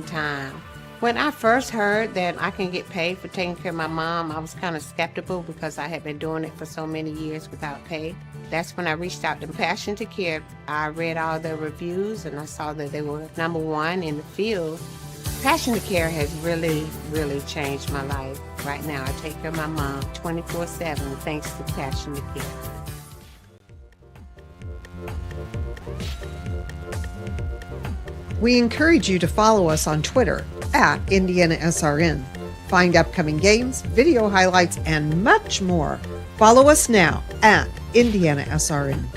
time. When I first heard that I can get paid for taking care of my mom, I was kind of skeptical because I had been doing it for so many years without pay. That's when I reached out to Passion to Care. I read all the reviews and I saw that they were #1 in the field. Passion to Care has really, really changed my life. Right now, I take care of my mom 24/7 thanks to Passion to Care. We encourage you to follow us on Twitter at IndianaSRN. Find upcoming games, video highlights, and much more. Follow us now at IndianaSRN.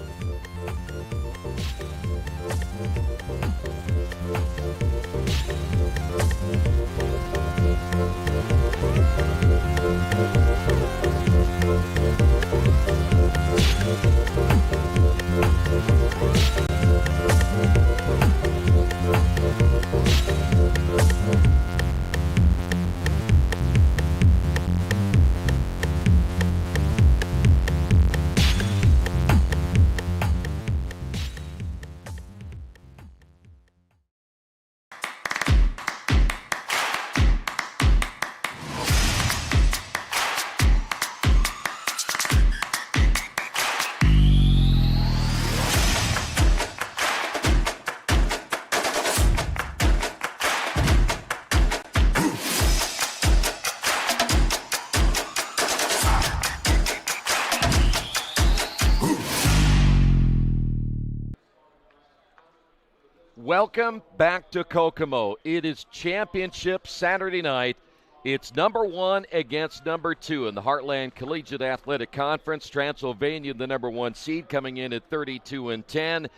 Welcome back to Kokomo. It is championship Saturday night. It's #1 against #2 in the Heartland Collegiate Athletic Conference. Transylvania, the #1 seed, coming in at 32-10.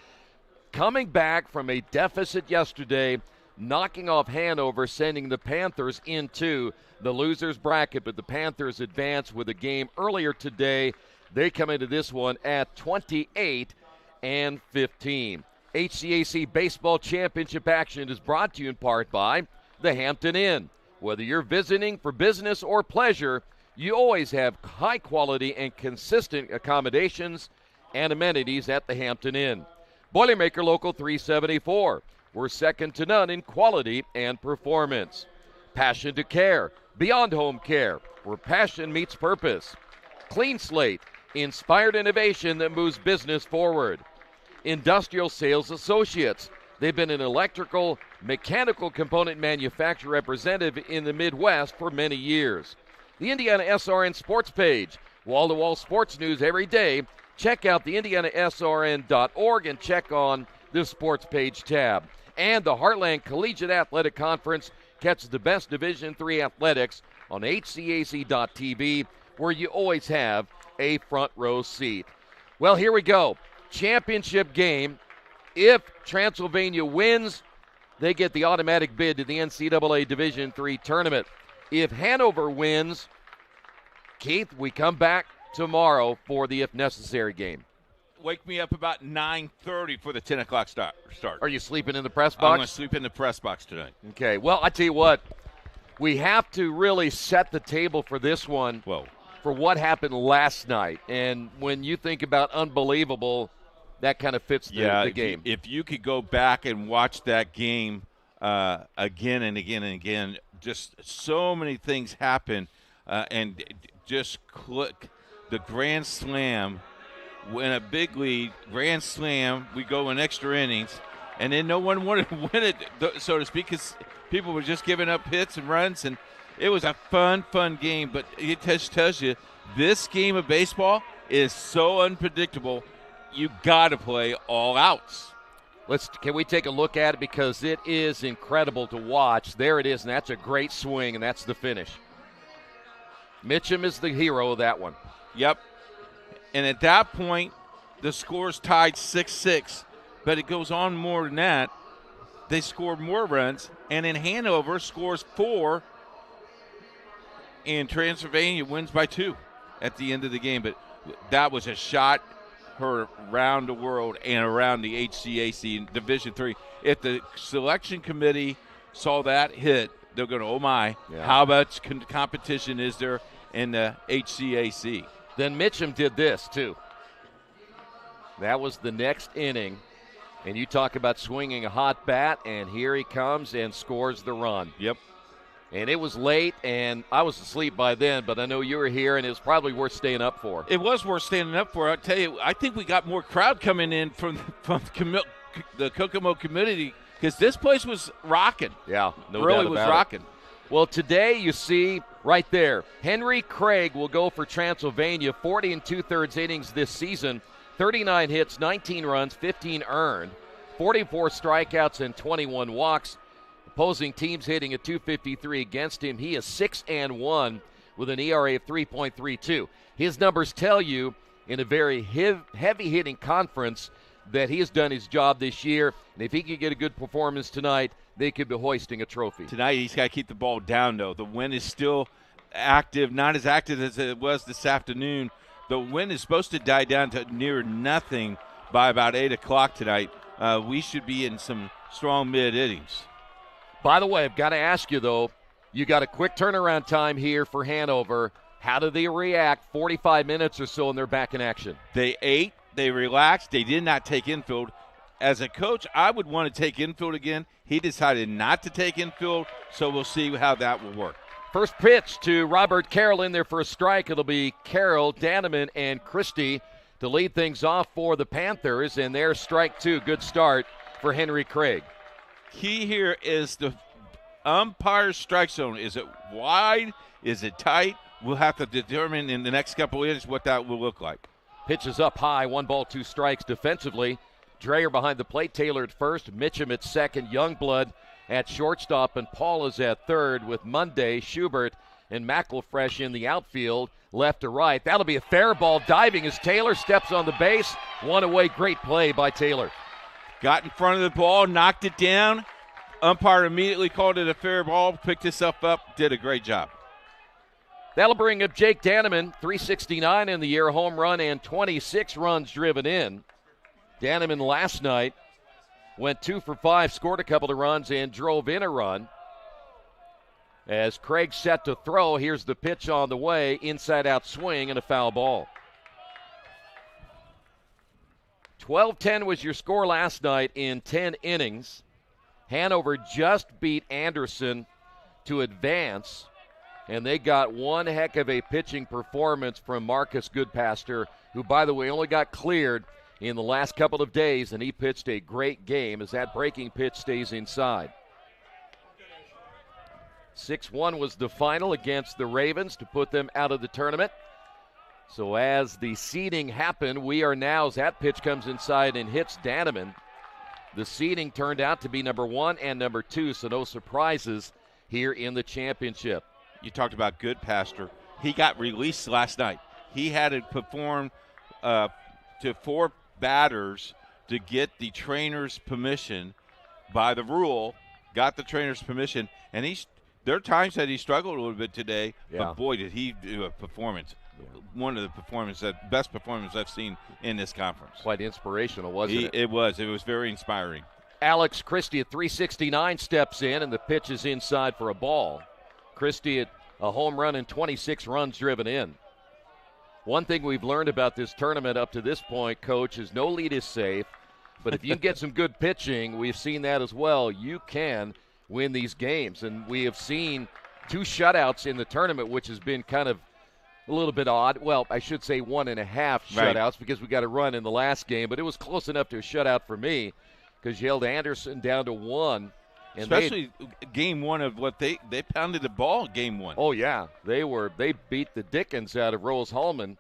Coming back from a deficit yesterday, knocking off Hanover, sending the Panthers into the losers bracket. But the Panthers advance with a game earlier today. They come into this one at 28-15. HCAC Baseball Championship action is brought to you in part by the Hampton Inn. Whether you're visiting for business or pleasure, you always have high quality and consistent accommodations and amenities at the Hampton Inn. Boilermaker Local 374. We're second to none in quality and performance. Passion to Care, beyond home care, where passion meets purpose. Clean Slate, inspired innovation that moves business forward. Industrial Sales Associates. They've been an electrical, mechanical component manufacturer representative in the Midwest for many years. The IndianaSRN Sports Page. Wall-to-wall sports news every day. Check out the IndianaSRN.org and check on the Sports Page tab. And the Heartland Collegiate Athletic Conference catches the best Division III athletics on HCAC.tv, where you always have a front row seat. Well, here we go. Championship game. If Transylvania wins, they get the automatic bid to the NCAA Division III tournament. If Hanover wins, Keith, we come back tomorrow for the if necessary game. Wake me up about 9:30 for the 10 o'clock start. Are you sleeping in the press box? I'm going to sleep in the press box tonight. Okay. Well, I tell you what, we have to really set the table for this one. Whoa. For what happened last night. And when you think about unbelievable, that kind of fits the game. If you could go back and watch that game again and again and again, just so many things happen, and just click the grand slam, win a big lead, grand slam, we go in extra innings, and then no one wanted to win it, so to speak, because people were just giving up hits and runs, and it was a fun game. But it just tells you this game of baseball is so unpredictable. You got to play all outs. Can we take a look at it, because it is incredible to watch. There it is, and that's a great swing, and that's the finish. Mitchum is the hero of that one. Yep. And at that point, the score's tied 6-6, but it goes on more than that. They scored more runs, and then Hanover scores 4, and Transylvania wins by 2 at the end of the game. But that was a shot heard around the world and around the HCAC in Division III. If the selection committee saw that hit, they're going to, oh my, how much competition is there in the HCAC? Then Mitchum did this, too. That was the next inning. And you talk about swinging a hot bat, and here he comes and scores the run. Yep. And it was late, and I was asleep by then, but I know you were here, and it was probably worth staying up for. It was worth standing up for. I'll tell you, I think we got more crowd coming in from the Kokomo community because this place was rocking. Yeah, no doubt really about was it. rocking. Well, today you see right there, Henry Craig will go for Transylvania, 40 2/3 innings this season, 39 hits, 19 runs, 15 earned, 44 strikeouts, and 21 walks. Opposing teams hitting a .253 against him. He is 6-1 with an ERA of 3.32. His numbers tell you in a very heavy-hitting conference that he has done his job this year, and if he can get a good performance tonight, they could be hoisting a trophy. Tonight he's got to keep the ball down, though. The wind is still active, not as active as it was this afternoon. The wind is supposed to die down to near nothing by about 8 o'clock tonight. We should be in some strong mid-innings. By the way, I've got to ask you, though, you got a quick turnaround time here for Hanover. How do they react 45 minutes or so and they're back in action? They ate, they relaxed, they did not take infield. As a coach, I would want to take infield again. He decided not to take infield, so we'll see how that will work. First pitch to Robert Carroll in there for a strike. It'll be Carroll, Danneman, and Christie to lead things off for the Panthers, and there's strike two. Good start for Henry Craig. Key here is the umpire's strike zone. Is it wide? Is it tight? We'll have to determine in the next couple of innings what that will look like. Pitches up high, 1-2 strikes defensively. Dreyer behind the plate, Taylor at first, Mitchum at second, Youngblood at shortstop, and Paul is at third with Monday, Schubert, and McElfresh in the outfield, left to right. That'll be a fair ball diving as Taylor steps on the base. One away, great play by Taylor. Got in front of the ball, knocked it down. Umpire immediately called it a fair ball, picked himself up, did a great job. That'll bring up Jake Danneman, 369 in the year, home run and 26 runs driven in. Danneman last night went 2 for 5, scored a couple of runs, and drove in a run. As Craig set to throw, here's the pitch on the way, inside-out swing and a foul ball. 12-10 was your score last night in 10 innings. Hanover just beat Anderson to advance, and they got one heck of a pitching performance from Marcus Goodpaster, who, by the way, only got cleared in the last couple of days, and he pitched a great game as that breaking pitch stays inside. 6-1 was the final against the Ravens to put them out of the tournament. So as the seeding happened, we are now, as that pitch comes inside and hits Danneman, the seeding turned out to be number 1 and number 2, so no surprises here in the championship. You talked about Goodpaster. He got released last night. He had to perform to 4 batters to get the trainer's permission by the rule, got the trainer's permission, and there are times that he struggled a little bit today, but boy, did he do a performance. One of the best performances I've seen in this conference. Quite inspirational, wasn't it? It was very inspiring. Alex Christie at 369 steps in, and the pitch is inside for a ball. Christie at a home run and 26 runs driven in. One thing we've learned about this tournament up to this point, Coach, is no lead is safe. But if you can get some good pitching, we've seen that as well, you can win these games. And we have seen 2 shutouts in the tournament, which has been kind of a little bit odd. Well, I should say 1.5 shutouts because we got a run in the last game. But it was close enough to a shutout for me because you held Anderson down to 1. And especially game 1 of what they pounded the ball game 1. Oh, yeah. They beat the dickens out of Rose Hallman.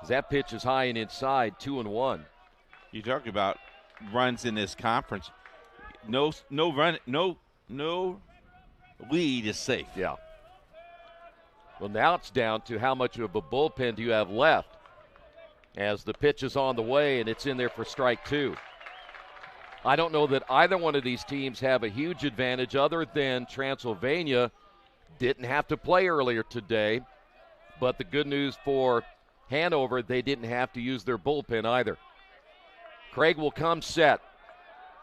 That pitch is high and inside, 2-1. You talked about runs in this conference. No lead is safe. Yeah. Well, now it's down to how much of a bullpen do you have left as the pitch is on the way and it's in there for strike 2. I don't know that either one of these teams have a huge advantage other than Transylvania didn't have to play earlier today. But the good news for Hanover, they didn't have to use their bullpen either. Craig will come set.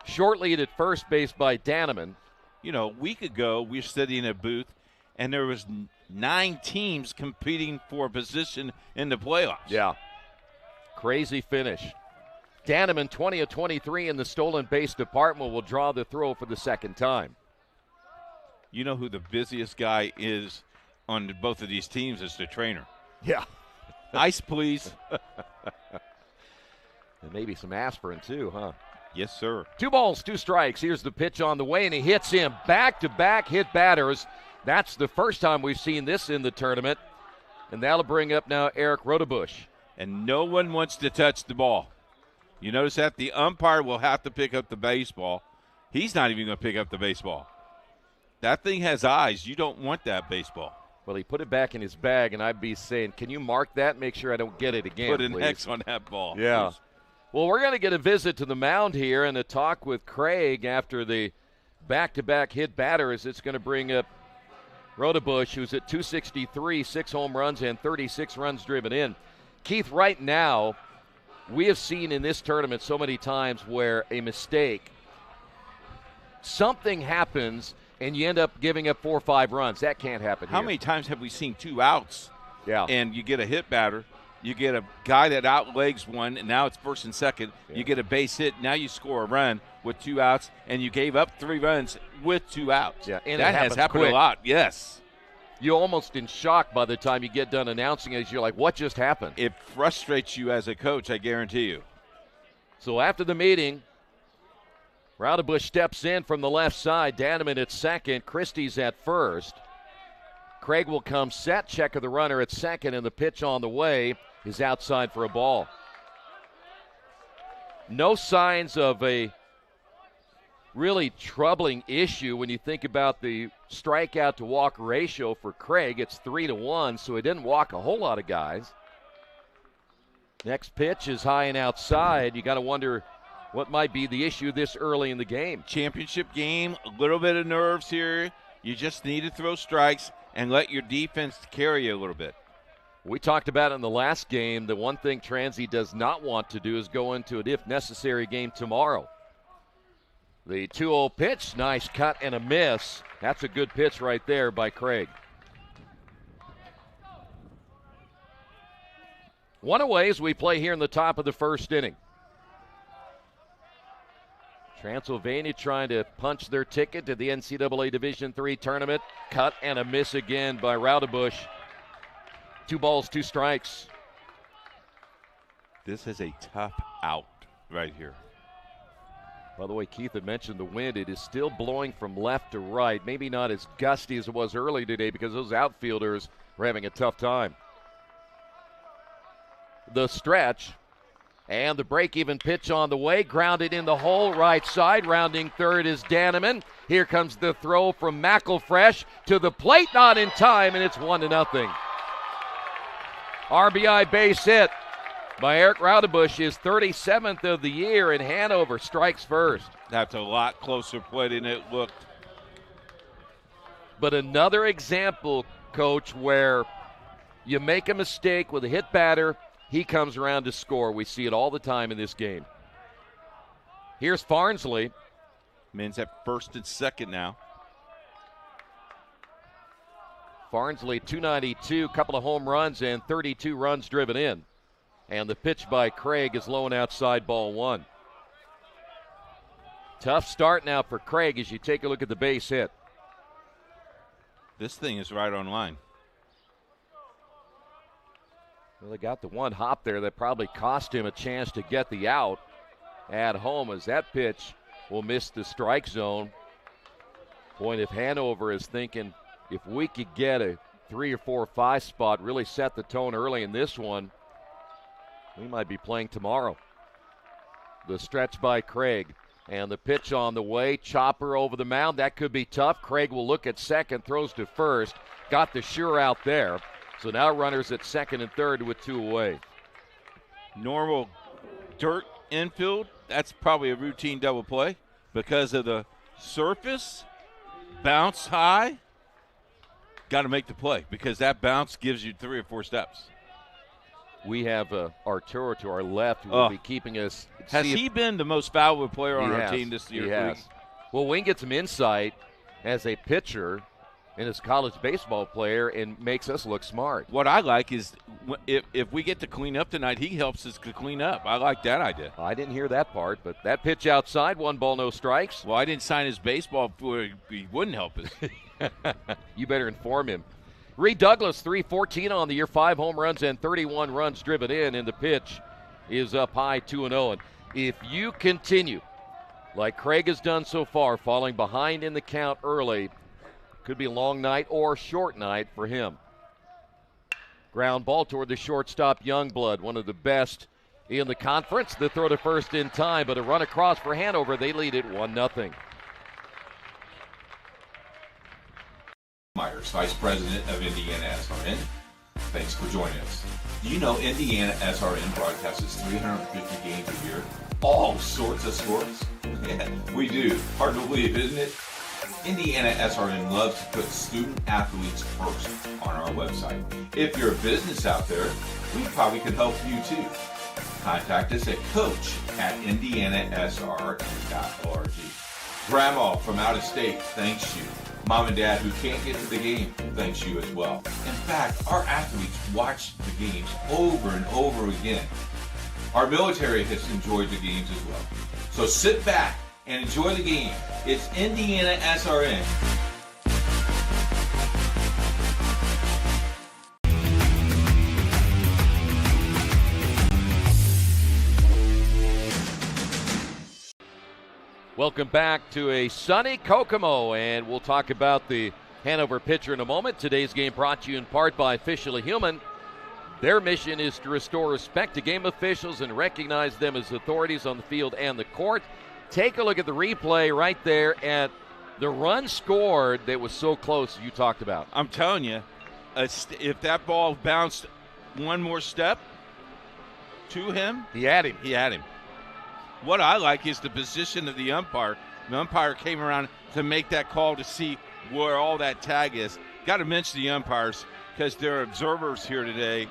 Short lead at first base by Danneman. You know, a week ago we were sitting in a booth and there was 9 teams competing for a position in the playoffs. Yeah. Crazy finish. Danneman, 20 of 23 in the stolen base department, will draw the throw for the second time. You know who the busiest guy is on both of these teams is the trainer. Yeah. Ice, please. And maybe some aspirin, too, huh? Yes, sir. 2 balls, 2 strikes. Here's the pitch on the way, and he hits him. Back-to-back hit batters. That's the first time we've seen this in the tournament. And that'll bring up now Eric Rodebush. And no one wants to touch the ball. You notice that? The umpire will have to pick up the baseball. He's not even going to pick up the baseball. That thing has eyes. You don't want that baseball. Well, he put it back in his bag, and I'd be saying, can you mark that? Make sure I don't get it again, Put an please. X on that ball. Yeah. Please. Well, we're going to get a visit to the mound here and a talk with Craig after the back-to-back hit batters. It's going to bring up Rodebush, who's at 263, 6 home runs and 36 runs driven in. Keith, right now, we have seen in this tournament so many times where a mistake, something happens, and you end up giving up 4 or 5 runs. That can't happen How here. many times have we seen 2 outs? Yeah. And you get a hit batter. You get a guy that outlegs one, and now it's first and second. Yeah. You get a base hit. Now you score a run with 2 outs, and you gave up 3 runs with 2 outs. Yeah, and that it has happens happened quick. a lot. Yes. You're almost in shock by the time you get done announcing it. You're like, what just happened? It frustrates you as a coach, I guarantee you. So after the meeting, Rodebush steps in from the left side. Danneman at second. Christie's at first. Craig will come set. Check of the runner at second, and the pitch on the way is outside for a ball. No signs of a really troubling issue when you think about the strikeout to walk ratio for Craig. It's 3-1, so he didn't walk a whole lot of guys. Next pitch is high and outside. You got to wonder what might be the issue this early in the game. Championship game, a little bit of nerves here. You just need to throw strikes and let your defense carry you a little bit. We talked about in the last game, the one thing Transy does not want to do is go into an if-necessary game tomorrow. The 2-0 pitch, nice cut and a miss. That's a good pitch right there by Craig. One away as we play here in the top of the first inning. Transylvania trying to punch their ticket to the NCAA Division III tournament. Cut and a miss again by Rodebush. 2 balls, 2 strikes. This is a tough out right here. By the way, Keith had mentioned the wind. It is still blowing from left to right. Maybe not as gusty as it was early today because those outfielders were having a tough time. The stretch and the break-even pitch on the way. Grounded in the hole, right side. Rounding third is Danneman. Here comes the throw from McElfresh to the plate. Not in time, and it's 1-0. RBI base hit by Eric Rodebush, his 37th of the year, and Hanover strikes first. That's a lot closer play than it looked. But another example, Coach, where you make a mistake with a hit batter, he comes around to score. We see it all the time in this game. Here's Farnsley. Men's at first and second now. Farnsley, 292, couple of home runs and 32 runs driven in. And the pitch by Craig is low and outside, ball 1. Tough start now for Craig as you take a look at the base hit. This thing is right on line. Well, they got the one hop there that probably cost him a chance to get the out at home as that pitch will miss the strike zone. Point if Hanover is thinking if we could get a 3 or 4 or 5 spot, really set the tone early in this one, we might be playing tomorrow. The stretch by Craig and the pitch on the way. Chopper over the mound. That could be tough. Craig will look at second, throws to first. Got the sure out there. So now runners at second and third with 2 away. Normal dirt infield, that's probably a routine double play because of the surface. Bounce high. Got to make the play because that bounce gives you 3 or 4 steps. We have Arturo to our left who will be keeping us. Has he been the most valuable player on our team this year? He has. Well, we can get some insight as a pitcher and is a college baseball player and makes us look smart. What I like is if we get to clean up tonight, he helps us to clean up. I like that idea. I didn't hear that part, but that pitch outside, 1 ball, no strikes. Well, I didn't sign his baseball before he wouldn't help us. You better inform him. Reed Douglas, 314 on the year, 5 home runs and 31 runs driven in, and the pitch is up high, 2-0. And if you continue, like Craig has done so far, falling behind in the count early, could be a long night or short night for him. Ground ball toward the shortstop, Youngblood, one of the best in the conference. The throw to first in time, but a run across for Hanover. They lead it 1-0. Myers, Vice President of IndianaSRN. Thanks for joining us. Do you know IndianaSRN broadcasts 350 games a year? All sorts of sports? Yeah, we do. Hard to believe, isn't it? IndianaSRN loves to put student athletes first on our website. If you're a business out there, we probably could help you too. Contact us at coach@indianasrn.org. Grandma from out of state thanks you. Mom and Dad who can't get to the game thanks you as well. In fact, our athletes watch the games over and over again. Our military has enjoyed the games as well. So sit back and enjoy the game. It's IndianaSRN. Welcome back to a sunny Kokomo, and we'll talk about the Hanover pitcher in a moment. Today's game brought to you in part by Officially Human. Their mission is to restore respect to game officials and recognize them as authorities on the field and the court. Take a look at the replay right there at the run scored that was so close you talked about. I'm telling you, if that ball bounced one more step to him, He had him. What I like is the position of the umpire. The umpire came around to make that call to see where all that tag is. Got to mention the umpires because they're observers here today,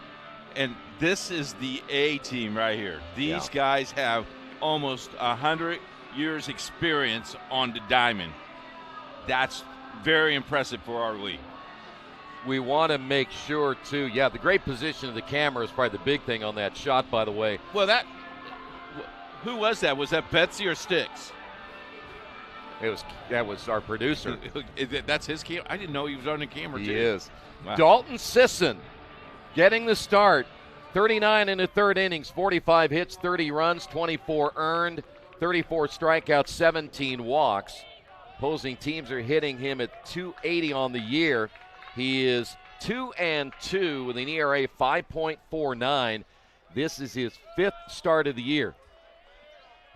and this is the A team right here. These guys have almost 100 years experience on the diamond. That's very impressive for our league. We want to make sure, too, the great position of the camera is probably the big thing on that shot, by the way. Well, who was that? Was that Betsy or Sticks? That was our producer. That's his camera? I didn't know he was on the camera, too. He is. Wow. Dalton Sisson getting the start. 39 in the third innings, 45 hits, 30 runs, 24 earned, 34 strikeouts, 17 walks. Opposing teams are hitting him at 280 on the year. He is 2-2 with an ERA 5.49. This is his 5th start of the year.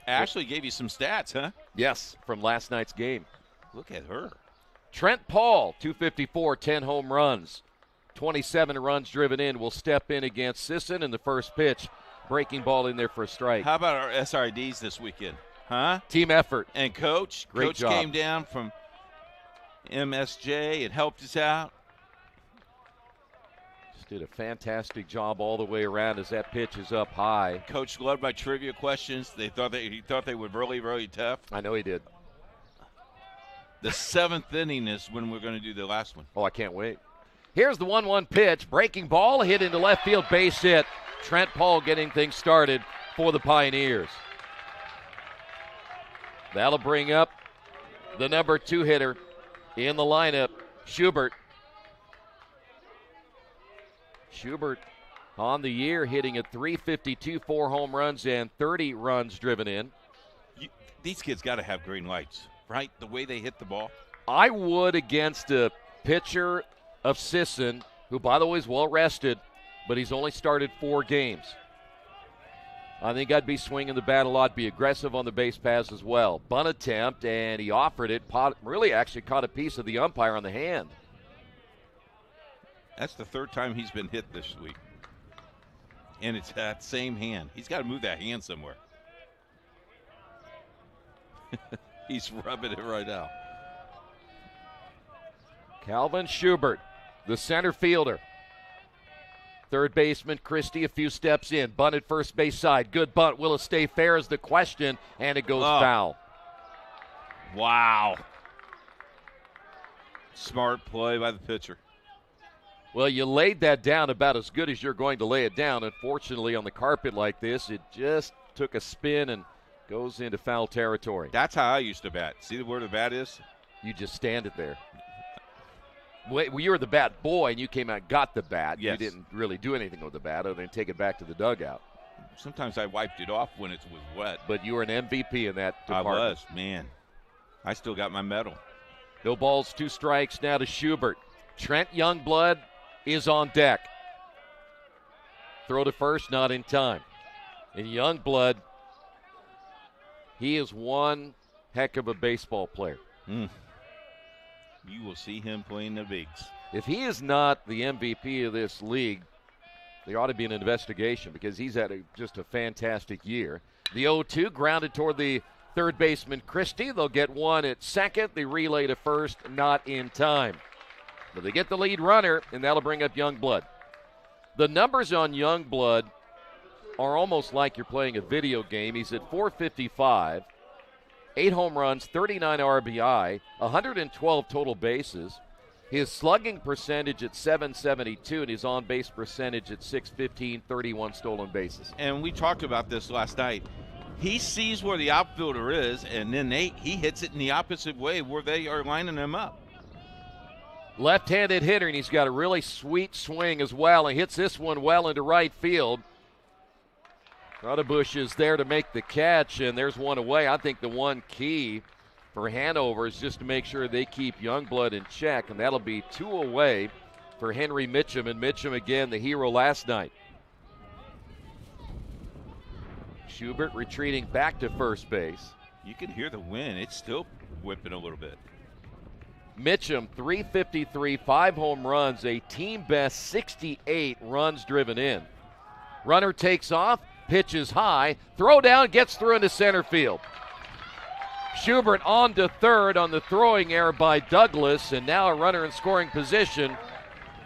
Ashley gave you some stats, huh? Yes, from last night's game. Look at her. Trent Paul, 254, 10 home runs, 27 runs driven in, will step in against Sisson in the first pitch. Breaking ball in there for a strike. How about our SRDs this weekend? Huh? Team effort. And Coach? Great Coach job. Came down from MSJ and helped us out. Did a fantastic job all the way around as that pitch is up high. Coach loved my trivia questions. He thought they were really, really tough. I know he did. The 7th inning is when we're going to do the last one. Oh, I can't wait. Here's the 1-1 pitch. Breaking ball hit into left field, base hit. Trent Paul getting things started for the Pioneers. That'll bring up the number 2 hitter in the lineup, Schubert. Schubert on the year hitting at .352, 4 home runs and 30 runs driven in. These kids got to have green lights, right? The way they hit the ball. I would against a pitcher of Sisson, who, by the way, is well rested, but he's only started 4 games. I think I'd be swinging the bat a lot, be aggressive on the base paths as well. Bunt attempt, and he offered it. Really actually caught a piece of the umpire on the hand. That's the 3rd time he's been hit this week. And it's that same hand. He's got to move that hand somewhere. He's rubbing it right out. Calvin Schubert, the center fielder. Third baseman Christie a few steps in. Bunted first base side. Good bunt. Will it stay fair is the question, and it goes foul. Wow. Smart play by the pitcher. Well, you laid that down about as good as you're going to lay it down. Unfortunately, on the carpet like this, it just took a spin and goes into foul territory. That's how I used to bat. See where the bat is? You just stand it there. Well, you were the bat boy, and you came out and got the bat. Yes. You didn't really do anything with the bat other than take it back to the dugout. Sometimes I wiped it off when it was wet. But you were an MVP in that I department. was, man. I still got my medal. No balls, 2 strikes now to Schubert. Trent Youngblood is on deck. Throw to first, not in time. And Youngblood, he is one heck of a baseball player. You will see him playing the bigs. If he is not the MVP of this league, there ought to be an investigation because he's had just a fantastic year. The 0-2 grounded toward the third baseman Christie. They'll get one at second. The relay to first, not in time. But they get the lead runner, and that'll bring up Youngblood. The numbers on Youngblood are almost like you're playing a video game. He's at 455, 8 home runs, 39 RBI, 112 total bases. His slugging percentage at 772 and his on-base percentage at 615, 31 stolen bases. And we talked about this last night. He sees where the outfielder is, and then he hits it in the opposite way where they are lining him up. Left-handed hitter, and he's got a really sweet swing as well. He hits this one well into right field. Rutterbush is there to make the catch, and there's one away. I think the one key for Hanover is just to make sure they keep Youngblood in check, and that'll be 2 away for Henry Mitchum, and Mitchum again the hero last night. Schubert retreating back to first base. You can hear the wind. It's still whipping a little bit. Mitchum, 353, 5 home runs, a team-best 68 runs driven in. Runner takes off, pitches high, throw down, gets through into center field. Schubert on to third on the throwing error by Douglas, and now a runner in scoring position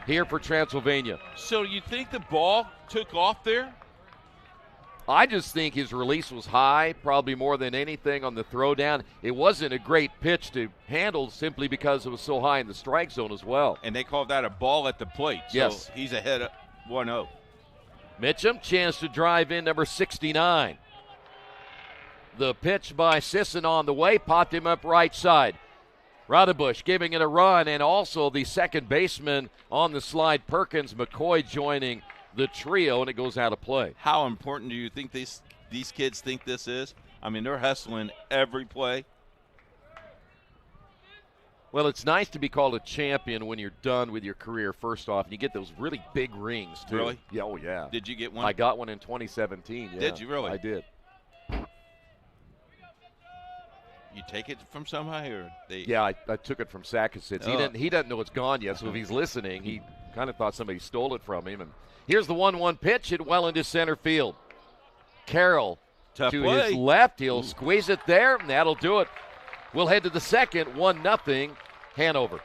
here for Transylvania. So you think the ball took off there? I just think his release was high, probably more than anything on the throw down. It wasn't a great pitch to handle simply because it was so high in the strike zone as well. And they called that a ball at the plate. So yes. He's ahead of 1-0. Mitchum, chance to drive in number 69. The pitch by Sisson on the way, popped him up right side. Rutterbush giving it a run, and also the second baseman on the slide, Perkins, McCoy joining the trio, and it goes out of play. How important do you think these kids think this is? I mean, they're hustling every play. Well, it's nice to be called a champion when you're done with your career, first off. And you get those really big rings, too. Really? Yeah, oh, yeah. Did you get one? I got one in 2017, yeah. Did you really? I did. You take it from somebody, or they? Yeah, I took it from Sackasitz. Oh. He doesn't know it's gone yet, so if he's listening, he kind of thought somebody stole it from him. And here's the 1-1 pitch, hit well into center field. Carroll Tough to play. his left. He'll squeeze it there, and that'll do it. We'll head to the second, 1-0 Hanover.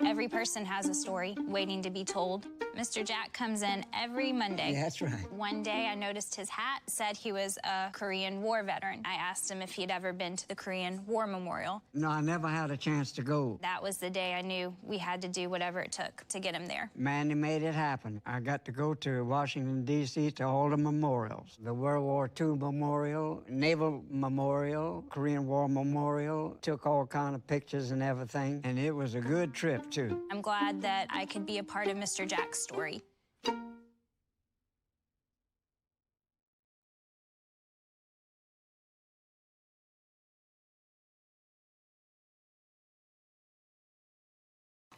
Every person has a story waiting to be told. Mr. Jack comes in every Monday. Yeah, that's right. One day I noticed his hat said he was a Korean War veteran. I asked him if he'd ever been to the Korean War Memorial. No, I never had a chance to go. That was the day I knew we had to do whatever it took to get him there. Manny made it happen. I got to go to Washington, D.C. to all the memorials. The World War II Memorial, Naval Memorial, Korean War Memorial. Took all kind of pictures and everything, and it was a good trip, too. I'm glad that I could be a part of Mr. Jack's story.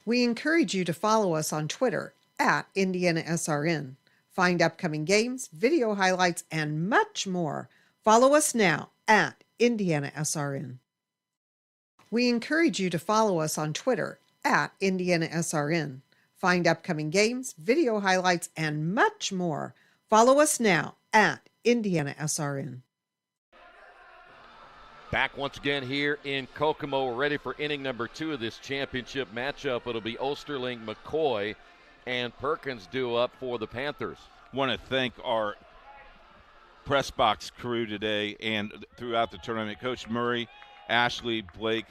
We encourage you to follow us on Twitter at IndianaSRN. Find upcoming games, video highlights, and much more. Follow us now at IndianaSRN. We encourage you to follow us on Twitter at IndianaSRN. Find upcoming games, video highlights, and much more. Follow us now at IndianaSRN. Back once again here in Kokomo. We're ready for inning number 2 of this championship matchup. It'll be Osterling, McCoy, and Perkins due up for the Panthers. Want to thank our press box crew today and throughout the tournament. Coach Murray, Ashley, Blake,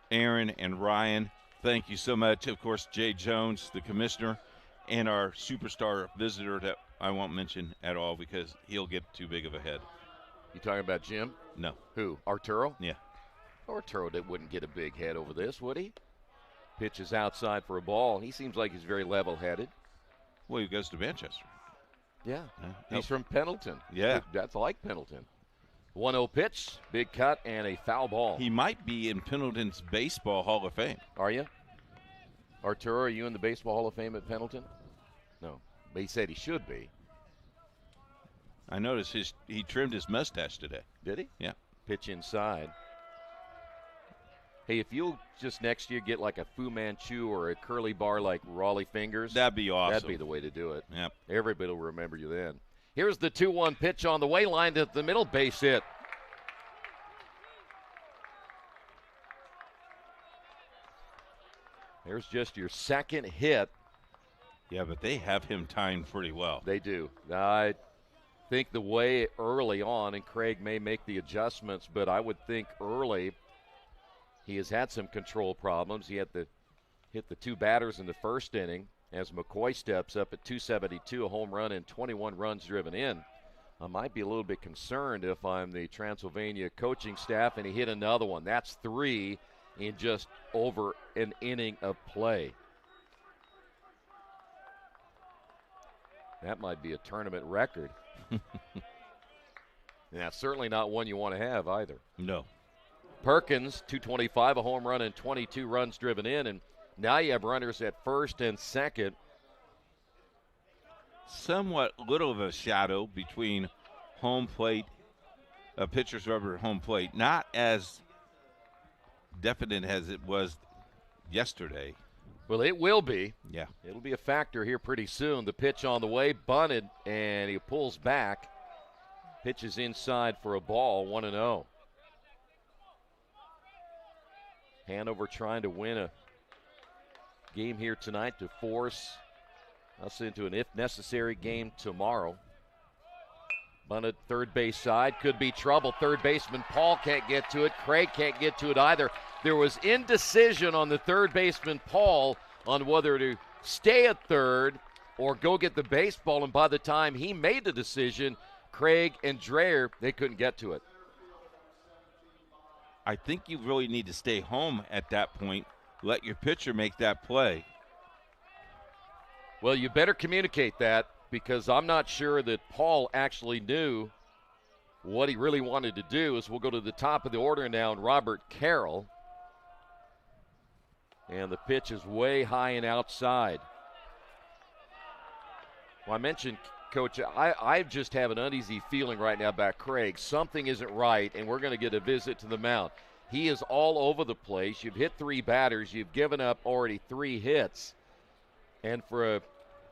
Aaron, and Ryan, thank you so much. Of course, Jay Jones, the commissioner, and our superstar visitor that I won't mention at all because he'll get too big of a head. You talking about Jim? No. Who? Arturo? Yeah. Arturo wouldn't get a big head over this, would he? Pitches outside for a ball. He seems like he's very level-headed. Well, he goes to Manchester. Yeah. He's from Pendleton. Yeah. That's like Pendleton. 1-0 pitch, big cut, and a foul ball. He might be in Pendleton's Baseball Hall of Fame. Are you? Arturo, are you in the Baseball Hall of Fame at Pendleton? No. But he said he should be. I noticed he trimmed his mustache today. Did he? Yeah. Pitch inside. Hey, if you'll just next year get like a Fu Manchu or a curly bar like Raleigh Fingers. That'd be awesome. That'd be the way to do it. Yep. Everybody will remember you then. Here's the 2-1 pitch on the way line to the middle, base hit. There's just your second hit. Yeah, but they have him timed pretty well. They do. I think the way early on, and Craig may make the adjustments, but I would think early he has had some control problems. He had to hit the two batters in the first inning as McCoy steps up at 272, a home run and 21 runs driven in. I might be a little bit concerned if I'm the Transylvania coaching staff, and he hit another one. That's 3 in just over an inning of play. That might be a tournament record. And that's certainly not one you want to have either. No. Perkins, 225, a home run and 22 runs driven in, and now you have runners at first and second. Somewhat little of a shadow between home plate, pitcher's rubber at home plate. Not as definite as it was yesterday. Well, it will be. Yeah. It'll be a factor here pretty soon. The pitch on the way, bunted, and he pulls back. Pitches inside for a ball, 1-0. Hanover trying to win a game here tonight to force us into an if-necessary game tomorrow. Bunted third base side, could be trouble. Third baseman Paul can't get to it. Craig can't get to it either. There was indecision on the third baseman Paul on whether to stay at third or go get the baseball, and by the time he made the decision, Craig and Dreyer, they couldn't get to it. I think you really need to stay home at that point. Let your pitcher make that play. Well, you better communicate that, because I'm not sure that Paul actually knew what he really wanted to do. As we'll go to the top of the order now, and Robert Carroll. And the pitch is way high and outside. Well, I mentioned, Coach, I just have an uneasy feeling right now about Craig. Something isn't right, and we're going to get a visit to the mound. He is all over the place. You've hit 3 batters. You've given up already 3 hits. And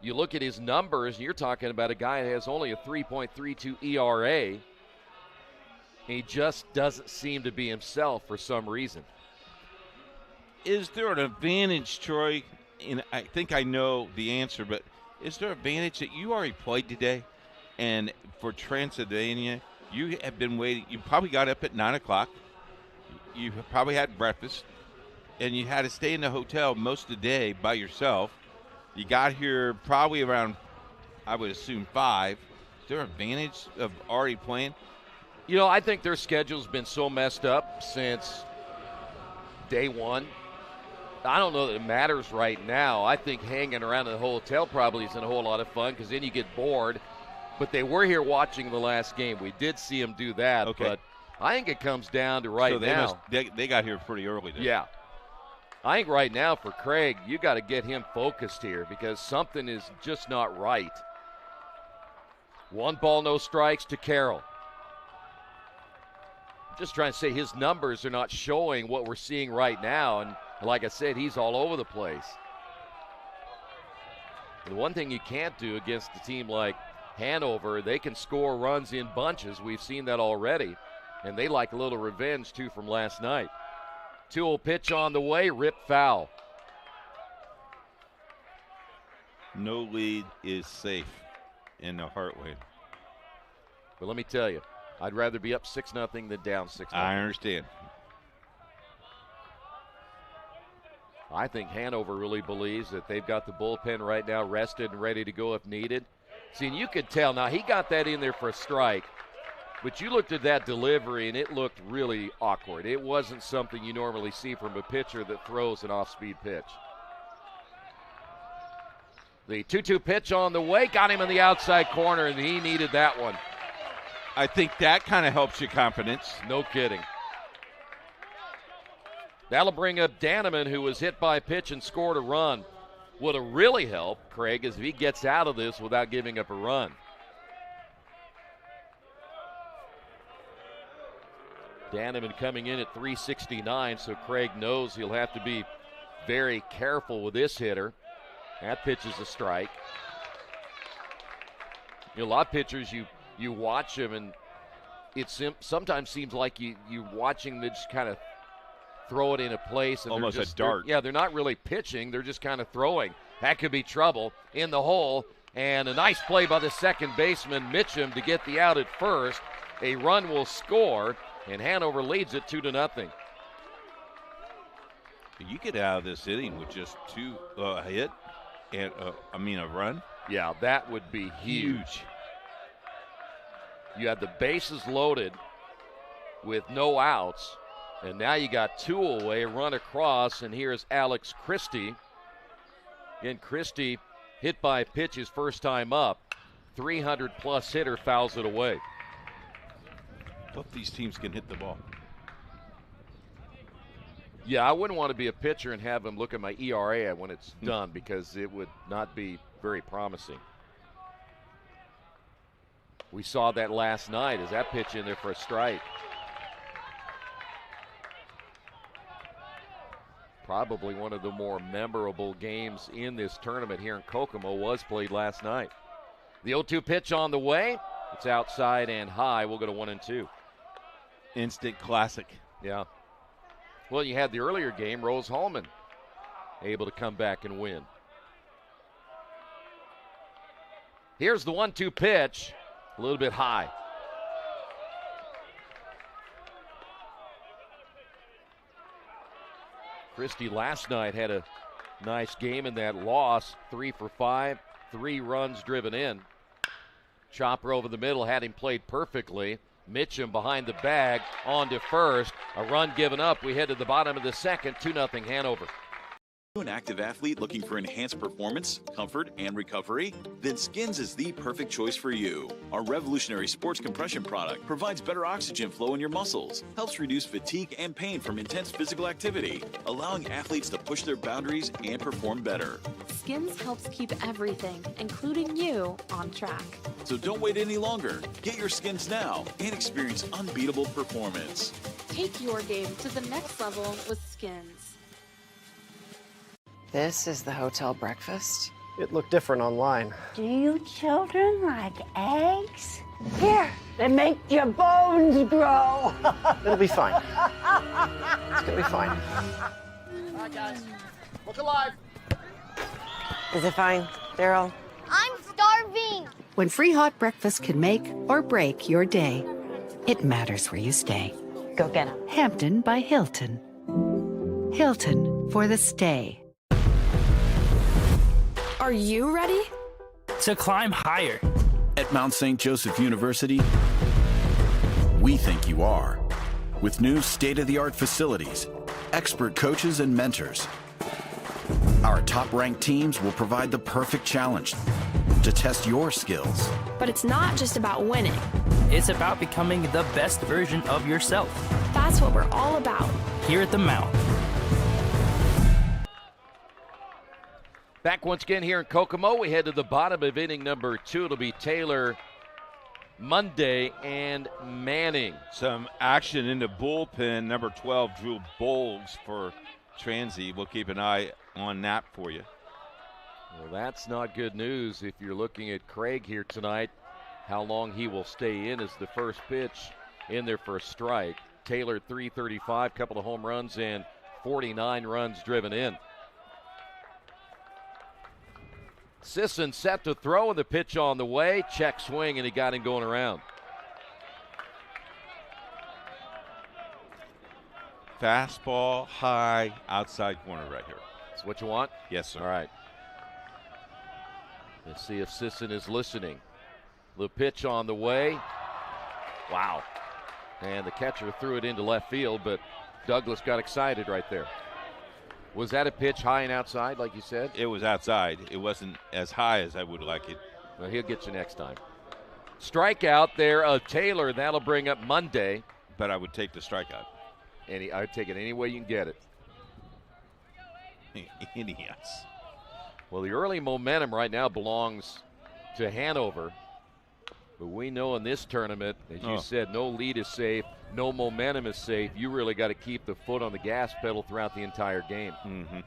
you look at his numbers, and you're talking about a guy that has only a 3.32 ERA. He just doesn't seem to be himself for some reason. Is there an advantage, Troy? And I think I know the answer, but is there an advantage that you already played today? And for Transylvania, you have been waiting. You probably got up at 9 o'clock. You probably had breakfast. And you had to stay in the hotel most of the day by yourself. You got here probably around, I would assume, 5. Is there an advantage of already playing? You know, I think their schedule's been so messed up since day one. I don't know that it matters right now. I think hanging around in the hotel probably isn't a whole lot of fun, because then you get bored. But they were here watching the last game. We did see them do that. Okay. But I think it comes down to they got here pretty early then. Yeah. I think right now for Craig, you got to get him focused here, because something is just not right. 1 ball, no strikes to Carroll. Just trying to say his numbers are not showing what we're seeing right now, and like I said, he's all over the place. The one thing you can't do against a team like Hanover, they can score runs in bunches. We've seen that already, and they like a little revenge too from last night. 2-0 pitch on the way, ripped foul. No lead is safe in the Heartland. But let me tell you, I'd rather be up 6-0 than down 6-0. I understand. I think Hanover really believes that they've got the bullpen right now rested and ready to go if needed. See, and you could tell. Now, he got that in there for a strike, but you looked at that delivery, and it looked really awkward. It wasn't something you normally see from a pitcher that throws an off-speed pitch. The 2-2 pitch on the way, got him in the outside corner, and he needed that one. I think that kind of helps your confidence. No kidding. That'll bring up Daneman, who was hit by a pitch and scored a run. What'll really help, Craig, is if he gets out of this without giving up a run. Daneman coming in at 369, so Craig knows he'll have to be very careful with this hitter. That pitch is a strike. You know, a lot of pitchers, you watch them, and it sometimes seems like you're watching them just kind of throw it in a place. And almost just, a dart. They're not really pitching. They're just kind of throwing. That could be trouble in the hole. And a nice play by the second baseman, Mitchum, to get the out at first. A run will score, and Hanover leads it 2-0. You get out of this inning with just two hit and a run. Yeah, that would be huge. You had the bases loaded with no outs, and now you got two away, run across, and here's Alex Christie. Again, Christie hit by a pitch his first time up. 300-plus hitter fouls it away. Both these teams can hit the ball. Yeah, I wouldn't want to be a pitcher and have him look at my ERA when it's done, because it would not be very promising. We saw that last night as that pitch in there for a strike. Probably one of the more memorable games in this tournament here in Kokomo was played last night. The 0-2 pitch on the way. It's outside and high. We'll go to 1-2. Instant classic. Yeah. Well, you had the earlier game, Rose Holman able to come back and win. Here's the 1-2 pitch, a little bit high. Christie last night had a nice game in that loss, 3 for 5, 3 runs driven in. Chopper over the middle had him played perfectly. Mitchum behind the bag, on to first. A run given up. We head to the bottom of the second, 2-0 Hanover. An active athlete looking for enhanced performance, comfort, and recovery? Then Skins is the perfect choice for you. Our revolutionary sports compression product provides better oxygen flow in your muscles, helps reduce fatigue and pain from intense physical activity, allowing athletes to push their boundaries and perform better. Skins helps keep everything, including you, on track. So don't wait any longer. Get your Skins now and experience unbeatable performance. Take your game to the next level with Skins. This is the hotel breakfast. It looked different online. Do you children like eggs? Here, they make your bones grow. It'll be fine. It's gonna be fine. All right, guys, look alive. Is it fine, Daryl? I'm starving. When free hot breakfast can make or break your day, it matters where you stay. Go get him. Hampton by Hilton. Hilton for the stay. Are you ready? To climb higher. At Mount St. Joseph University, we think you are. With new state-of-the-art facilities, expert coaches and mentors, our top-ranked teams will provide the perfect challenge to test your skills. But it's not just about winning. It's about becoming the best version of yourself. That's what we're all about. Here at the Mount. Back once again here in Kokomo. We head to the bottom of inning number 2. It'll be Taylor, Monday, and Manning. Some action in the bullpen. Number 12, Drew Bowles for Transy. We'll keep an eye on that for you. Well, that's not good news if you're looking at Craig here tonight. How long he will stay in is the first pitch in there for a strike. Taylor, 335, couple of home runs and 49 runs driven in. Sisson set to throw, and the pitch on the way. Check swing, and he got him going around. Fastball, high, outside corner right here. That's what you want? Yes, sir. All right. Let's see if Sisson is listening. The pitch on the way. Wow. And the catcher threw it into left field, but Douglas got excited right there. Was that a pitch high and outside, like you said? It was outside. It wasn't as high as I would like it. Well, he'll get you next time. Strikeout there of Taylor. That'll bring up Monday. But I would take the strikeout. I'd take it any way you can get it. Yes. Well, the early momentum right now belongs to Hanover. But we know in this tournament, as you said, no lead is safe, no momentum is safe. You really got to keep the foot on the gas pedal throughout the entire game. Mm-hmm.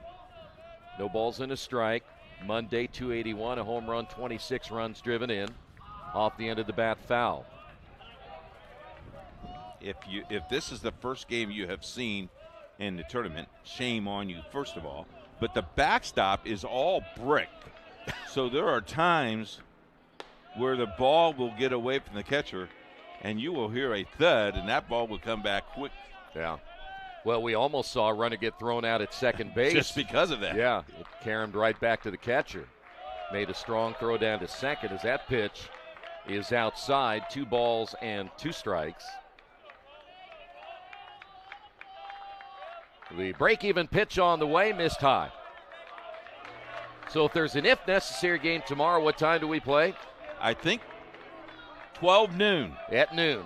No balls and a strike. Monday, 281, a home run, 26 runs driven in. Off the end of the bat, foul. If this is the first game you have seen in the tournament, shame on you, first of all. But the backstop is all brick. So there are times where the ball will get away from the catcher, and you will hear a thud, and that ball will come back quick. Yeah. Well, we almost saw a runner get thrown out at second base. Just because of that. Yeah. It caromed right back to the catcher. Made a strong throw down to second as that pitch is outside. 2 balls and 2 strikes. The break-even pitch on the way, missed high. So if there's an if-necessary game tomorrow, what time do we play? I think 12 noon. At noon.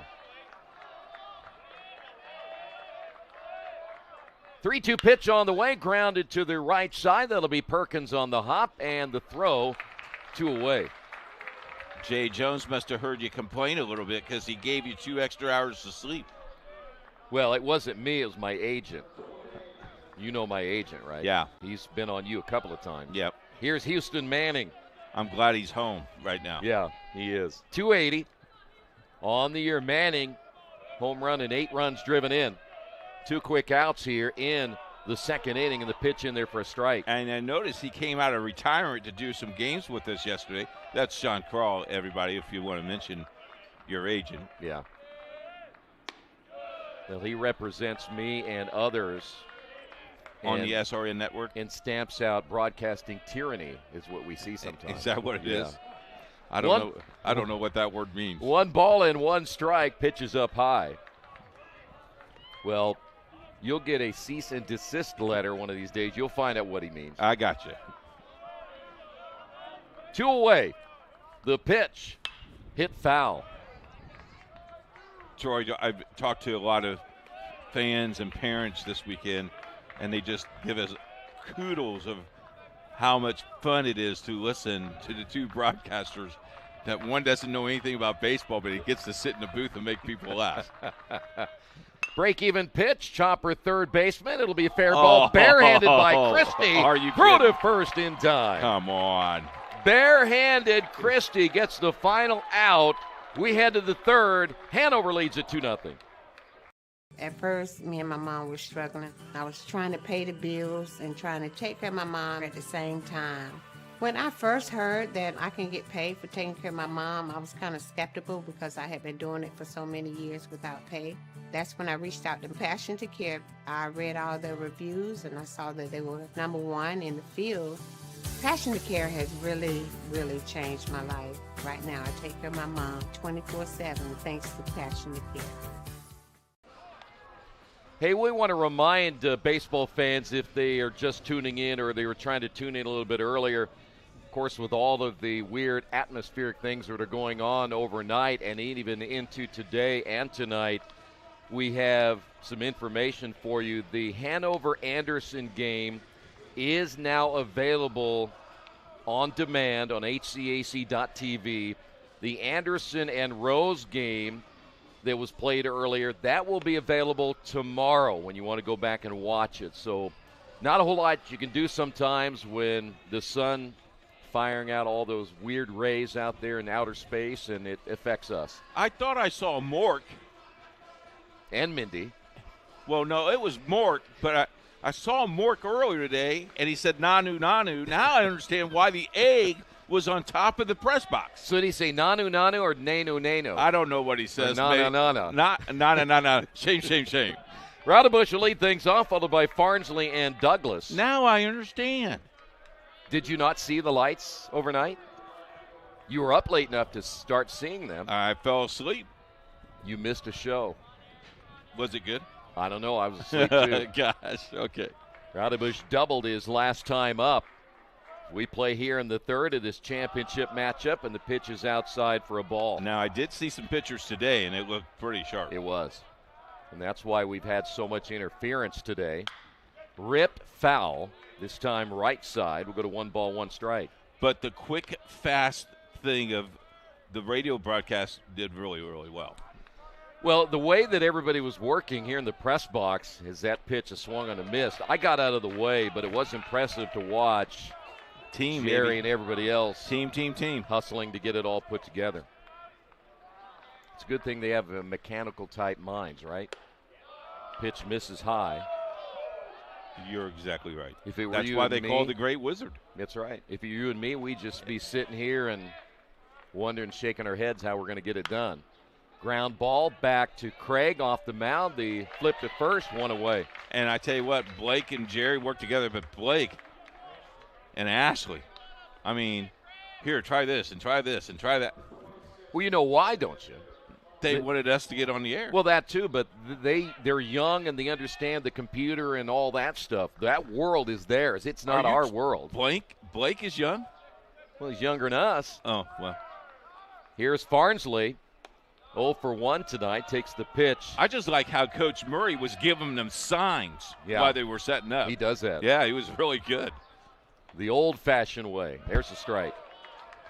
3-2 pitch on the way, grounded to the right side. That'll be Perkins on the hop, and the throw 2 away. Jay Jones must have heard you complain a little bit because he gave you 2 extra hours to sleep. Well, it wasn't me, it was my agent. You know my agent, right? Yeah. He's been on you a couple of times. Yep. Here's Houston Manning. I'm glad he's home right now. Yeah, he is. 280 on the year. Manning, home run and 8 runs driven in. 2 quick outs here in the second inning, and the pitch in there for a strike. And I noticed he came out of retirement to do some games with us yesterday. That's Sean Crawl, everybody, if you want to mention your agent. Yeah. Well, he represents me and others on the SRN network, and stamps out broadcasting tyranny is what we see sometimes. Is that what it is? I don't know what that word means. 1 ball and 1 strike, pitches up high. Well, you'll get a cease and desist letter one of these days. You'll find out what he means. I got you. 2 away. The pitch hit foul. Troy, I've talked to a lot of fans and parents this weekend, and they just give us kudos of how much fun it is to listen to the 2 broadcasters. That one doesn't know anything about baseball, but he gets to sit in the booth and make people laugh. Break-even pitch, chopper third baseman. It'll be a fair ball, barehanded by Christie. Are you through kidding? to first in time. Come on. Barehanded Christie gets the final out. We head to the third. Hanover leads at 2-0. At first, me and my mom were struggling. I was trying to pay the bills and trying to take care of my mom at the same time. When I first heard that I can get paid for taking care of my mom, I was kind of skeptical because I had been doing it for so many years without pay. That's when I reached out to Passion to Care. I read all the reviews and I saw that they were #1 in the field. Passion to Care has really, really changed my life. Right now, I take care of my mom 24/7 thanks to Passion to Care. Hey, we want to remind baseball fans, if they are just tuning in or they were trying to tune in a little bit earlier, of course, with all of the weird atmospheric things that are going on overnight and even into today and tonight, we have some information for you. The Hanover-Anderson game is now available on demand on HCAC.tv. The Anderson and Rose game that was played earlier, that will be available tomorrow when you want to go back and watch it. So not a whole lot you can do sometimes when the sun firing out all those weird rays out there in outer space, and it affects us. I thought I saw Mork. And Mindy. Well, no, it was Mork, but I saw Mork earlier today, and he said Nanu, Nanu. Now I understand why the egg was on top of the press box. So did he say Nanu, Nanu, or Nanu, Nanu? I don't know what he says. Nana, Nana. Nana, Nana. Shame, shame, shame. Rowdebush will lead things off, followed by Farnsley and Douglas. Now I understand. Did you not see the lights overnight? You were up late enough to start seeing them. I fell asleep. You missed a show. Was it good? I don't know. I was asleep too. Gosh, okay. Rowdebush doubled his last time up. We play here in the third of this championship matchup, and the pitch is outside for a ball. Now, I did see some pictures today, and it looked pretty sharp. It was. And that's why we've had so much interference today. Rip foul, this time right side. We'll go to 1 ball, 1 strike. But the quick, fast thing of the radio broadcast did really, really well. Well, the way that everybody was working here in the press box is that pitch is swung on a miss. I got out of the way, but it was impressive to watch Team Jerry and everybody else. Team. Hustling to get it all put together. It's a good thing they have mechanical type minds, right? Pitch misses high. You're exactly right. If it were That's you why and they me, call the Great Wizard. That's right. If it were you and me, we'd just be sitting here and wondering, shaking our heads how we're going to get it done. Ground ball back to Craig off the mound. The flip to first, 1 away. And I tell you what, Blake and Jerry work together, but Blake and Ashley, I mean, here, try this and try this and try that. Well, you know why, don't you? They wanted us to get on the air. Well, that too, but they're young and they understand the computer and all that stuff. That world is theirs. It's not our world. Blake is young? Well, he's younger than us. Oh, well. Here's Farnsley. 0 for 1 tonight, takes the pitch. I just like how Coach Murray was giving them signs while they were setting up. He does that. Yeah, he was really good. The old-fashioned way. There's a strike.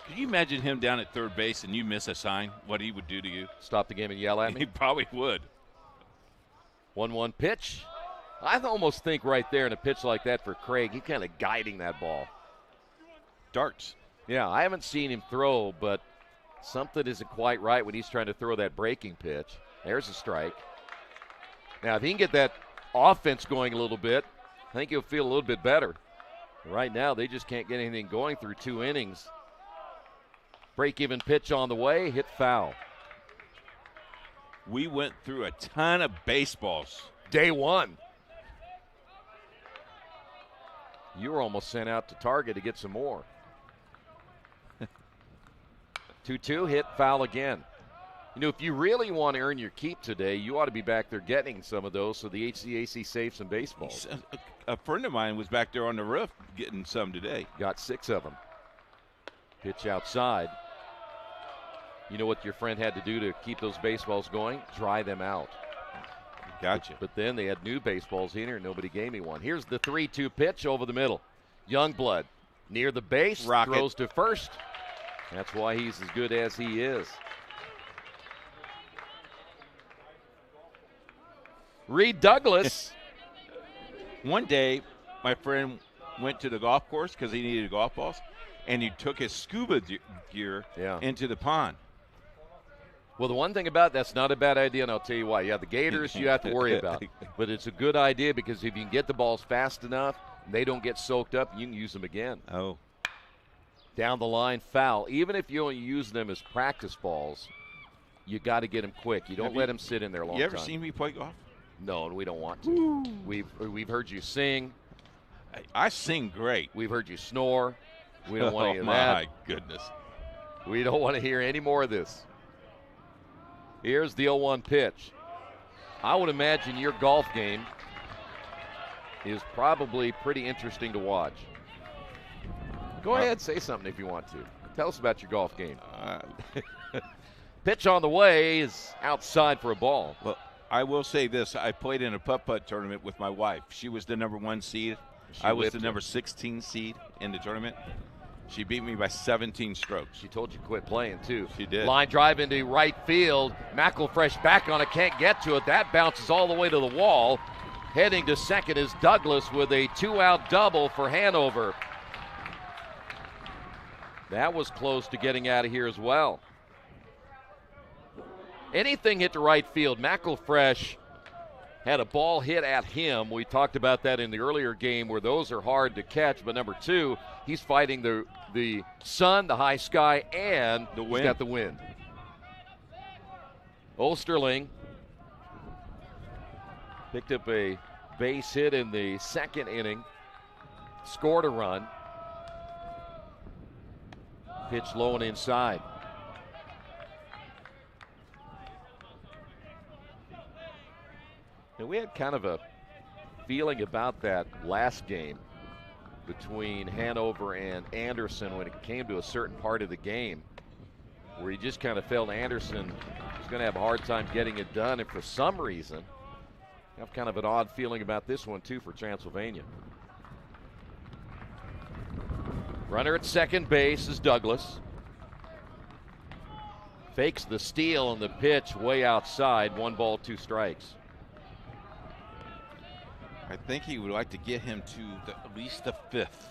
Can you imagine him down at third base and you miss a sign, what he would do to you? Stop the game and yell at me? He probably would. 1-1 pitch. I almost think right there in a pitch like that for Craig, he's kind of guiding that ball. Darts. Yeah, I haven't seen him throw, but something isn't quite right when he's trying to throw that breaking pitch. There's a strike. Now, if he can get that offense going a little bit, I think he'll feel a little bit better. Right now, they just can't get anything going through 2 innings. Break-even pitch on the way, hit foul. We went through a ton of baseballs. Day 1. You were almost sent out to Target to get some more. 2-2, hit foul again. You know, if you really want to earn your keep today, you ought to be back there getting some of those so the HCAC saves some baseballs. A friend of mine was back there on the roof getting some today. Got 6 of them. Pitch outside. You know what your friend had to do to keep those baseballs going? Dry them out. Gotcha. But then they had new baseballs in here. Nobody gave me one. Here's the 3-2 pitch over the middle. Youngblood near the base. Rocket. Throws to first. That's why he's as good as he is. Reed Douglas. One day, my friend went to the golf course because he needed golf balls, and he took his scuba gear into the pond. Well, the one thing about that's not a bad idea, and I'll tell you why. Yeah, the gators you have to worry about. But it's a good idea because if you can get the balls fast enough, they don't get soaked up, you can use them again. Oh. Down the line, foul. Even if you only use them as practice balls, you got to get them quick. You don't let them sit in there a long time. You ever seen me play golf? No, and we don't want to. We've heard you sing. I sing great. We've heard you snore. We don't want any of that. My goodness. We don't want to hear any more of this. Here's the 0-1 pitch. I would imagine your golf game is probably pretty interesting to watch. Go ahead, say something if you want to. Tell us about your golf game. Pitch on the way is outside for a ball. Well, I will say this. I played in a putt-putt tournament with my wife. She was the number 1 seed. I was the number 16 seed in the tournament. She beat me by 17 strokes. She told you to quit playing, too. She did. Line drive into right field. McElfresh back on it, can't get to it. That bounces all the way to the wall. Heading to second is Douglas with a 2-out double for Hanover. That was close to getting out of here as well. Anything hit to right field. McElfresh had a ball hit at him. We talked about that in the earlier game where those are hard to catch. But number 2, he's fighting the sun, the high sky, and the wind. He's got the wind. Osterling Picked up a base hit in the second inning. Scored a run. Pitch low and inside. And we had kind of a feeling about that last game between Hanover and Anderson when it came to a certain part of the game where you just kind of felt Anderson was going to have a hard time getting it done. And for some reason, I have kind of an odd feeling about this one, too, for Transylvania. Runner at second base is Douglas. Fakes the steal and the pitch way outside. 1 ball, 2 strikes. I think he would like to get him to at least the 5th.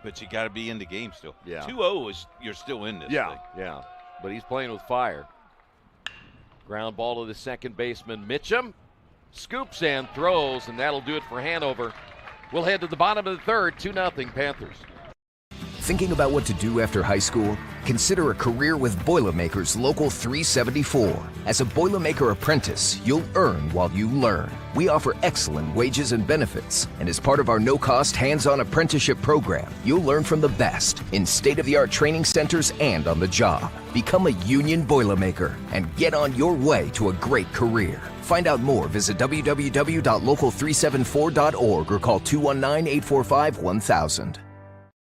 But you got to be in the game still. Yeah. 2-0 is you're still in this thing. Yeah. But he's playing with fire. Ground ball to the second baseman, Mitchum. Scoops and throws, and that'll do it for Hanover. We'll head to the bottom of the third, 2-0 Panthers. Thinking about what to do after high school? Consider a career with Boilermakers Local 374. As a Boilermaker apprentice, you'll earn while you learn. We offer excellent wages and benefits, and as part of our no-cost hands-on apprenticeship program, you'll learn from the best in state-of-the-art training centers and on the job. Become a union Boilermaker and get on your way to a great career. Find out more, visit www.local374.org or call 219-845-1000.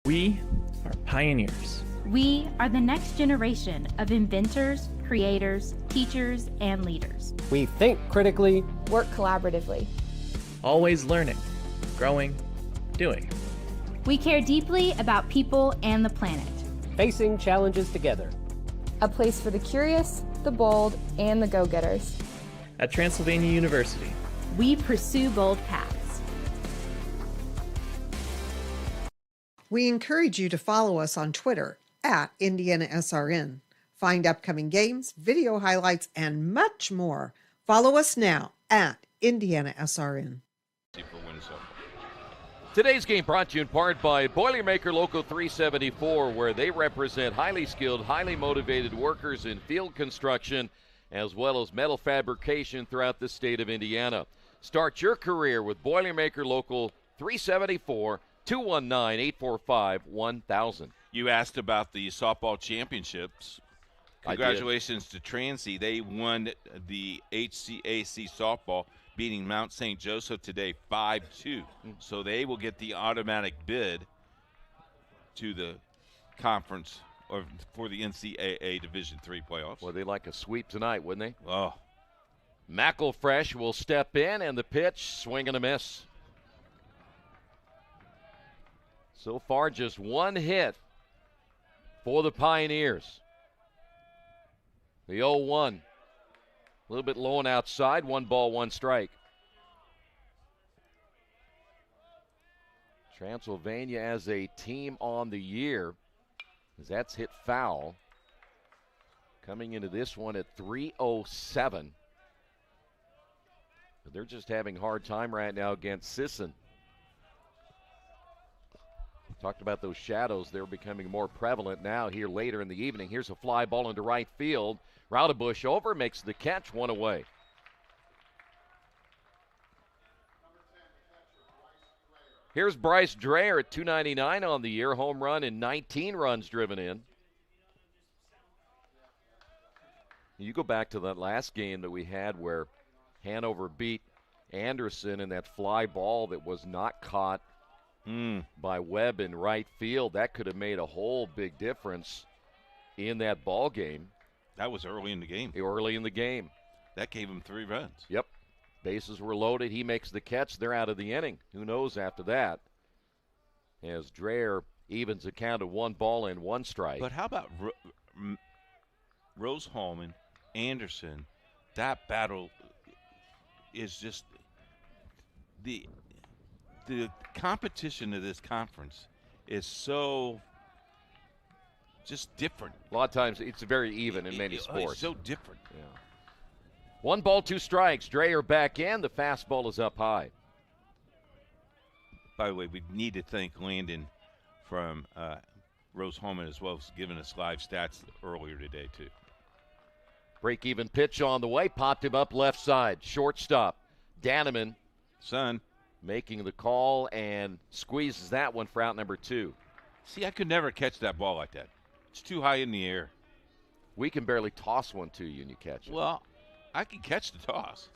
We are pioneers. We are the next generation of inventors, creators, teachers, and leaders. We think critically, Work collaboratively. Always learning, growing, doing. We care deeply about people and the planet. facing challenges together. A place for the curious, the bold, and the go-getters. At Transylvania University, we pursue bold paths. We encourage you to follow us on Twitter at IndianaSRN. Find upcoming games, video highlights, and much more. Follow us now at IndianaSRN. Today's game brought to you in part by Boilermaker Local 374, where they represent highly skilled, highly motivated workers in field construction as well as metal fabrication throughout the state of Indiana. Start your career with Boilermaker Local 374, 219-845-1000. You asked about the softball championships. Congratulations to Transy. They won the HCAC softball, beating Mount St. Joseph today 5-2. So they will get the automatic bid to the conference or for the NCAA Division III playoffs. Well, they'd like a sweep tonight, wouldn't they? Oh. McElfresh will step in, and the pitch, swing and a miss. So far, just one hit for the Pioneers. The 0-1. A little bit low and outside. 1 ball, 1 strike. Transylvania as a team on the year, as that's hit foul. Coming into this one at 307. But they're just having a hard time right now against Sisson. Talked about those shadows. They're becoming more prevalent now here later in the evening. Here's a fly ball into right field. Roudabush over, makes the catch, 1 away. Here's Bryce Dreyer at 299 on the year. Home run and 19 runs driven in. You go back to that last game that we had where Hanover beat Anderson in that fly ball that was not caught by Webb in right field. That could have made a whole big difference in that ball game. That was early in the game. Early in the game. That gave him 3 runs. Yep. Bases were loaded. He makes the catch. They're out of the inning. Who knows after that? As Dreyer evens a count of 1 ball and 1 strike. But how about Rose Holman, Anderson? That battle is just the competition of this conference is so just different. A lot of times it's very even in many sports. It's so different. Yeah. 1 ball, 2 strikes. Dreyer back in. The fastball is up high. By the way, we need to thank Landon from Rose Holman as well as giving us live stats earlier today, too. Break-even pitch on the way. Popped him up left side. Shortstop. Danneman. Making the call and squeezes that one for out number 2. See, I could never catch that ball like that. It's too high in the air. We can barely toss one to you and you catch it. Well, I can catch the toss.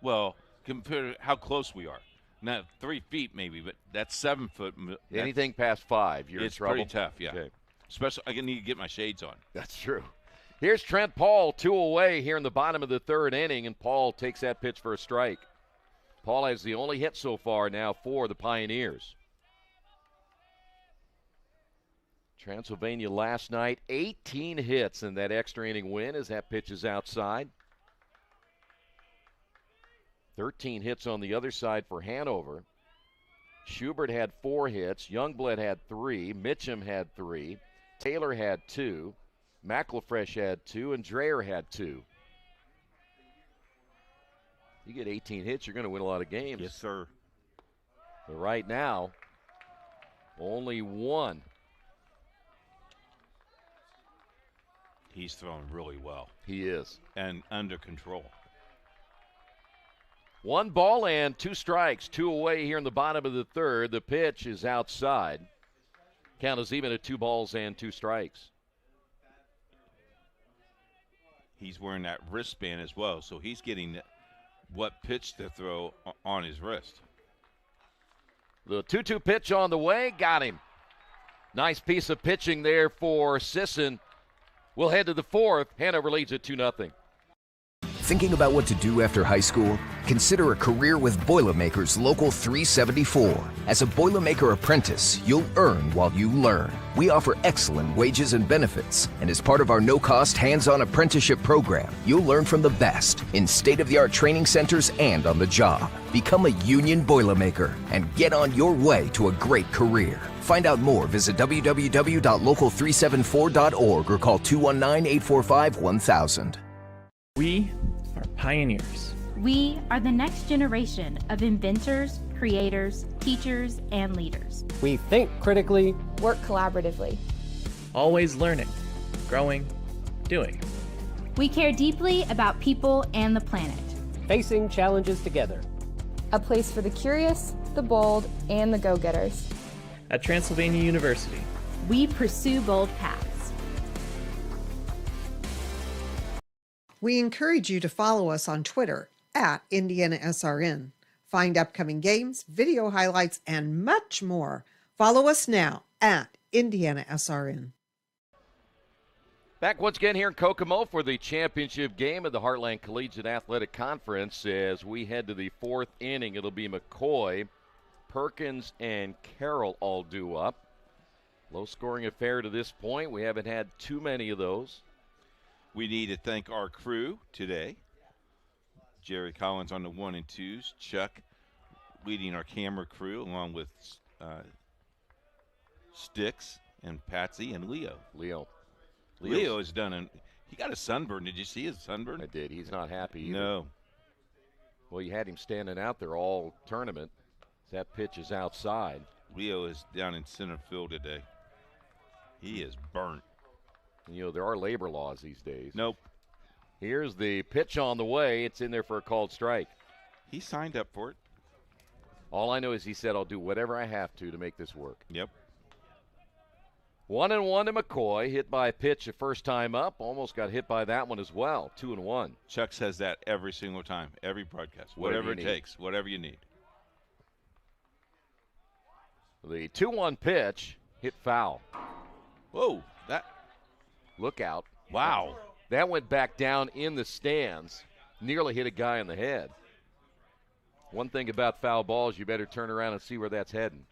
Well, compared to how close we are. Not 3 feet maybe, but that's 7 foot. Anything past 5, you're in trouble. It's pretty tough, yeah. Okay. Especially, I need to get my shades on. That's true. Here's Trent Paul, 2 away here in the bottom of the 3rd inning, and Paul takes that pitch for a strike. Paul has the only hit so far now for the Pioneers. Transylvania last night, 18 hits in that extra inning win as that pitch is outside. 13 hits on the other side for Hanover. Schubert had 4 hits. Youngblood had 3. Mitchum had 3. Taylor had 2. McElfresh had 2. And Dreyer had 2. You get 18 hits, you're going to win a lot of games. Yes, sir. But right now, only 1. He's throwing really well. He is. And under control. 1 ball and 2 strikes. 2 away here in the bottom of the 3rd. The pitch is outside. Count is even at 2 balls and 2 strikes. He's wearing that wristband as well, so he's getting what pitch to throw on his wrist. The 2-2 pitch on the way. Got him. Nice piece of pitching there for Sisson. We'll head to the 4th. Hanover leads at 2-0. Thinking about what to do after high school? Consider a career with Boilermakers Local 374. As a Boilermaker apprentice, you'll earn while you learn. We offer excellent wages and benefits, and as part of our no-cost hands-on apprenticeship program, you'll learn from the best in state-of-the-art training centers and on the job. Become a union Boilermaker and get on your way to a great career. Find out more, visit www.local374.org or call 219-845-1000. We are pioneers. We are the next generation of inventors, creators, teachers, and leaders. We think critically, Work collaboratively. Always learning, growing, doing. We care deeply about people and the planet. facing challenges together. A place for the curious, the bold, and the go-getters. At Transylvania University, we pursue bold paths. We encourage you to follow us on Twitter at IndianaSRN. Find upcoming games, video highlights, and much more. Follow us now at IndianaSRN. Back once again here in Kokomo for the championship game of the Heartland Collegiate Athletic Conference as we head to the fourth inning. It'll be McCoy, Perkins, and Carroll all due up. Low-scoring affair to this point. We haven't had too many of those. We need to thank our crew today. Jerry Collins on the 1 and 2s. Chuck leading our camera crew along with Sticks and Patsy and Leo. Leo has done he got a sunburn. Did you see his sunburn? I did. He's not happy either. No. Well, you had him standing out there all tournament. That pitch is outside. Leo is down in center field today. He is burnt. You know, there are labor laws these days. Nope. Here's the pitch on the way. It's in there for a called strike. He signed up for it. All I know is he said, I'll do whatever I have to make this work. Yep. 1-1 to McCoy. Hit by a pitch the first time up. Almost got hit by that one as well. 2-1. Chuck says that every single time, every broadcast. Whatever it takes, whatever you need. The 2-1 pitch hit foul. Whoa, Look out. Wow. That went back down in the stands. Nearly hit a guy in the head. One thing about foul balls, you better turn around and see where that's heading.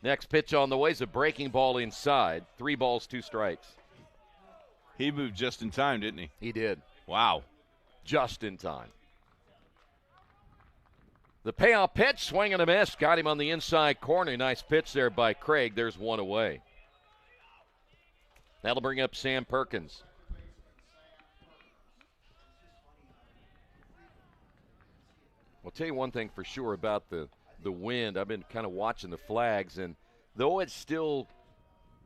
Next pitch on the way is a breaking ball inside. 3 balls, 2 strikes. He moved just in time, didn't he? He did. Wow. Just in time. The payoff pitch, swing and a miss. Got him on the inside corner. Nice pitch there by Craig. There's one away. That'll bring up Sam Perkins. I'll tell you one thing for sure about the wind. I've been kind of watching the flags, and though it's still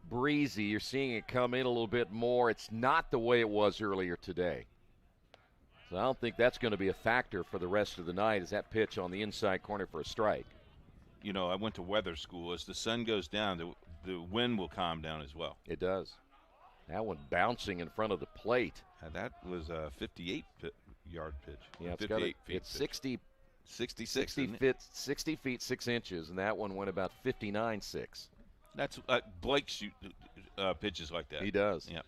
breezy, you're seeing it come in a little bit more. It's not the way it was earlier today. So I don't think that's going to be a factor for the rest of the night. Is that pitch on the inside corner for a strike? You know, I went to weather school. As the sun goes down, the wind will calm down as well. It does. That one bouncing in front of the plate. That was a 58-yard pitch. Yeah, it's 60 feet 6 inches, and that one went about 59.6. That's Blake pitches like that. He does. Yeah.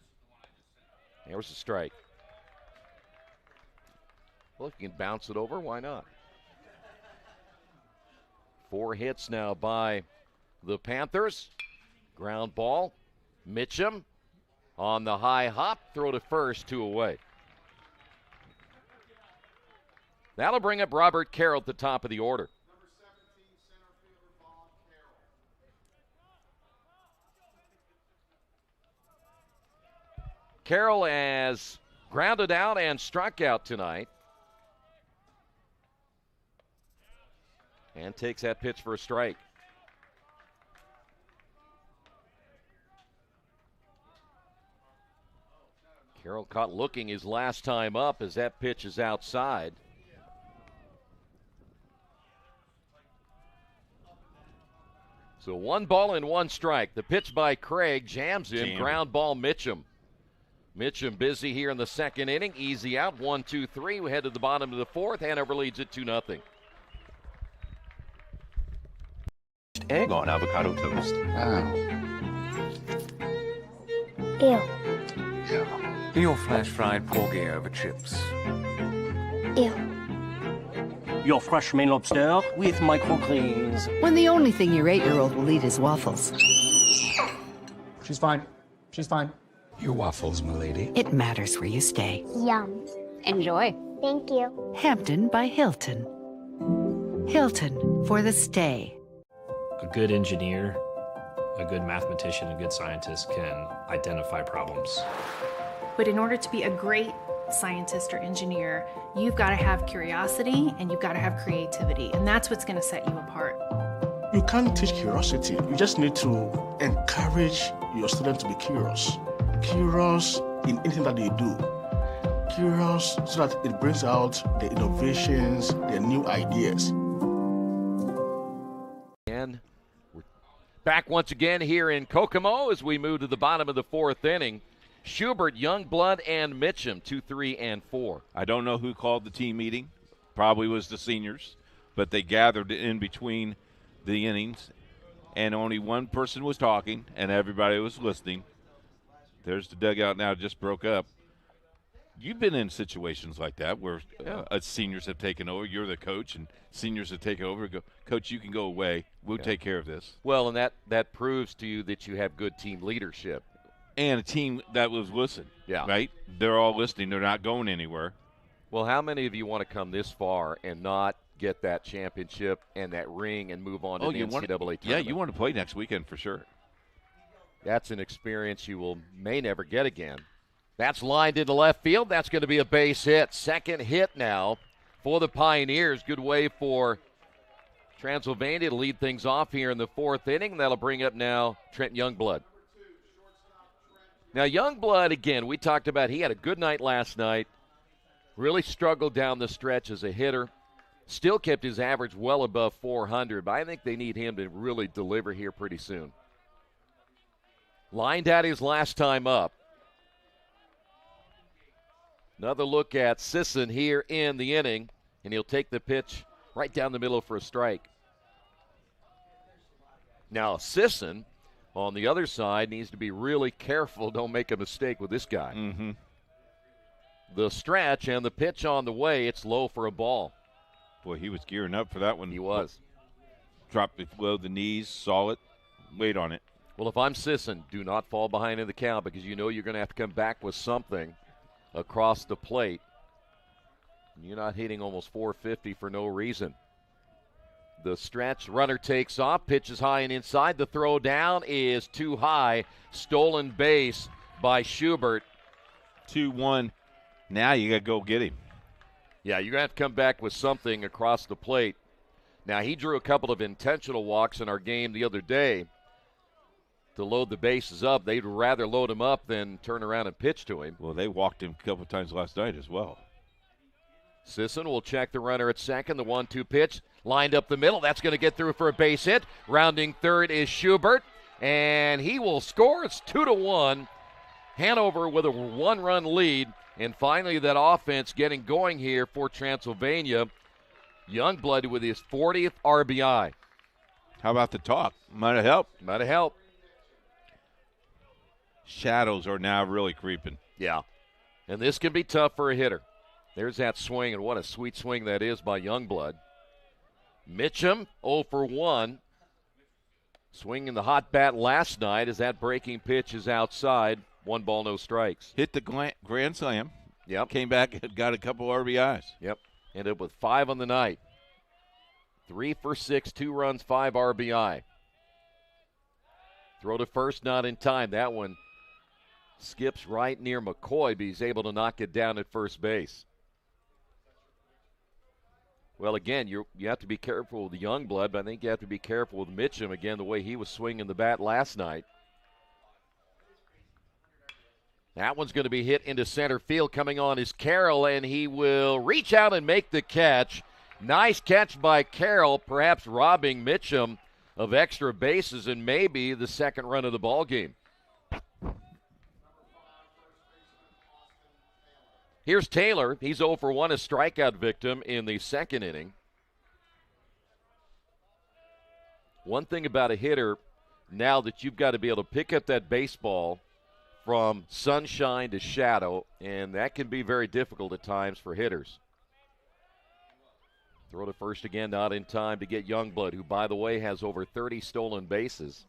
There was a strike. Well, if you can bounce it over, why not? 4 hits now by the Panthers. Ground ball. Mitchum on the high hop. Throw to first, 2 away. That'll bring up Robert Carroll at the top of the order. Carroll has grounded out and struck out tonight. And takes that pitch for a strike. Carroll caught looking his last time up as that pitch is outside. So 1 ball and 1 strike. The pitch by Craig jams in. Ground ball Mitchum. Mitchum busy here in the second inning. Easy out. 1, 2, 3. We head to the bottom of the 4th. Hanover leads it 2-0. Egg on avocado toast. Ew. Your flash fried porgy over chips. Ew. Your fresh Maine lobster with microgreens. When the only thing your 8-year-old will eat is waffles. She's fine. She's fine. Your waffles, milady. It matters where you stay. Yum. Enjoy. Thank you. Hampton by Hilton. Hilton for the stay. A good engineer, a good mathematician, a good scientist can identify problems. But in order to be a great scientist or engineer, you've got to have curiosity and you've got to have creativity, and that's what's going to set you apart. You can't teach curiosity. You just need to encourage your students to be curious. Curious in anything that they do. Curious so that it brings out the innovations, the new ideas. And we're back once again here in Kokomo as we move to the bottom of the 4th inning. Schubert, Youngblood, and Mitchum, 2, 3, and 4. I don't know who called the team meeting. Probably was the seniors, but they gathered in between the innings, and only one person was talking, and everybody was listening. There's the dugout now, just broke up. You've been in situations like that where seniors have taken over. You're the coach, and seniors have taken over. Go, Coach, you can go away. We'll take care of this. Well, and that proves to you that you have good team leadership. And a team that was listening, right? They're all listening. They're not going anywhere. Well, how many of you want to come this far and not get that championship and that ring and move on to the NCAA tournament? Yeah, you want to play next weekend for sure. That's an experience you may never get again. That's lined into left field. That's going to be a base hit. Second hit now for the Pioneers. Good way for Transylvania to lead things off here in the 4th inning. That'll bring up now Trent Youngblood. Now, Youngblood, again, we talked about he had a good night last night. Really struggled down the stretch as a hitter. Still kept his average well above 400, but I think they need him to really deliver here pretty soon. Lined out his last time up. Another look at Sisson here in the inning, and he'll take the pitch right down the middle for a strike. Now, Sisson, on the other side, needs to be really careful. Don't make a mistake with this guy. Mm-hmm. The stretch and the pitch on the way. It's low for a ball. Boy, he was gearing up for that one. He was. Dropped it below the knees, saw it, wait on it. Well, if I'm Sisson, do not fall behind in the count because you know you're going to have to come back with something across the plate. You're not hitting almost 450 for no reason. The stretch, runner takes off, pitches high and inside. The throw down is too high. Stolen base by Schubert. 2-1. Now you got to go get him. Yeah, you're going to have to come back with something across the plate. Now, he drew a couple of intentional walks in our game the other day to load the bases up. They'd rather load him up than turn around and pitch to him. Well, they walked him a couple of times last night as well. Sisson will check the runner at second. The 1-2 pitch lined up the middle. That's going to get through for a base hit. Rounding third is Schubert, and he will score. It's 2-1. Hanover with a 1-run lead. And finally, that offense getting going here for Transylvania. Youngblood with his 40th RBI. How about the talk? Might have helped. Might have helped. Shadows are now really creeping. Yeah. And this can be tough for a hitter. There's that swing, and what a sweet swing that is by Youngblood. Mitchum, 0 for 1. Swinging the hot bat last night as that breaking pitch is outside. 1 ball, no strikes. Hit the grand slam. Yep. Came back and got a couple RBIs. Yep. Ended up with 5 on the night. 3 for 6, 2 runs, 5 RBI. Throw to first, not in time. That one skips right near McCoy, but he's able to knock it down at first base. Well, again, you have to be careful with Youngblood, but I think you have to be careful with Mitchum, again, the way he was swinging the bat last night. That one's going to be hit into center field. Coming on is Carroll, and he will reach out and make the catch. Nice catch by Carroll, perhaps robbing Mitchum of extra bases and maybe the second run of the ball game. Here's Taylor. He's 0 for 1, a strikeout victim in the second inning. One thing about a hitter, now that you've got to be able to pick up that baseball from sunshine to shadow, and that can be very difficult at times for hitters. Throw to first again, not in time to get Youngblood, who, by the way, has over 30 stolen bases.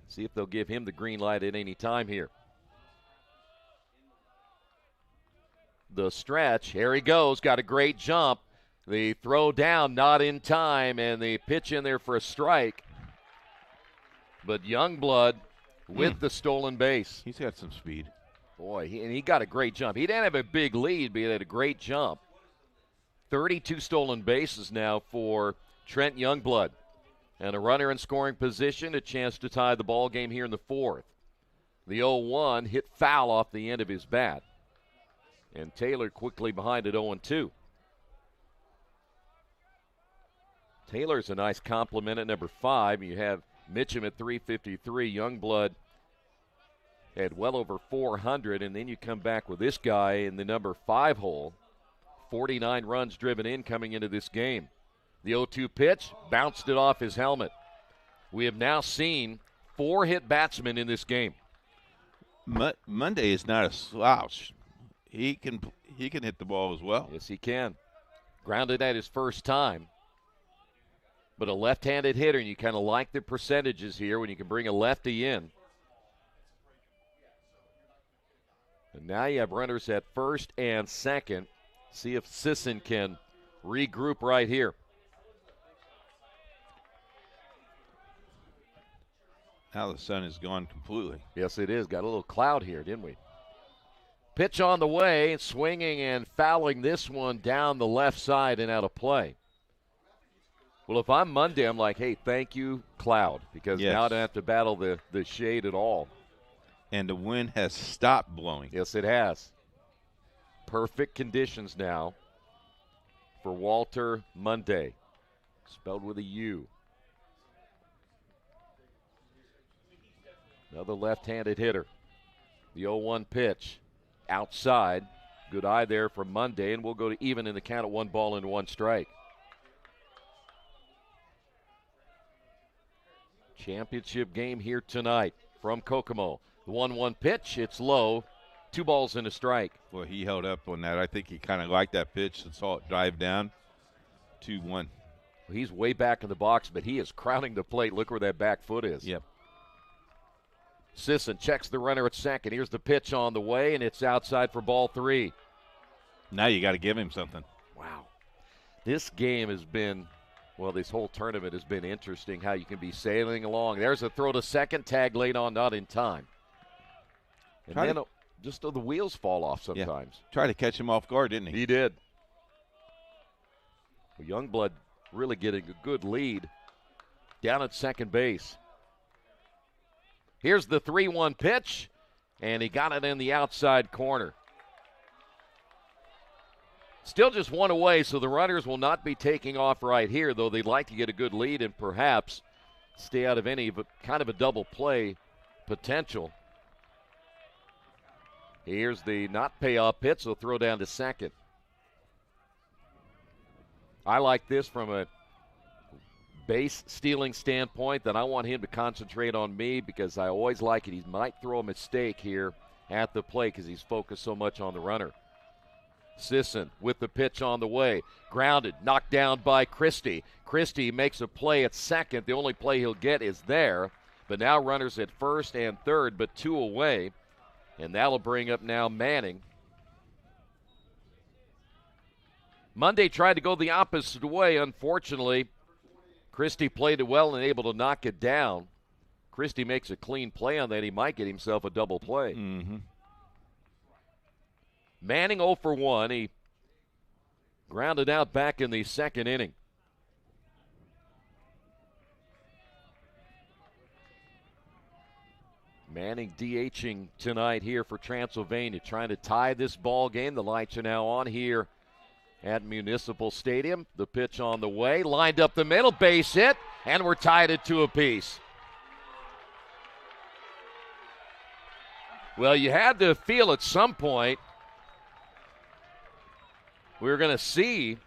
See if they'll give him the green light at any time here. The stretch, here he goes, got a great jump. The throw down, not in time, and the pitch in there for a strike. But Youngblood with the stolen base. He's got some speed. Boy, he got a great jump. He didn't have a big lead, but he had a great jump. 32 stolen bases now for Trent Youngblood. And a runner in scoring position, a chance to tie the ball game here in the fourth. The 0-1 hit foul off the end of his bat. And Taylor quickly behind at 0-2. Taylor's a nice compliment at number 5. You have Mitchum at 353. Youngblood had well over 400. And then you come back with this guy in the number 5 hole. 49 runs driven in coming into this game. The 0-2 pitch, bounced it off his helmet. We have now seen 4 hit batsmen in this game. Monday is not a slouch. He can hit the ball as well. Yes, he can. Grounded at his first time. But a left-handed hitter, and you kind of like the percentages here when you can bring a lefty in. And now you have runners at first and second. See if Sisson can regroup right here. Now the sun is gone completely. Yes, it is. Got a little cloud here, didn't we? Pitch on the way, swinging and fouling this one down the left side and out of play. Well, if I'm Monday, I'm like, hey, thank you, cloud, because now I don't have to battle the shade at all. And the wind has stopped blowing. Yes, it has. Perfect conditions now for Walter Monday, spelled with a U. Another left-handed hitter. The 0-1 pitch. Outside. Good eye there for Monday, and we'll go to even in the count at 1 ball and 1 strike. Championship game here tonight from Kokomo. The 1-1 pitch, it's low. 2 balls and a strike. Well, he held up on that. I think he kind of liked that pitch and saw it dive down. 2-1. Well, he's way back in the box, but he is crowding the plate. Look where that back foot is. Yep. Sisson checks the runner at second. Here's the pitch on the way, and it's outside for ball 3. Now you got to give him something. Wow. This game has been, well, this whole tournament has been interesting, how you can be sailing along. There's a throw to second, tag late on, not in time. And then just the wheels fall off sometimes. Yeah. Tried to catch him off guard, didn't he? He did. Well, Youngblood really getting a good lead down at second base. Here's the 3-1 pitch, and he got it in the outside corner. Still just one away, so the runners will not be taking off right here, though they'd like to get a good lead and perhaps stay out of any but kind of a double play potential. Here's the not payoff pitch, so throw down to second. I like this from a base stealing standpoint, that I want him to concentrate on me because I always like it. He might throw a mistake here at the plate because he's focused so much on the runner. Sisson with the pitch on the way. Grounded, knocked down by Christie. Christie makes a play at second. The only play he'll get is there. But now runners at first and third, but 2 away. And that'll bring up now Manning. Monday tried to go the opposite way. Unfortunately, Christie played it well and able to knock it down. Christie makes a clean play on that. He might get himself a double play. Mm-hmm. Manning 0 for 1. He grounded out back in the second inning. Manning DHing tonight here for Transylvania, trying to tie this ball game. The lights are now on here at Municipal Stadium. The pitch on the way, lined up the middle, base hit, and we're tied at 2 apiece. Well, you had to feel at some point we were going to see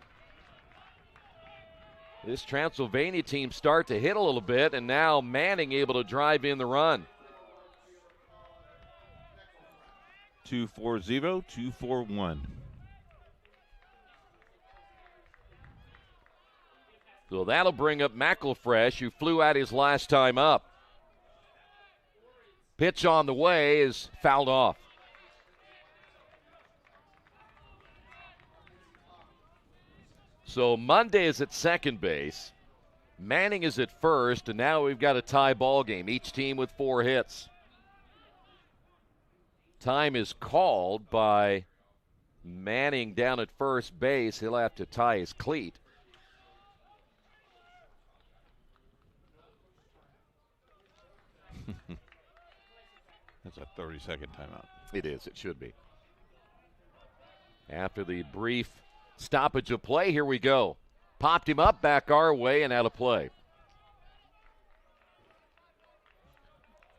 this Transylvania team start to hit a little bit, and now Manning able to drive in the run. 2-4-0, 2-4-1. So that'll bring up McElfresh, who flew out his last time up. Pitch on the way is fouled off. So Monday is at second base. Manning is at first, and now we've got a tie ball game. Each team with 4 hits. Time is called by Manning down at first base. He'll have to tie his cleat. That's a 30-second timeout. It is. It should be. After the brief stoppage of play, here we go. Popped him up, back our way, and out of play.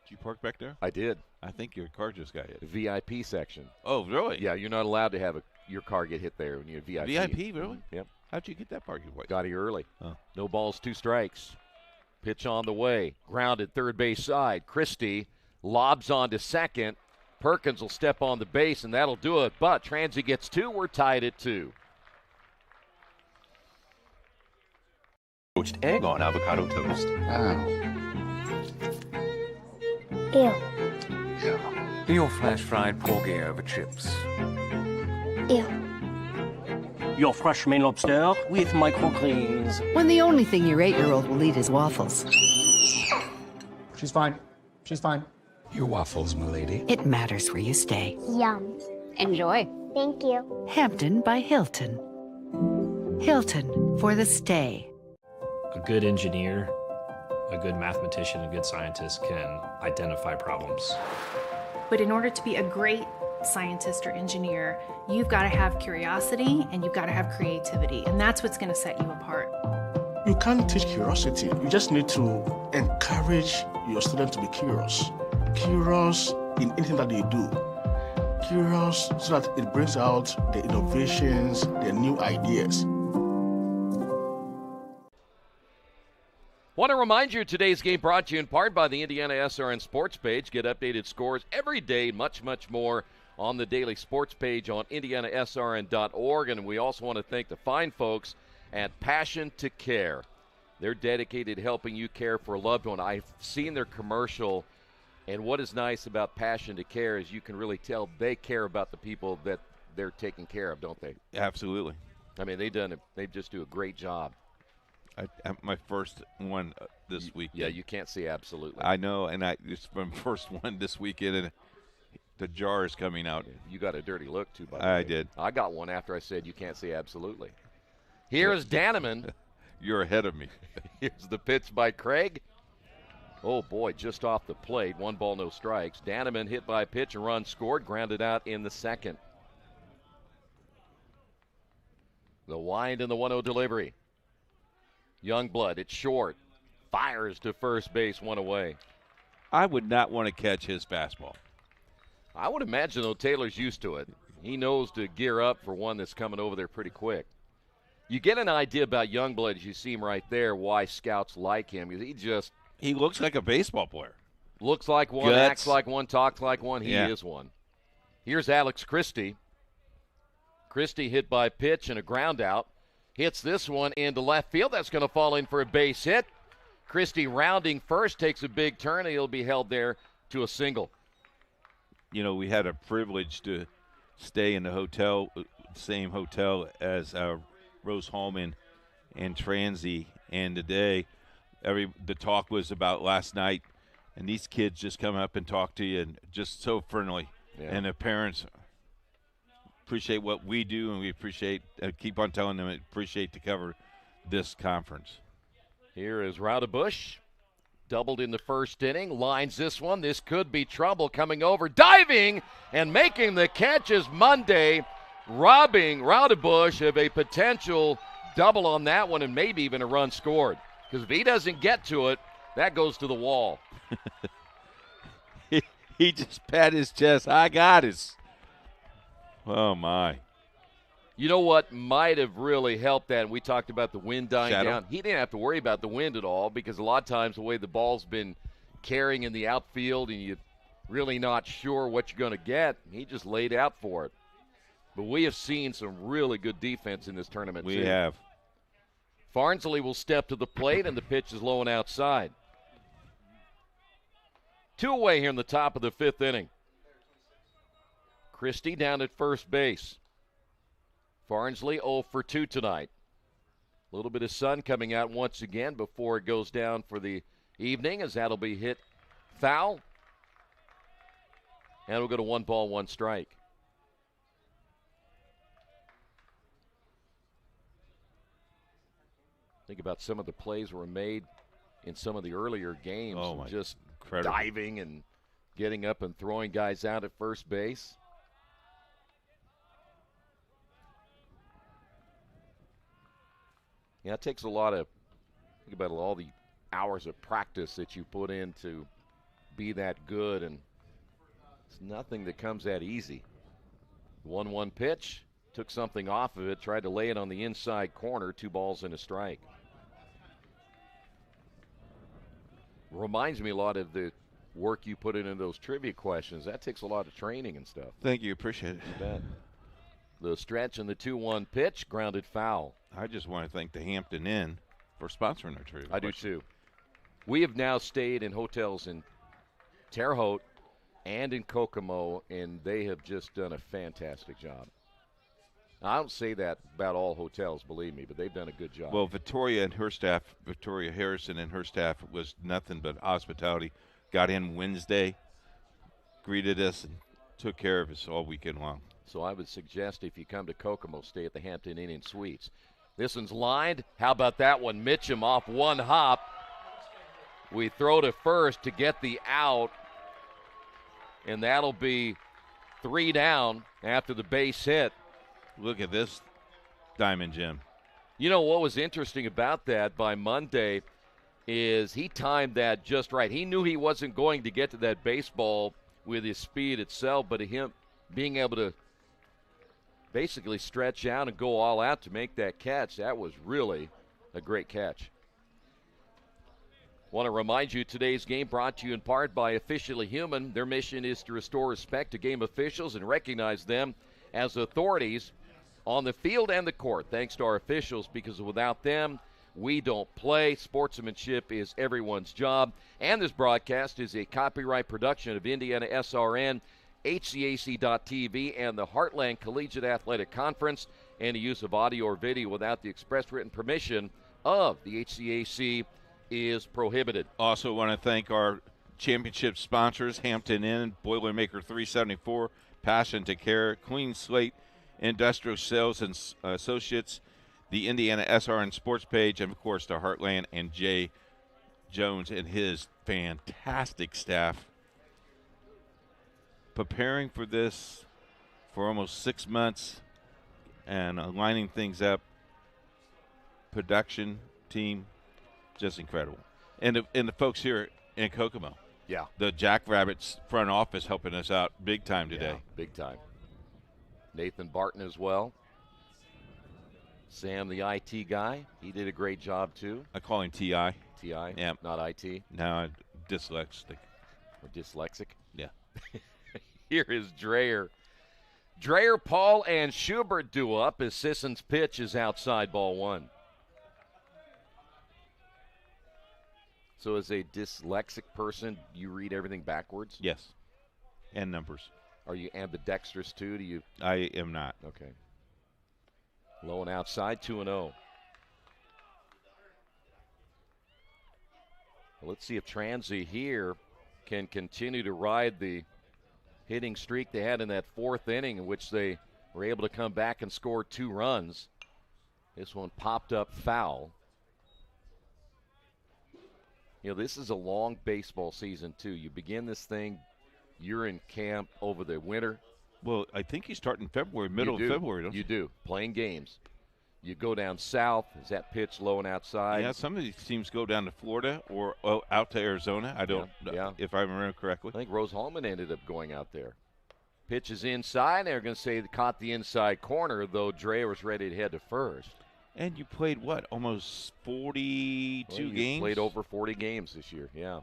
Did you park back there? I did. I think your car just got hit. VIP section. Oh, really? Yeah, you're not allowed to have your car get hit there when you're VIP. VIP, really? Yep. How'd you get that parking place? Got here early. Oh. No balls, 2 strikes. Pitch on the way. Grounded third base side. Christie lobs on to second. Perkins will step on the base, and that'll do it. But Transy gets 2. We're tied at 2. Poached egg on avocado toast. Ew. Your flash fried porgy over chips. Ew. Your fresh main lobster with microgreens. When the only thing your 8-year-old will eat is waffles. She's fine. She's fine. Your waffles, milady. It matters where you stay. Yum. Enjoy. Thank you. Hampton by Hilton. Hilton for the stay. A good engineer, a good mathematician, a good scientist can identify problems. But in order to be a great scientist or engineer, you've got to have curiosity and you've got to have creativity, and that's what's going to set you apart. You can't teach curiosity. You just need to encourage your students to be curious. Curious in anything that they do. Curious so that it brings out the innovations, the new ideas. Want to remind you today's game brought to you in part by the IndianaSRN sports page. Get updated scores every day, much, much more on the daily sports page on IndianaSRN.org. And we also want to thank the fine folks at Passion to Care. They're dedicated to helping you care for a loved one. I've seen their commercial, and what is nice about Passion to Care is you can really tell they care about the people that they're taking care of, don't they? Absolutely. I mean, they just do a great job. My first one this week. Yeah, you can't say absolutely. I know, and it's my first one this weekend, and the jar is coming out. You got a dirty look, too, by the way. I did. I got one after I said you can't say absolutely. Here's Danneman. You're ahead of me. Here's the pitch by Craig. Oh, boy, just off the plate. 1 ball, no strikes. Danneman hit by a pitch, a run scored, grounded out in the second. The wind and the 1-0 delivery. Youngblood, it's short. Fires to first base, one away. I would not want to catch his fastball. I would imagine, though, Taylor's used to it. He knows to gear up for one that's coming over there pretty quick. You get an idea about Youngblood as you see him right there, why scouts like him. He looks like a baseball player. Looks like one, Guts. acts like one, talks like one. He is one. Here's Alex Christie. Christie hit by pitch and a ground out. Hits this one into left field. That's going to fall in for a base hit. Christie rounding first, takes a big turn, and he'll be held there to a single. You know, we had a privilege to stay in the hotel, same hotel as Rose Holman and Transy, and today the talk was about last night, and these kids just come up and talk to you and just so friendly. Yeah. And the parents appreciate what we do, and we appreciate, keep on telling them, appreciate to cover this conference. Here is Raudebush, doubled in the first inning, lines this one. This could be trouble coming over, diving and making the catch is Monday, robbing Raudebush of a potential double on that one and maybe even a run scored. Because if he doesn't get to it, that goes to the wall. He just pat his chest. I got it. Oh, my. You know what might have really helped that, and we talked about the wind dying Shadow. down. He didn't have to worry about the wind at all because a lot of times the way the ball's been carrying in the outfield and you're really not sure what you're going to get, he just laid out for it. But we have seen some really good defense in this tournament, We too. have. Farnsley will step to the plate, and the pitch is low and outside. 2 away here in the top of the 5th inning. Christie down at first base. Farnsley 0 for 2 tonight. A little bit of sun coming out once again before it goes down for the evening, as that'll be hit foul. And we'll go to 1 ball, 1 strike. Think about some of the plays were made in some of the earlier games. Oh, my, just incredible. diving and getting up and throwing guys out at first base. Yeah, it takes a lot of, think about all the hours of practice that you put in to be that good, and it's nothing that comes that easy. 1-1 pitch, took something off of it, tried to lay it on the inside corner, 2 balls and a strike. Reminds me a lot of the work you put into those trivia questions. That takes a lot of training and stuff. Thank you. Appreciate it. You bet. The stretch and the 2-1 pitch, grounded foul. I just want to thank the Hampton Inn for sponsoring our trivia. I do too. We have now stayed in hotels in Terre Haute and in Kokomo, and they have just done a fantastic job. Now, I don't say that about all hotels, believe me, but they've done a good job. Well, Victoria Harrison and her staff was nothing but hospitality. Got in Wednesday, greeted us, and took care of us all weekend long. So I would suggest if you come to Kokomo, stay at the Hampton Inn and Suites. This one's lined. How about that one? Mitchum off 1 hop. We throw to first to get the out, and that'll be 3 down after the base hit. Look at this diamond, Jim. You know what was interesting about that by Monday is he timed that just right. He knew he wasn't going to get to that baseball with his speed itself, but him being able to basically stretch out and go all out to make that catch, that was really a great catch. Want to remind you today's game brought to you in part by Officially Human. Their mission is to restore respect to game officials and recognize them as authorities on the field and the court. Thanks to our officials, because without them, we don't play. Sportsmanship is everyone's job. And this broadcast is a copyright production of IndianaSRN, HCAC.TV, and the Heartland Collegiate Athletic Conference. Any use of audio or video without the express written permission of the HCAC is prohibited. Also want to thank our championship sponsors, Hampton Inn, Boilermaker 374, Passion to Care, Clean Slate, Industrial Sales and Associates, the IndianaSRN Sports Page, and, of course, the Heartland and Jay Jones and his fantastic staff. Preparing for this for almost 6 months and lining things up, production team, just incredible. And the folks here in Kokomo. Yeah. The Jackrabbits front office helping us out big time today. Yeah, big time. Nathan Barton as well. Sam, the IT guy, he did a great job too. I call him T.I. T.I., yeah. Not IT. No, dyslexic. Or dyslexic? Yeah. Here is Dreyer. Dreyer, Paul, and Schubert do up as Sisson's pitch is outside ball one. So as a dyslexic person, you read everything backwards? Yes. And numbers. Are you ambidextrous too? Do you? I am not. Okay. Low and outside, 2-0. Let's see if Transy here can continue to ride the hitting streak they had in that fourth inning, in which they were able to come back and score 2 runs. This one popped up foul. You know, this is a long baseball season, too. You begin this thing, you're in camp over the winter. Well, I think you start in February, middle of February, don't you? You do, playing games. You go down south. Is that pitch low and outside? Yeah, some of these teams go down to Florida or out to Arizona. I don't know if I remember correctly. I think Rose Hallman ended up going out there. Pitch is inside. They're going to say they caught the inside corner, though Dreyer was ready to head to first. And you played, what, almost 42 games? Played over 40 games this year, yeah.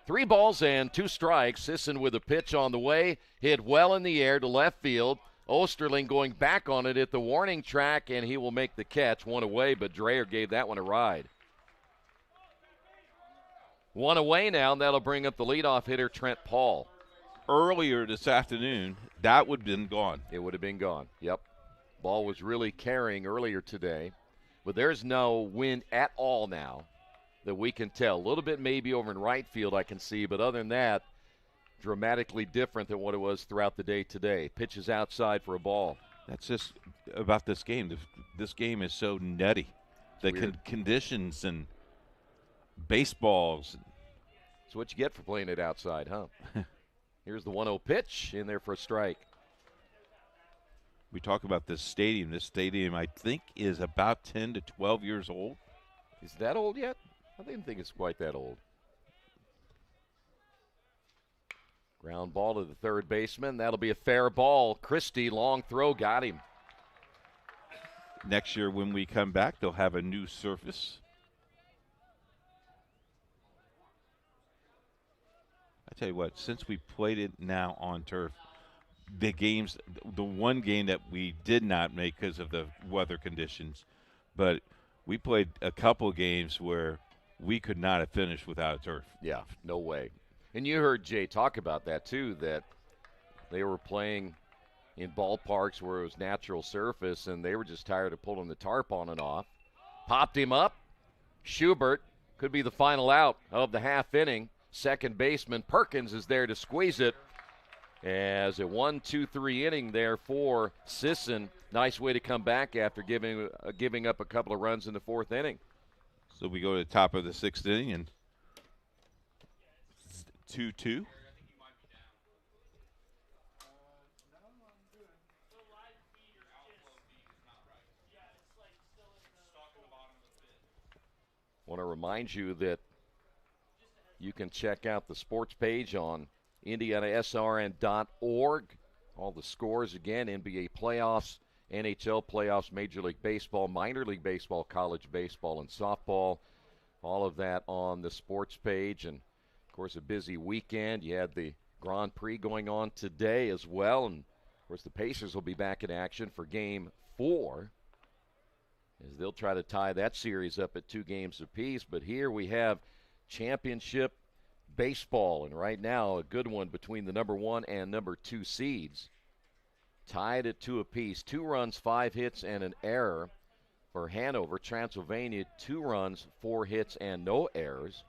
3 balls and 2 strikes. Sisson with a pitch on the way. Hit well in the air to left field. Osterling going back on it at the warning track, and he will make the catch. 1 away, but Dreyer gave that one a ride. 1 away now, and that'll bring up the leadoff hitter, Trent Paul. Earlier this afternoon, that would have been gone. It would have been gone, yep. Ball was really carrying earlier today, but there's no wind at all now that we can tell. A little bit maybe over in right field I can see, but other than that, dramatically different than what it was throughout the day today. Pitches outside for a ball. That's just about this game. This game is so nutty. The conditions and baseballs. That's what you get for playing it outside, huh? Here's the 1-0 pitch in there for a strike. We talk about this stadium. This stadium, I think, is about 10 to 12 years old. Is that old yet? I didn't think it's quite that old. Ground ball to the third baseman. That'll be a fair ball. Christie, long throw, got him. Next year when we come back, they'll have a new surface. I tell you what, since we played it now on turf, the one game that we did not make because of the weather conditions, but we played a couple games where we could not have finished without a turf. Yeah, no way. And you heard Jay talk about that too, that they were playing in ballparks where it was natural surface and they were just tired of pulling the tarp on and off. Popped him up. Schubert could be the final out of the half inning. Second baseman Perkins is there to squeeze it. As a 1-2-3 inning there for Sisson. Nice way to come back after giving up a couple of runs in the fourth inning. So we go to the top of the sixth inning and 2-2. Want to remind you that you can check out the sports page on IndianaSRN.org. All the scores again, NBA playoffs, NHL playoffs, Major League Baseball, Minor League Baseball, College Baseball, and Softball. All of that on the sports page. And, of course, a busy weekend. You had the Grand Prix going on today as well. And, of course, the Pacers will be back in action for Game 4 as they'll try to tie that series up at 2 games apiece. But here we have championship baseball, and right now a good one between the number 1 and number 2 seeds. Tied at 2 apiece. 2 runs, 5 hits, and an error for Hanover. Transylvania, 2 runs, 4 hits, and no errors.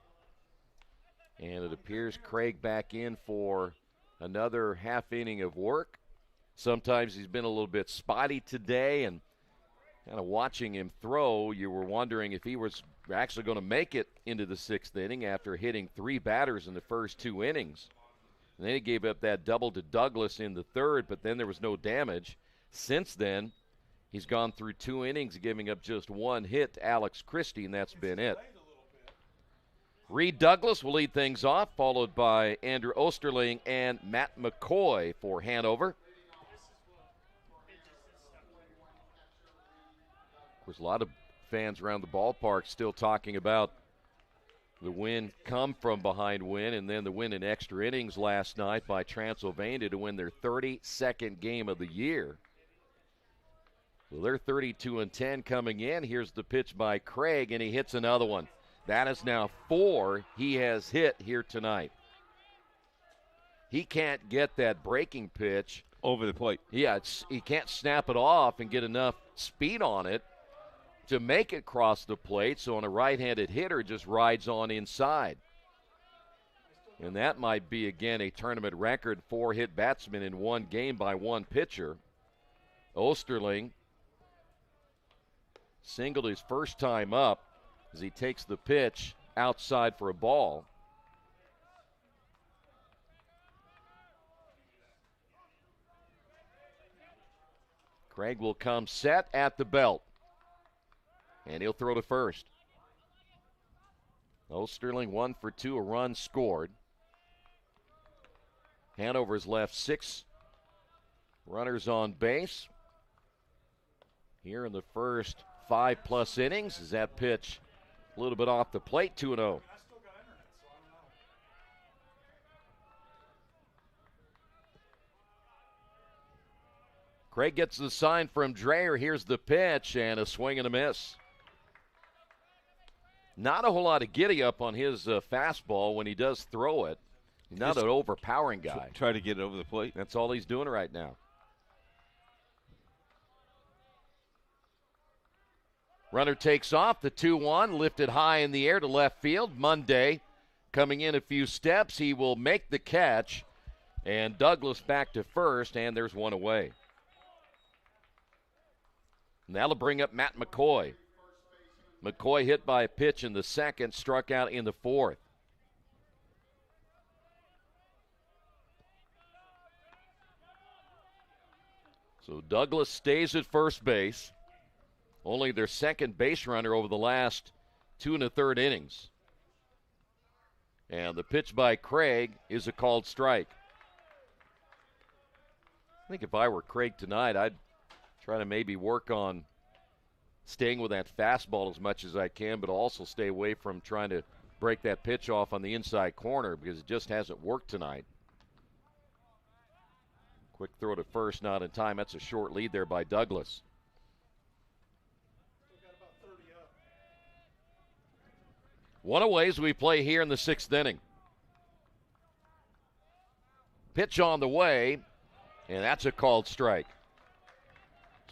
And it appears Craig back in for another half inning of work. Sometimes he's been a little bit spotty today, and kind of watching him throw, you were wondering if he was actually going to make it into the 6th inning after hitting 3 batters in the first 2 innings. And then he gave up that double to Douglas in the 3rd, but then there was no damage. Since then, He's gone through 2 innings, giving up just 1 hit to Alex Christie, and that's been it. Reed Douglas will lead things off, followed by Andrew Osterling and Matt McCoy for Hanover. Of course, a lot of fans around the ballpark still talking about the win come from behind win, and then the win in extra innings last night by Transylvania to win their 32nd game of the year. So they're 32-10 coming in. Here's the pitch by Craig, and he hits another one. That is now 4 he has hit here tonight. He can't get that breaking pitch over the plate. Yeah, he can't snap it off and get enough speed on it to make it cross the plate, so on a right-handed hitter just rides on inside. And that might be, again, a tournament record, 4 hit batsmen in one game by one pitcher. Osterling singled his first time up as he takes the pitch outside for a ball. Craig will come set at the belt, and he'll throw to first. Osterling 1 for 2, a run scored. Hanover's left 6 runners on base here in the first 5+ innings. As that pitch a little bit off the plate, 2-0. Craig gets the sign from Dreyer. Here's the pitch, and a swing and a miss. Not a whole lot of giddy up on his fastball when he does throw it. He's not an overpowering guy. Try to get it over the plate. That's all he's doing right now. Runner takes off, the 2-1, lifted high in the air to left field. Monday coming in a few steps. He will make the catch, and Douglas back to first, and there's one away. And that'll bring up Matt McCoy. McCoy hit by a pitch in the second, struck out in the fourth. So Douglas stays at first base. Only their second base runner over the last 2 1/3 innings. And the pitch by Craig is a called strike. I think if I were Craig tonight, I'd try to maybe work on staying with that fastball as much as I can, but also stay away from trying to break that pitch off on the inside corner because it just hasn't worked tonight. Quick throw to first, not in time. That's a short lead there by Douglas. One away as we play here in the 6th inning. Pitch on the way, and that's a called strike.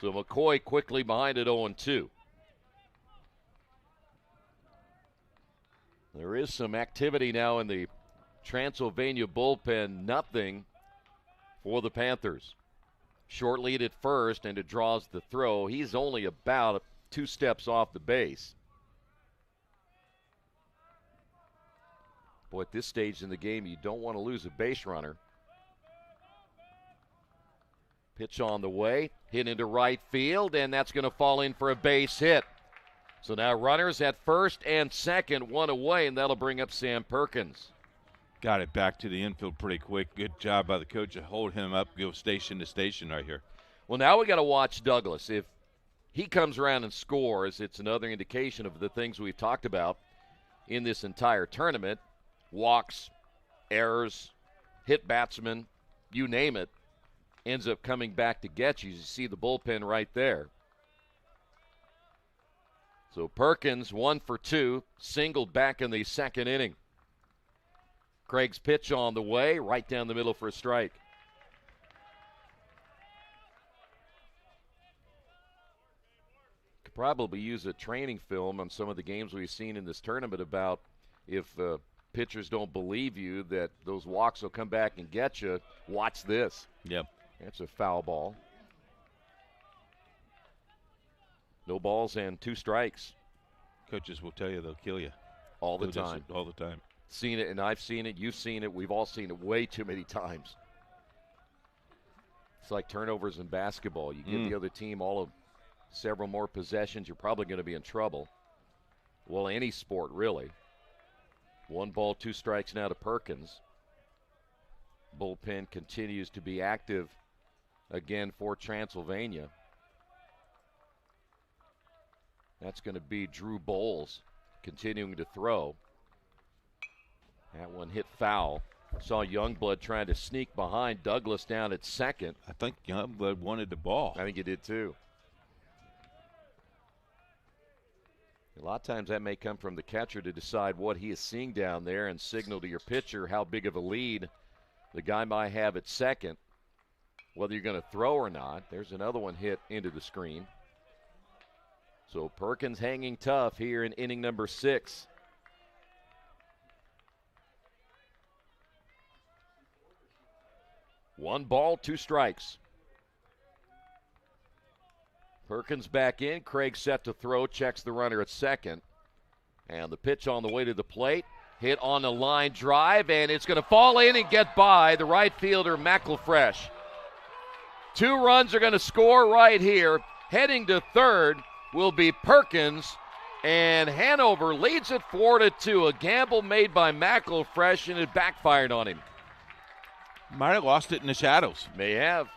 So McCoy quickly behind it 0-2. There is some activity now in the Transylvania bullpen. Nothing for the Panthers. Short lead at first, and it draws the throw. He's only about 2 steps off the base. Boy, at this stage in the game, you don't want to lose a base runner. Pitch on the way, hit into right field, and that's going to fall in for a base hit. So now runners at first and second, 1 away, and that'll bring up Sam Perkins. Got it back to the infield pretty quick. Good job by the coach to hold him up, go station to station right here. Well, now we got to watch Douglas. If he comes around and scores, it's another indication of the things we've talked about in this entire tournament. Walks, errors, hit batsmen, you name it, ends up coming back to get you. You see the bullpen right there. So Perkins 1 for 2, singled back in the 2nd inning. Craig's pitch on the way, right down the middle for a strike. Could probably use a training film on some of the games we've seen in this tournament about if pitchers don't believe you that those walks will come back and get you. Watch this. Yep. That's a foul ball. No balls and 2 strikes. Coaches will tell you they'll kill you. All the time. All the time. Seen it, and I've seen it. You've seen it. We've all seen it way too many times. It's like turnovers in basketball. You give the other team all of several more possessions, you're probably going to be in trouble. Well, any sport, really. 1 ball, 2 strikes now to Perkins. Bullpen continues to be active again for Transylvania. That's going to be Drew Bowles continuing to throw. That one hit foul. Saw Youngblood trying to sneak behind Douglas down at second. I think Youngblood wanted the ball. I think he did too. A lot of times that may come from the catcher to decide what he is seeing down there and signal to your pitcher how big of a lead the guy might have at second, whether you're going to throw or not. There's another one hit into the screen. So Perkins hanging tough here in inning number 6. One ball, 2 strikes. Perkins back in. Craig set to throw, checks the runner at second. And the pitch on the way to the plate. Hit on the line drive, and it's going to fall in and get by the right fielder, McElfresh. 2 runs are going to score right here. Heading to third will be Perkins, and Hanover leads it 4-2. A gamble made by McElfresh, and it backfired on him. Might have lost it in the shadows. May have.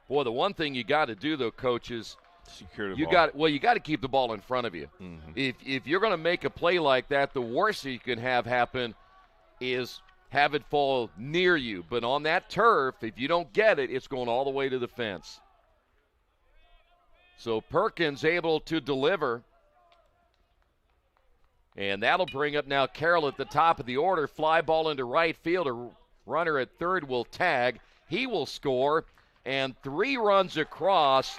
Boy, the one thing you got to do, though, Coach, is secure the you ball. got to keep the ball in front of you. Mm-hmm. If you're going to make a play like that, the worst you can have happen is have it fall near you. But on that turf, if you don't get it, it's going all the way to the fence. So Perkins able to deliver. And that'll bring up now Carroll at the top of the order. Fly ball into right field. A runner at third will tag. He will score. And 3 runs across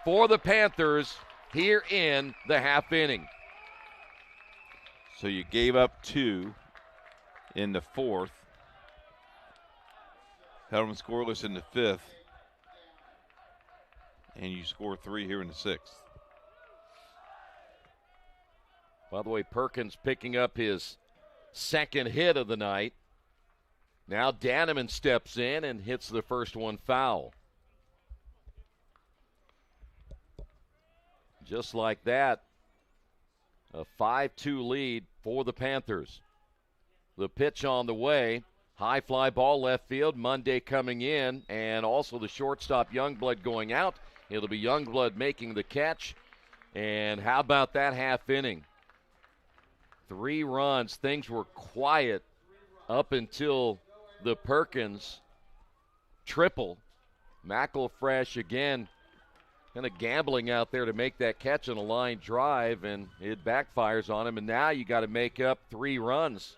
for the Panthers here in the half inning. So you gave up 2 in the 4th. Held them scoreless in the 5th. And you score 3 here in the 6th. By the way, Perkins picking up his second hit of the night. Now Danneman steps in and hits the first one foul. Just like that, a 5-2 lead for the Panthers. The pitch on the way. High fly ball left field. Monday coming in, and also the shortstop Youngblood going out. It'll be Youngblood making the catch. And how about that half inning? 3 runs. Things were quiet up until the Perkins triple. McElfresh again kind of gambling out there to make that catch on a line drive, and it backfires on him. And now you got to make up 3 runs.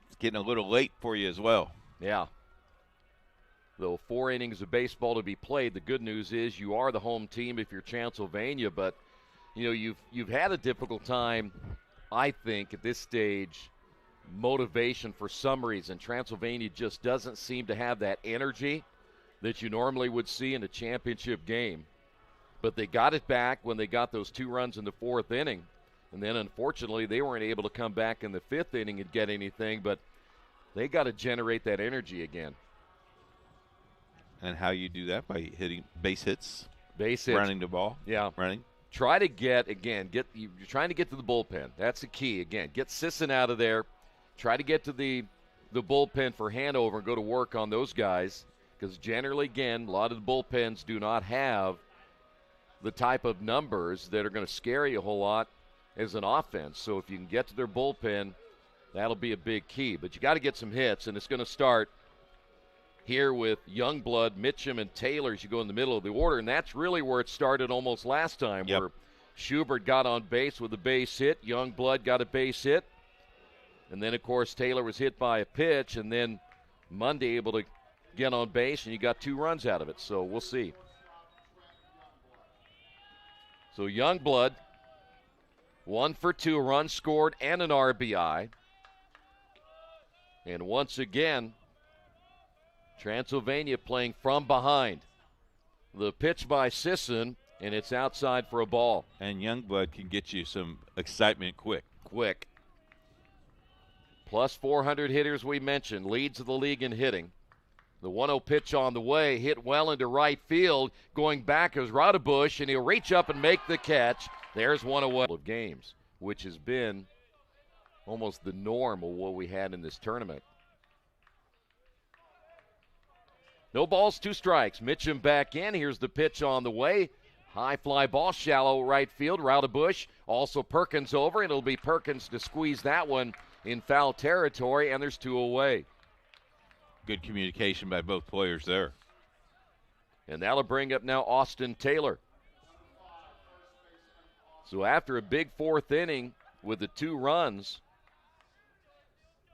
It's getting a little late for you as well. Yeah. Though 4 innings of baseball to be played, the good news is you are the home team if you're Transylvania. But, you know, you've had a difficult time, I think, at this stage, motivation for some reason. Transylvania just doesn't seem to have that energy that you normally would see in a championship game. But they got it back when they got those 2 runs in the 4th inning. And then, unfortunately, they weren't able to come back in the 5th inning and get anything. But they got to generate that energy again. And how you do that? By hitting base hits? Base hits. Running the ball? Yeah. Running. Try to get, again, you're trying to get to the bullpen. That's the key. Again, get Sisson out of there. Try to get to the bullpen for Hanover and go to work on those guys. Because generally, again, a lot of the bullpens do not have the type of numbers that are going to scare you a whole lot as an offense. So if you can get to their bullpen, that'll be a big key. But you got to get some hits, and it's going to start here with Youngblood, Mitchum, and Taylor as you go in the middle of the order. And that's really where it started almost last time, where Schubert got on base with a base hit. Youngblood got a base hit. And then, of course, Taylor was hit by a pitch, and then Monday able to get on base, and you got 2 runs out of it. So we'll see. So Youngblood, 1 for 2, runs scored and an RBI. And once again, Transylvania playing from behind. The pitch by Sisson, and it's outside for a ball. And Youngblood can get you some excitement quick. Plus 400 hitters we mentioned, leads the league in hitting. The 1-0 pitch on the way, hit well into right field. Going back is Raudebusch, and he'll reach up and make the catch. There's one away of games, which has been almost the norm of what we had in this tournament. No balls, 2 strikes. Mitchum back in. Here's the pitch on the way. High fly ball, shallow right field. Raudebusch, also Perkins over, and it'll be Perkins to squeeze that one in foul territory, and there's 2 away. Good communication by both players there. And that'll bring up now Austin Taylor. So after a big 4th inning with the 2 runs,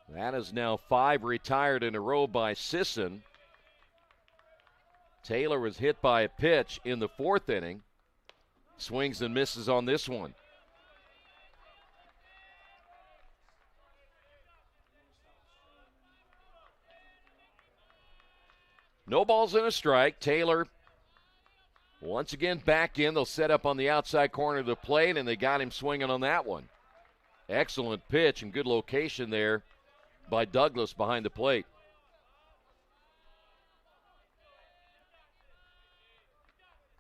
that is now 5 retired in a row by Sisson. Taylor was hit by a pitch in the 4th inning. Swings and misses on this one. No balls and a strike. Taylor once again back in. They'll set up on the outside corner of the plate, and they got him swinging on that one. Excellent pitch and good location there by Douglas behind the plate.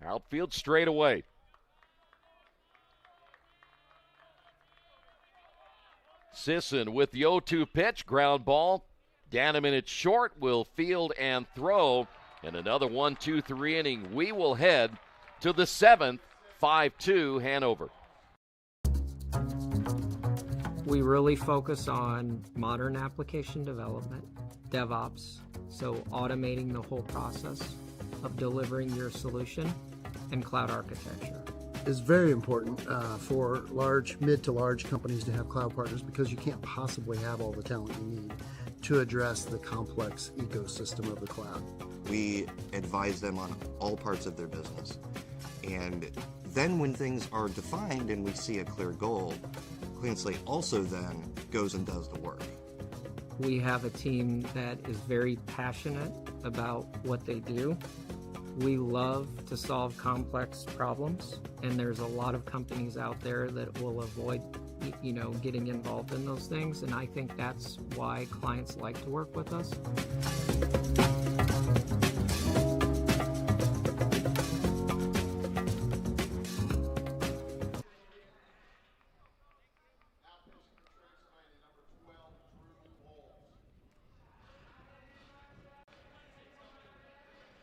Outfield straight away. Sisson with the 0-2 pitch, ground ball. Down a minute short, will field and throw. And another 1-2-3 inning. We will head to the 7th, 5-2 Hanover. We really focus on modern application development, DevOps, so automating the whole process of delivering your solution, and cloud architecture. It's very important for mid to large companies to have cloud partners because you can't possibly have all the talent you need to address the complex ecosystem of the cloud. We advise them on all parts of their business. And then when things are defined and we see a clear goal, Clean Slate also then goes and does the work. We have a team that is very passionate about what they do. We love to solve complex problems, and there's a lot of companies out there that will avoid, getting involved in those things, and I think that's why clients like to work with us.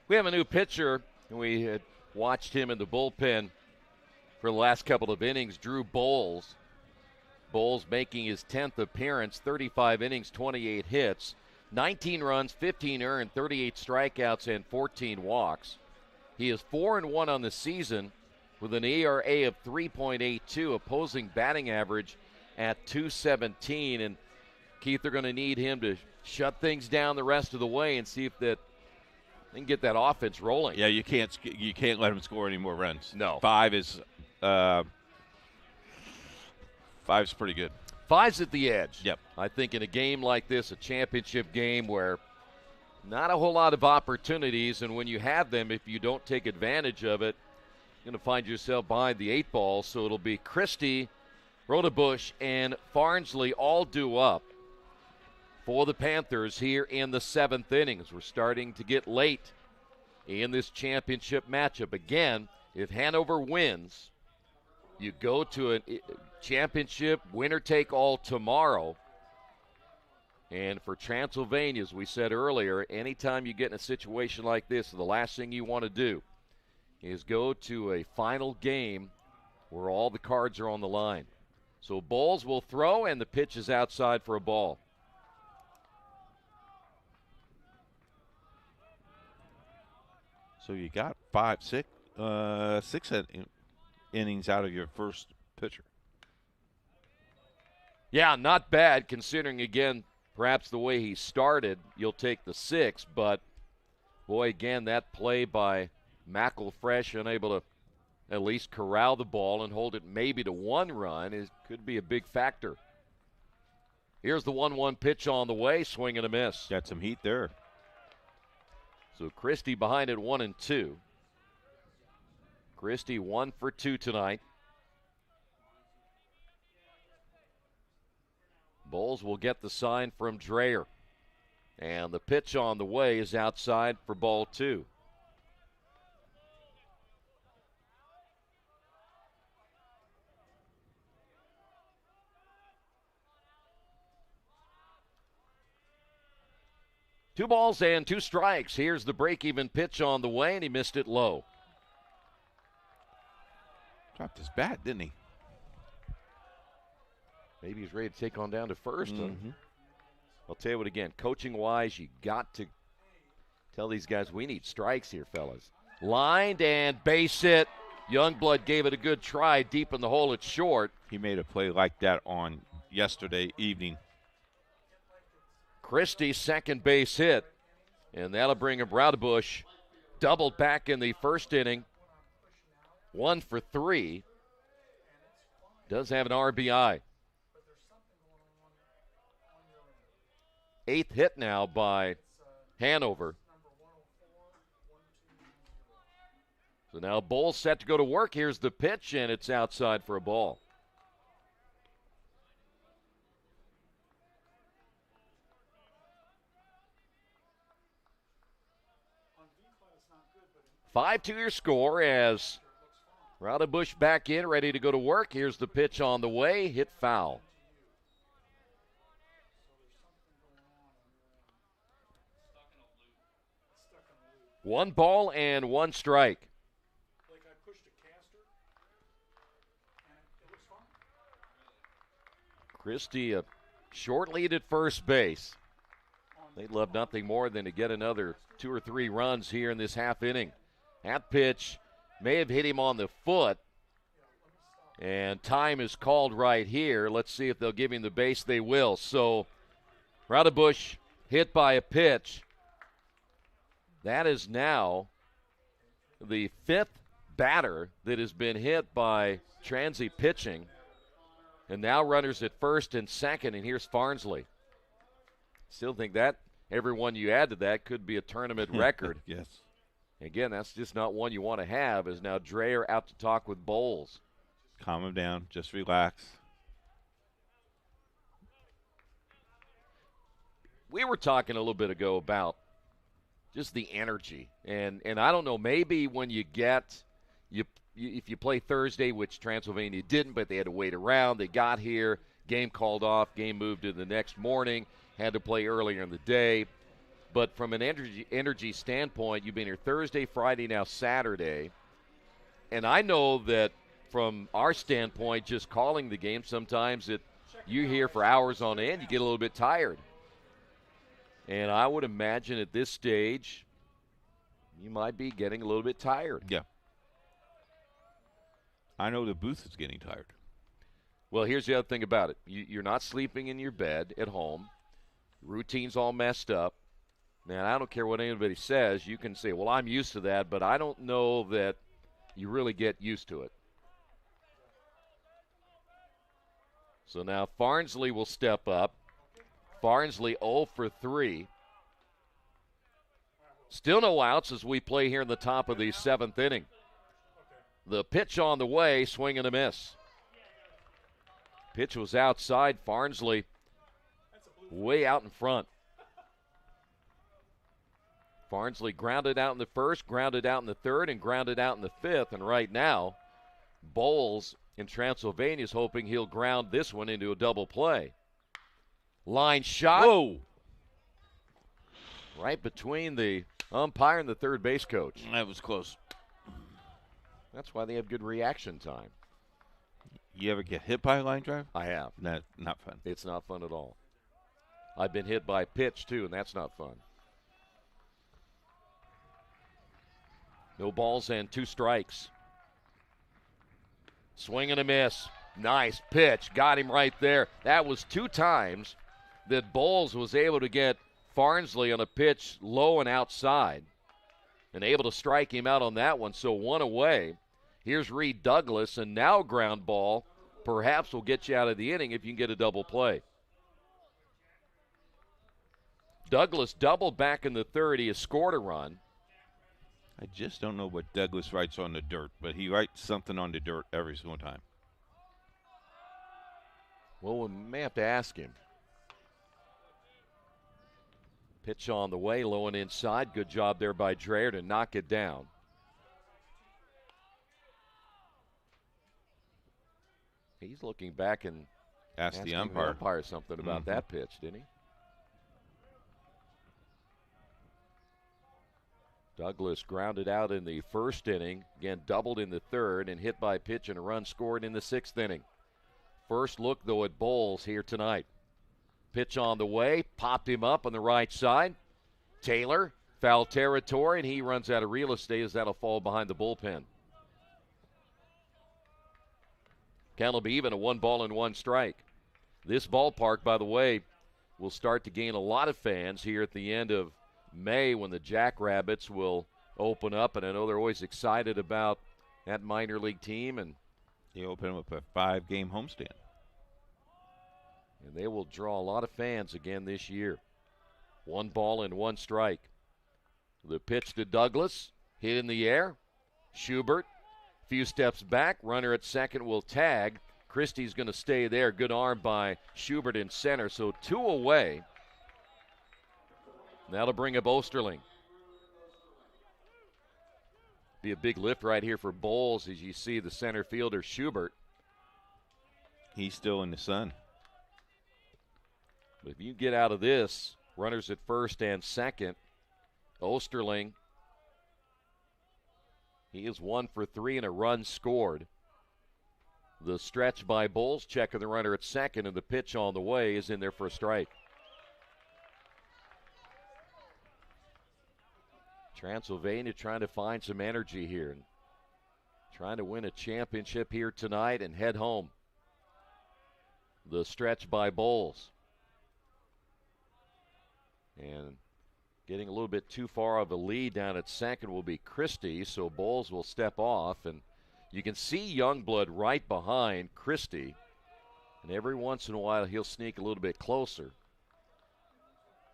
We have a new pitcher, and we had watched him in the bullpen for the last couple of innings, Drew Bowles. Bowles making his 10th appearance, 35 innings, 28 hits, 19 runs, 15 earned, 38 strikeouts, and 14 walks. He is 4-1 on the season with an ERA of 3.82, opposing batting average at .217. And, Keith, they're going to need him to shut things down the rest of the way and see if they can get that offense rolling. Yeah, you can't let him score any more runs. No. 5 is Five's pretty good. 5's at the edge. Yep. I think in a game like this, a championship game where not a whole lot of opportunities, and when you have them, if you don't take advantage of it, you're going to find yourself behind the 8 ball. So it'll be Christie, Raudebusch, and Farnsley all due up for the Panthers here in the 7th inning. We're starting to get late in this championship matchup. Again, if Hanover wins, you go to a championship winner-take-all tomorrow. And for Transylvania, as we said earlier, anytime you get in a situation like this, the last thing you want to do is go to a final game where all the cards are on the line. So Bowles will throw, and the pitch is outside for a ball. So you got six innings out of your first pitcher. Yeah, not bad considering, again, perhaps the way he started. You'll take the 6, but, boy, again, that play by McElfresh, unable to at least corral the ball and hold it maybe to 1 run, could be a big factor. Here's the 1-1 pitch on the way, swing and a miss. Got some heat there. So Christie behind it 1-2. Christie 1 for 2 tonight. Bowles will get the sign from Dreyer. And the pitch on the way is outside for ball 2. Two balls and 2 strikes. Here's the break-even pitch on the way, and he missed it low. Dropped his bat, didn't he? Maybe he's ready to take on down to first. I'll tell you what, again, coaching-wise, you got to tell these guys we need strikes here, fellas. Lined and base hit. Youngblood gave it a good try deep in the hole. It's short. He made a play like that on yesterday evening. Christie's second base hit, and that'll bring him Raudebush. Doubled back in the first inning. 1 for 3. Does have an RBI. 8th hit now by Hanover. So now Bowles set to go to work. Here's the pitch, and it's outside for a ball. Five-2 your score as Raudebush back in, ready to go to work. Here's the pitch on the way, hit foul. One ball and 1 strike. Christie a short lead at first base. They'd love nothing more than to get another 2 or 3 runs here in this half inning. That pitch may have hit him on the foot. And time is called right here. Let's see if they'll give him the base. They will. So Raudebush hit by a pitch. That is now the 5th batter that has been hit by Transy pitching. And now runners at first and second. And here's Farnsley. Still think that everyone you add to that could be a tournament record. Yes. Again, that's just not one you want to have, as now Dreyer out to talk with Bowles. Calm him down. Just relax. We were talking a little bit ago about just the energy. And I don't know, maybe when you get if you play Thursday, which Transylvania didn't, but they had to wait around. They got here, game called off, game moved to the next morning, had to play earlier in the day. But from an energy standpoint, you've been here Thursday, Friday, now Saturday. And I know that from our standpoint, just calling the game, sometimes you're here for hours on end, you get a little bit tired. And I would imagine at this stage, you might be getting a little bit tired. Yeah. I know the booth is getting tired. Well, here's the other thing about it. You're not sleeping in your bed at home. Routine's all messed up. Man, I don't care what anybody says. You can say, well, I'm used to that, but I don't know that you really get used to it. So now Farnsley will step up. Farnsley 0 for 3. Still no outs as we play here in the top of the 7th inning. The pitch on the way, swing and a miss. Pitch was outside. Farnsley way out in front. Farnsley grounded out in the first, grounded out in the third, and grounded out in the 5th. And right now, Bowles in Transylvania is hoping he'll ground this one into a double play. Line shot. Whoa. Right between the umpire and the third base coach. That was close. That's why they have good reaction time. You ever get hit by a line drive? I have. That's not fun. It's not fun at all. I've been hit by a pitch, too, and that's not fun. No balls and 2 strikes. Swing and a miss. Nice pitch. Got him right there. That was 2 times that Bowles was able to get Farnsley on a pitch low and outside and able to strike him out on that one. So 1 away. Here's Reed Douglas, and now ground ball perhaps will get you out of the inning if you can get a double play. Douglas doubled back in the 3rd. He has scored a run. I just don't know what Douglas writes on the dirt, but he writes something on the dirt every single time. Well, we may have to ask him. Pitch on the way, low and inside. Good job there by Dreher to knock it down. He's looking back and asked the umpire something about that pitch, didn't he? Douglas grounded out in the first inning, again doubled in the third, and hit by pitch and a run scored in the sixth inning. First look, though, at Bowles here tonight. Pitch on the way, popped him up on the right side. Taylor, foul territory, and he runs out of real estate as that'll fall behind the bullpen. Count will be even, a 1-1 strike. This ballpark, by the way, will start to gain a lot of fans here at the end of May when the Jackrabbits will open up, and I know they're always excited about that minor league team. And they open up a 5-game homestand. And they will draw a lot of fans again this year. 1-1 strike. The pitch to Douglas, hit in the air. Schubert, few steps back. Runner at second will tag. Christie's going to stay there. Good arm by Schubert in center. So 2 away. That'll bring up Osterling. Be a big lift right here for Bowles as you see the center fielder Schubert. He's still in the sun. But if you get out of this, runners at first and second, Osterling, he is 1 for 3 and a run scored. The stretch by Bowles, checking the runner at second, and the pitch on the way is in there for a strike. Transylvania trying to find some energy here and trying to win a championship here tonight and head home. The stretch by Bowles. And getting a little bit too far of a lead down at second will be Christie, so Bowles will step off. And you can see Youngblood right behind Christie. And every once in a while he'll sneak a little bit closer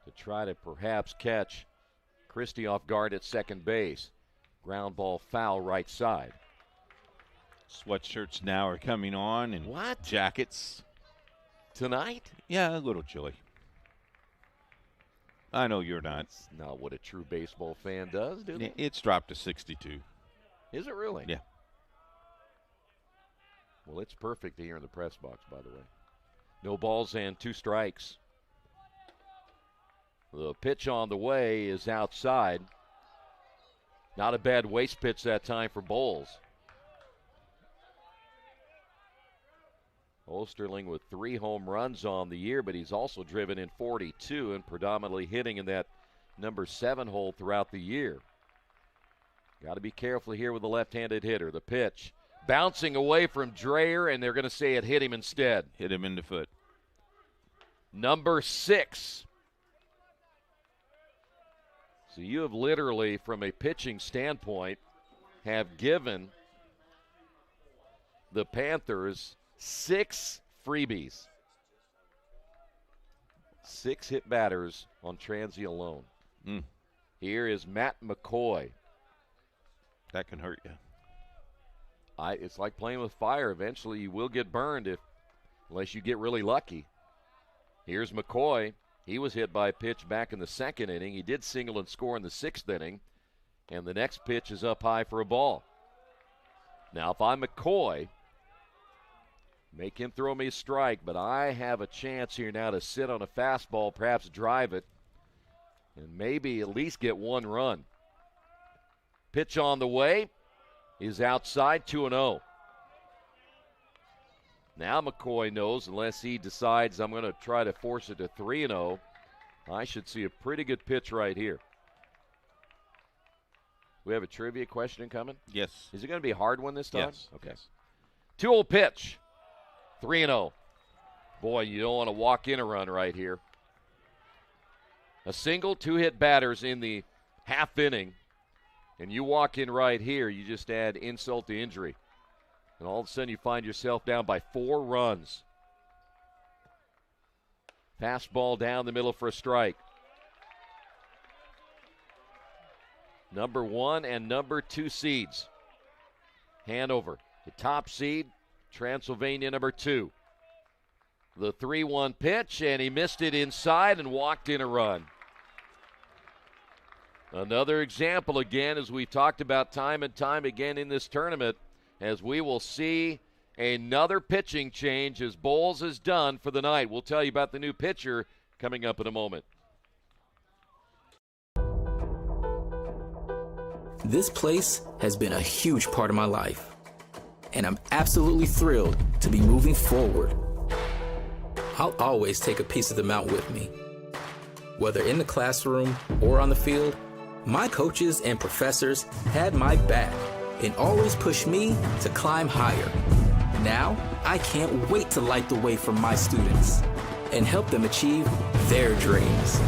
to try to perhaps catch Christie off guard at second base. Ground ball foul right side. Sweatshirts now are coming on and jackets. Tonight? Yeah, a little chilly. I know you're not. That's not what a true baseball fan does, do they? It's dropped to 62. Is it really? Yeah. Well, it's perfect here in the press box, by the way. No balls and 2 strikes. The pitch on the way is outside. Not a bad waste pitch that time for Bowles. Osterling with 3 home runs on the year, but he's also driven in 42 and predominantly hitting in that number 7 hole throughout the year. Got to be careful here with the left-handed hitter. The pitch bouncing away from Dreher, and they're going to say it hit him instead. Hit him in the foot. Number 6. So you have literally, from a pitching standpoint, have given the Panthers 6 freebies. 6 hit batters on Transy alone. Here is Matt McCoy. That can hurt you. It's like playing with fire. Eventually you will get burned unless you get really lucky. Here's McCoy. He was hit by a pitch back in the second inning. He did single and score in the 6th inning. And the next pitch is up high for a ball. Now, if I'm McCoy, make him throw me a strike, but I have a chance here now to sit on a fastball, perhaps drive it, and maybe at least get 1 run. Pitch on the way is outside, 2-0. Now McCoy knows unless he decides I'm going to try to force it to 3-0, I should see a pretty good pitch right here. We have a trivia question coming? Yes. Is it going to be a hard one this time? Yes. Okay. Yes. 2-0 pitch. 3-0. Boy, you don't want to walk in a run right here. A single, 2 hit batters in the half inning, and you walk in right here, you just add insult to injury. And all of a sudden you find yourself down by 4 runs. Fastball down the middle for a strike. Number 1 and number 2 seeds. Hanover, the top seed. Transylvania, number 2. The 3-1 pitch, and he missed it inside and walked in a run. Another example again, as we've talked about time and time again in this tournament, as we will see another pitching change as Bowles is done for the night. We'll tell you about the new pitcher coming up in a moment. This place has been a huge part of my life, and I'm absolutely thrilled to be moving forward. I'll always take a piece of the mountain with me. Whether in the classroom or on the field, my coaches and professors had my back and always pushed me to climb higher. Now, I can't wait to light the way for my students and help them achieve their dreams.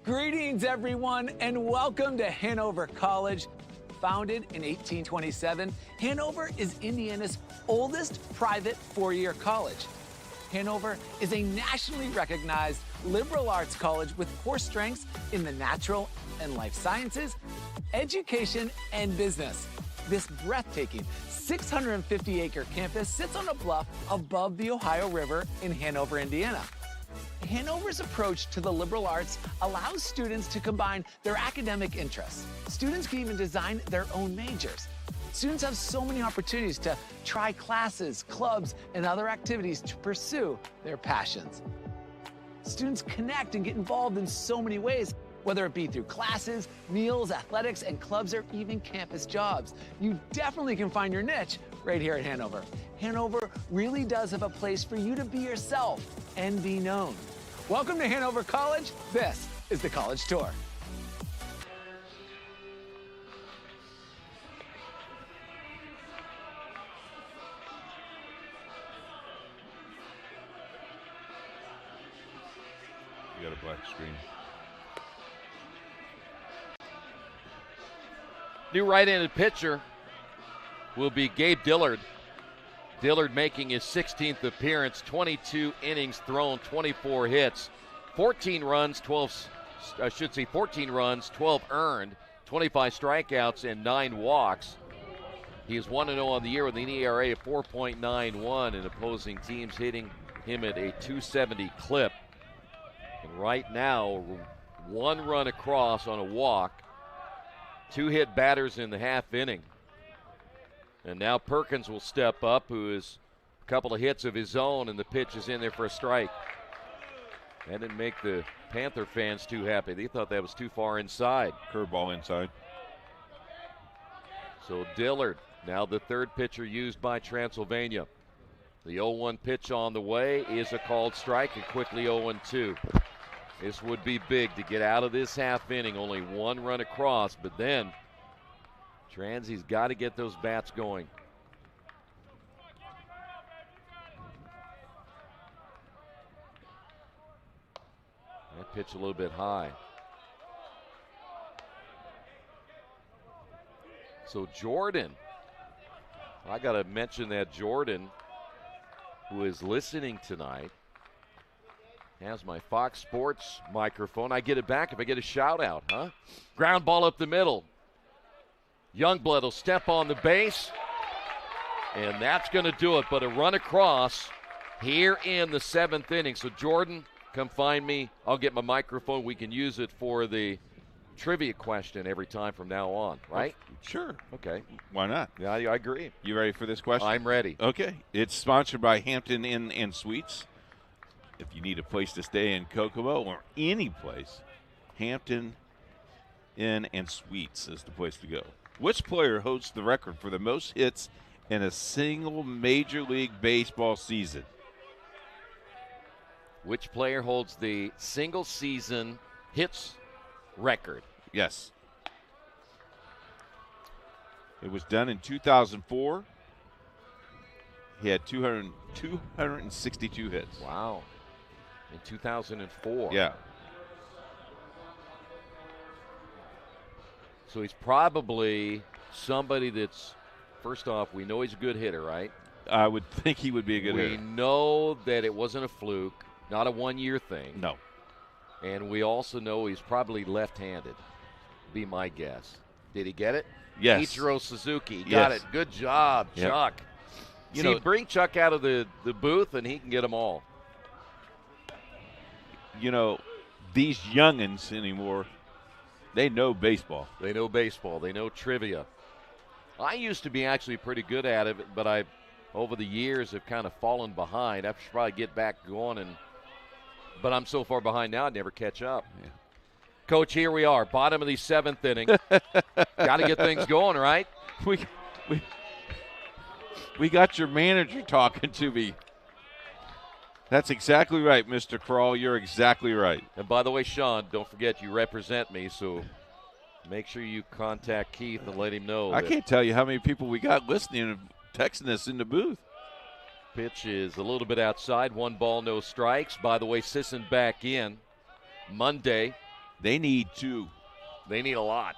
Greetings, everyone, and welcome to Hanover College. Founded in 1827, Hanover is Indiana's oldest private four-year college. Hanover is a nationally recognized liberal arts college with core strengths in the natural and life sciences, education, and business. This breathtaking 650-acre campus sits on a bluff above the Ohio River in Hanover, Indiana. Hanover's approach to the liberal arts allows students to combine their academic interests. Students can even design their own majors. Students have so many opportunities to try classes, clubs, and other activities to pursue their passions. Students connect and get involved in so many ways, whether it be through classes, meals, athletics, and clubs, or even campus jobs. You definitely can find your niche right here at Hanover. Hanover really does have a place for you to be yourself and be known. Welcome to Hanover College. This is the College Tour. You got a black screen. New right-handed pitcher will be Gabe Dillard. Dillard making his 16th appearance, 22 innings thrown, 24 hits, 14 runs, 12 earned, 25 strikeouts, and 9 walks. He is 1-0 on the year with an ERA of 4.91, and opposing teams hitting him at a 270 clip. And right now, 1 run across on a walk, 2 hit batters in the half inning. And now Perkins will step up, who is a couple of hits of his own, and the pitch is in there for a strike. That didn't make the Panther fans too happy. They thought that was too far inside. Curveball inside. So Dillard, now the third pitcher used by Transylvania. The 0-1 pitch on the way is a called strike, and quickly 0-2. This would be big to get out of this half inning. Only 1 run across, but then Transy's got to get those bats going. That pitch a little bit high. So Jordan, I got to mention that Jordan, who is listening tonight, has my Fox Sports microphone. I get it back if I get a shout out, huh? Ground ball up the middle. Youngblood will step on the base, and that's going to do it. But a run across here in the 7th inning. So Jordan, come find me. I'll get my microphone. We can use it for the trivia question every time from now on, right? Sure. Okay. Why not? Yeah, I agree. You ready for this question? I'm ready. Okay. It's sponsored by Hampton Inn and Suites. If you need a place to stay in Kokomo or any place, Hampton Inn and Suites is the place to go. Which player holds the record for the most hits in a single Major League Baseball season? Which player holds the single season hits record? Yes. It was done in 2004. He had 262 hits. Wow. In 2004. Yeah. So he's probably somebody that's, first off, we know he's a good hitter, right? I would think he would be a good hitter. We know that it wasn't a fluke, not a one-year thing. No. And we also know he's probably left-handed, be my guess. Did he get it? Yes. Ichiro Suzuki. Got it. Good job, Yep. Chuck. Bring Chuck out of the booth, and he can get them all. You know, these youngins anymore, They know baseball. They know baseball. They know trivia. I used to be actually pretty good at it, but over the years, have kind of fallen behind. I should probably get back going, but I'm so far behind now, I'd never catch up. Yeah. Coach, here we are, bottom of the 7th inning. Got to get things going, right? We got your manager talking to me. That's exactly right, Mr. Kroll. You're exactly right. And by the way, Sean, don't forget you represent me, so make sure you contact Keith and let him know. I can't tell you how many people we got listening and texting us in the booth. Pitch is a little bit outside. 1 ball, no strikes. By the way, Sisson back in Monday. They need 2. They need a lot.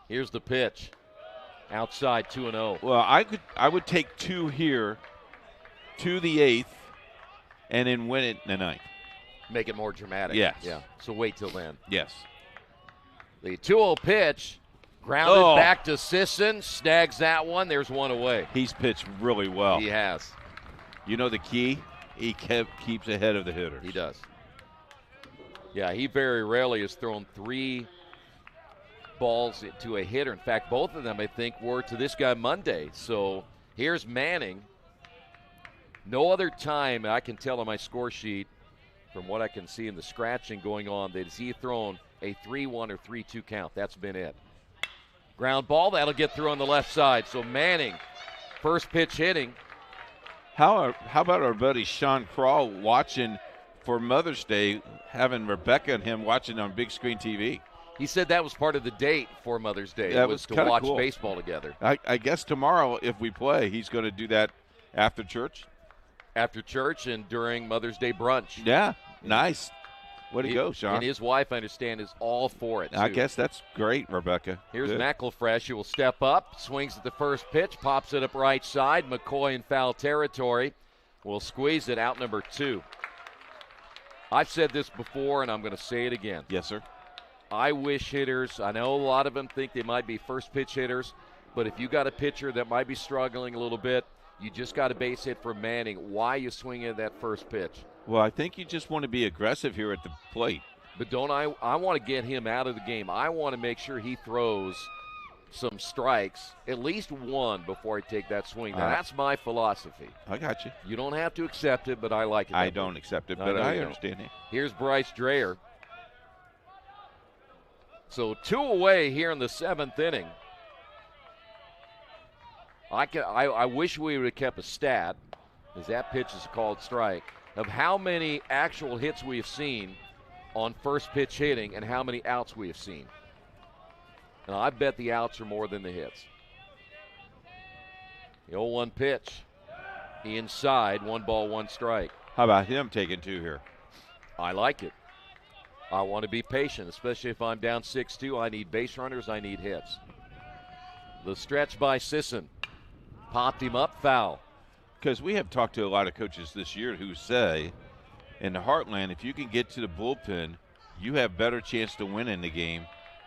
Here's the pitch. Outside, 2-0. Well, I would take 2 here, to the 8th, and then win it in the 9th. Make it more dramatic. Yes. Yeah. So wait till then. Yes. The 2-0 pitch, grounded back to Sisson, snags that one. There's one away. He's pitched really well. He has. You know the key? He keeps ahead of the hitters. He does. Yeah, he very rarely has thrown 3 balls to a hitter. In fact, both of them, I think, were to this guy Monday. So here's Manning. No other time I can tell on my score sheet, from what I can see in the scratching going on, that he thrown a 3-1 or 3-2 count. That's been it. Ground ball, that'll get through on the left side. So Manning, first pitch hitting. How about our buddy Sean Kroll watching for Mother's Day, having Rebecca and him watching on big screen TV? He said that was part of the date for Mother's Day. That was to kinda watch cool. baseball together. I guess tomorrow, if we play, he's going to do that after church. After church and during Mother's Day brunch. Yeah, nice. Way to go, Sean. And his wife, I understand, is all for it, too. I guess that's great, Rebecca. Here's Good. McElfresh, who will step up, swings at the first pitch, pops it up right side. McCoy in foul territory will squeeze it out, number 2. I've said this before, and I'm going to say it again. Yes, sir. I wish hitters, I know a lot of them think they might be first pitch hitters, but if you got a pitcher that might be struggling a little bit, you just got a base hit for Manning. Why you swinging at that first pitch? Well, I think you just want to be aggressive here at the plate. But I want to get him out of the game. I want to make sure he throws some strikes, at least one, before I take that swing. Now, that's my philosophy. I got you. You don't have to accept it, but I like it. I don't accept it, but I understand it. Here's Bryce Dreher. So 2 away here in the 7th inning. I wish we would have kept a stat, as that pitch is a called strike, of how many actual hits we have seen on first pitch hitting and how many outs we have seen. And I bet the outs are more than the hits. The 0-1 pitch. Inside, 1 ball, 1 strike. How about him taking 2 here? I like it. I want to be patient, especially if I'm down 6-2. I need base runners. I need hits. The stretch by Sisson. Popped him up, foul. Because we have talked to a lot of coaches this year who say, in the Heartland, if you can get to the bullpen, you have better chance to win in the game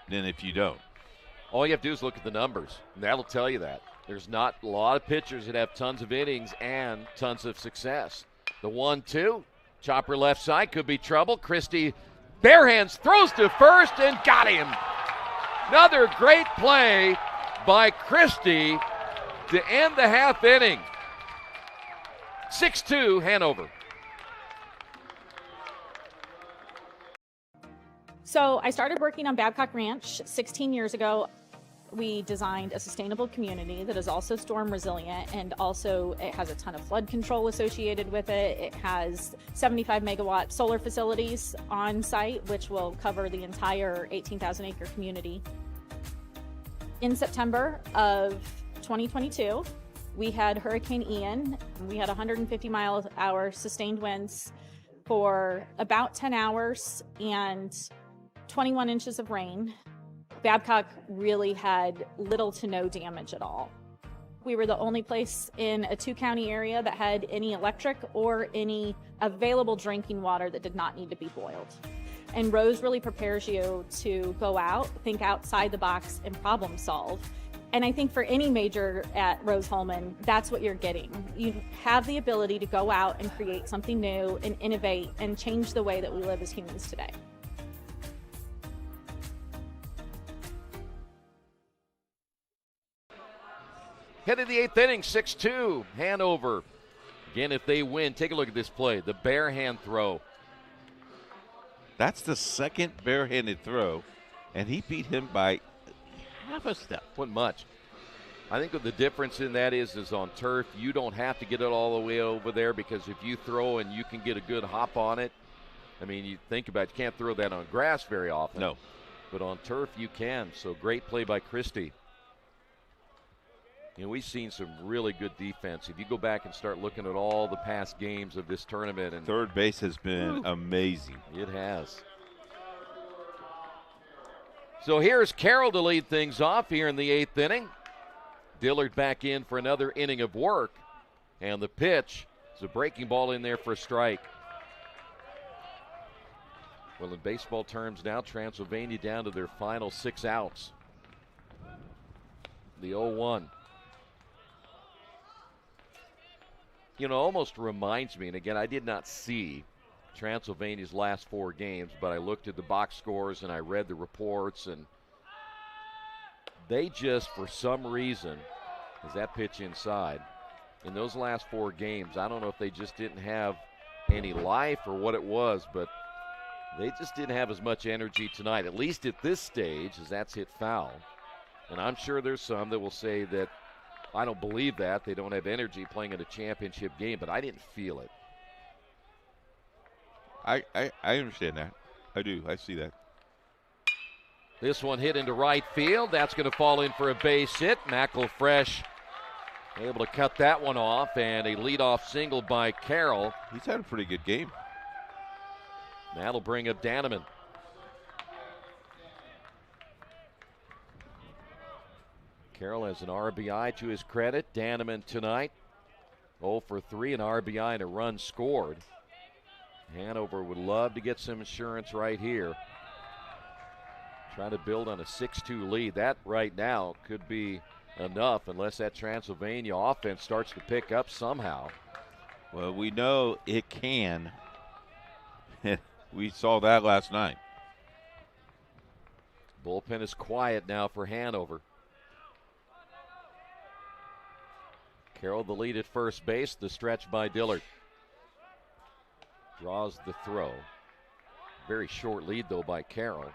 than if you don't. All you have to do is look at the numbers, and that'll tell you that. There's not a lot of pitchers that have tons of innings and tons of success. The 1-2, chopper left side, could be trouble. Christie, bare hands, throws to first and got him. Another great play by Christie to end the half inning. 6-2 Hanover. So I started working on Babcock Ranch 16 years ago. We designed a sustainable community that is also storm resilient, and also it has a ton of flood control associated with it. It has 75 megawatt solar facilities on site, which will cover the entire 18,000 acre community. In September of 2022, we had Hurricane Ian. We had 150 mile an hour sustained winds for about 10 hours and 21 inches of rain. Babcock really had little to no damage at all. We were the only place in a 2-county area that had any electric or any available drinking water that did not need to be boiled. And Rose really prepares you to go out, think outside the box, and problem solve. And I think for any major at Rose-Hulman, that's what you're getting. You have the ability to go out and create something new and innovate and change the way that we live as humans today. Head of the 8th inning, 6-2, Hanover. Again, if they win, take a look at this play. The bare-hand throw. That's the second barehanded throw, and he beat him by half a step. Wasn't much. I think what the difference in that is on turf, you don't have to get it all the way over there, because if you throw and you can get a good hop on it, I mean, you think about it, you can't throw that on grass very often. No. But on turf, you can. So great play by Christie. You know, we've seen some really good defense. If you go back and start looking at all the past games of this tournament. And third base has been amazing. It has. So here's Carroll to lead things off here in the 8th inning. Dillard back in for another inning of work. And the pitch is a breaking ball in there for a strike. Well, in baseball terms now, Transylvania down to their final 6 outs. The 0-1. You know, almost reminds me, and again, I did not see Transylvania's last 4 games, but I looked at the box scores and I read the reports, and they just, for some reason, is that pitch inside, in those last 4 games, I don't know if they just didn't have any life or what it was, but they just didn't have as much energy tonight, at least at this stage, as that's hit foul. And I'm sure there's some that will say that I don't believe that. They don't have energy playing in a championship game, but I didn't feel it. I understand that. I do. I see that. This one hit into right field. That's going to fall in for a base hit. McElfresh able to cut that one off, and a leadoff single by Carroll. He's had a pretty good game. That'll bring up Danneman. Carroll has an RBI to his credit. Danneman tonight, 0 for 3, an RBI and a run scored. Hanover would love to get some insurance right here. Trying to build on a 6-2 lead. That right now could be enough unless that Transylvania offense starts to pick up somehow. Well, we know it can. We saw that last night. Bullpen is quiet now for Hanover. Carroll the lead at first base, the stretch by Dillard. Draws the throw. Very short lead, though, by Carroll.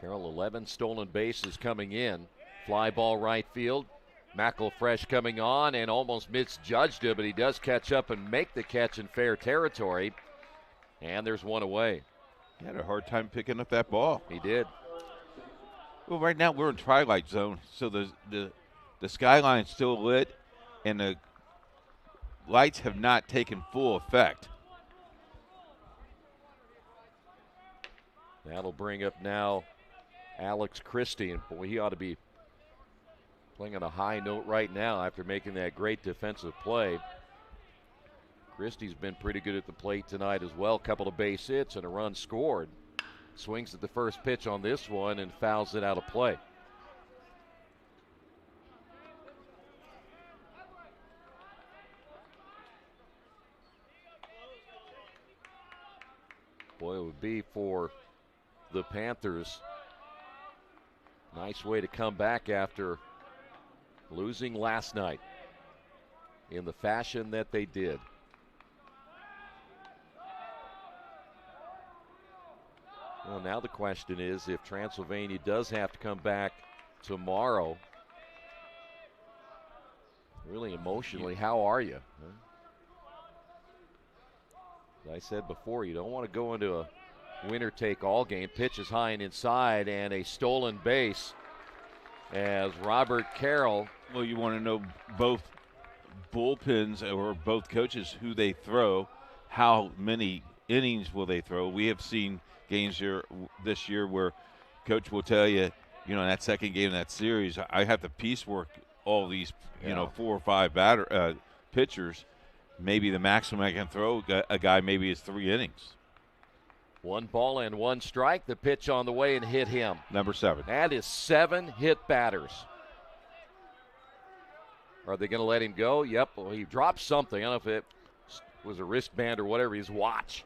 Carroll 11 stolen bases coming in. Fly ball right field. McElfresh coming on and almost misjudged it, but he does catch up and make the catch in fair territory. And there's one away. He had a hard time picking up that ball. He did. Well, right now we're in twilight zone, so the skyline's still lit, and the lights have not taken full effect. That'll bring up now Alex Christie, and boy, he ought to be playing on a high note right now after making that great defensive play. Christie's been pretty good at the plate tonight as well. Couple of base hits and a run scored. Swings at the first pitch on this one and fouls it out of play. Boy, it would be for the Panthers. Nice way to come back after losing last night in the fashion that they did. Well, now the question is, if Transylvania does have to come back tomorrow, really emotionally, how are you? As I said before, you don't want to go into a winner-take-all game. Pitch is high and inside, and a stolen base as Robert Carroll. Well, you want to know both bullpens or both coaches who they throw, how many innings will they throw. We have seen games here this year where coach will tell you, you know, in that second game in that series, I have to piecework all these, you know, 4 or 5 pitchers. Maybe the maximum I can throw a guy maybe is 3 innings. 1 ball and 1 strike. The pitch on the way and hit him. Number 7. That is 7 hit batters. Are they going to let him go? Yep. Well, he dropped something. I don't know if it was a wristband or whatever. His watch.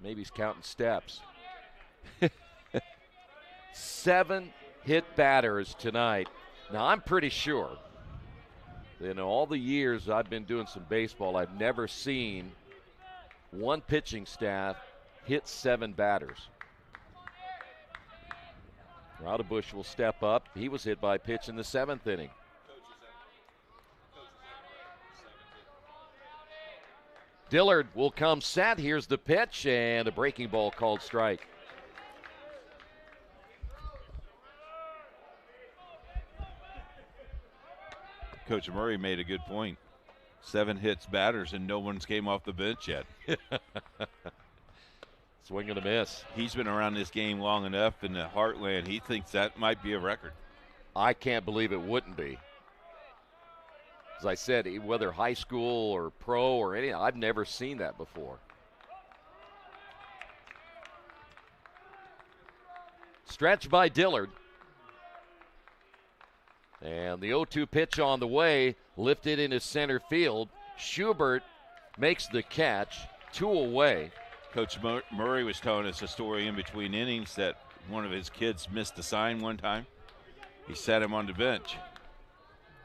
Maybe he's counting steps. 7 hit batters tonight. Now, I'm pretty sure that in all the years I've been doing some baseball, I've never seen one pitching staff hit 7 batters. Raudebush will step up. He was hit by a pitch in the 7th inning. Dillard will come set. Here's the pitch, and a breaking ball called strike. Coach Murray made a good point. 7 hits batters, and no one's came off the bench yet. Swing and a miss. He's been around this game long enough in the heartland. He thinks that might be a record. I can't believe it wouldn't be. As I said, whether high school or pro or anything, I've never seen that before. Stretch by Dillard. And the 0-2 pitch on the way, lifted into center field. Schubert makes the catch, 2 away. Coach Murray was telling us a story in between innings that one of his kids missed a sign one time. He sat him on the bench.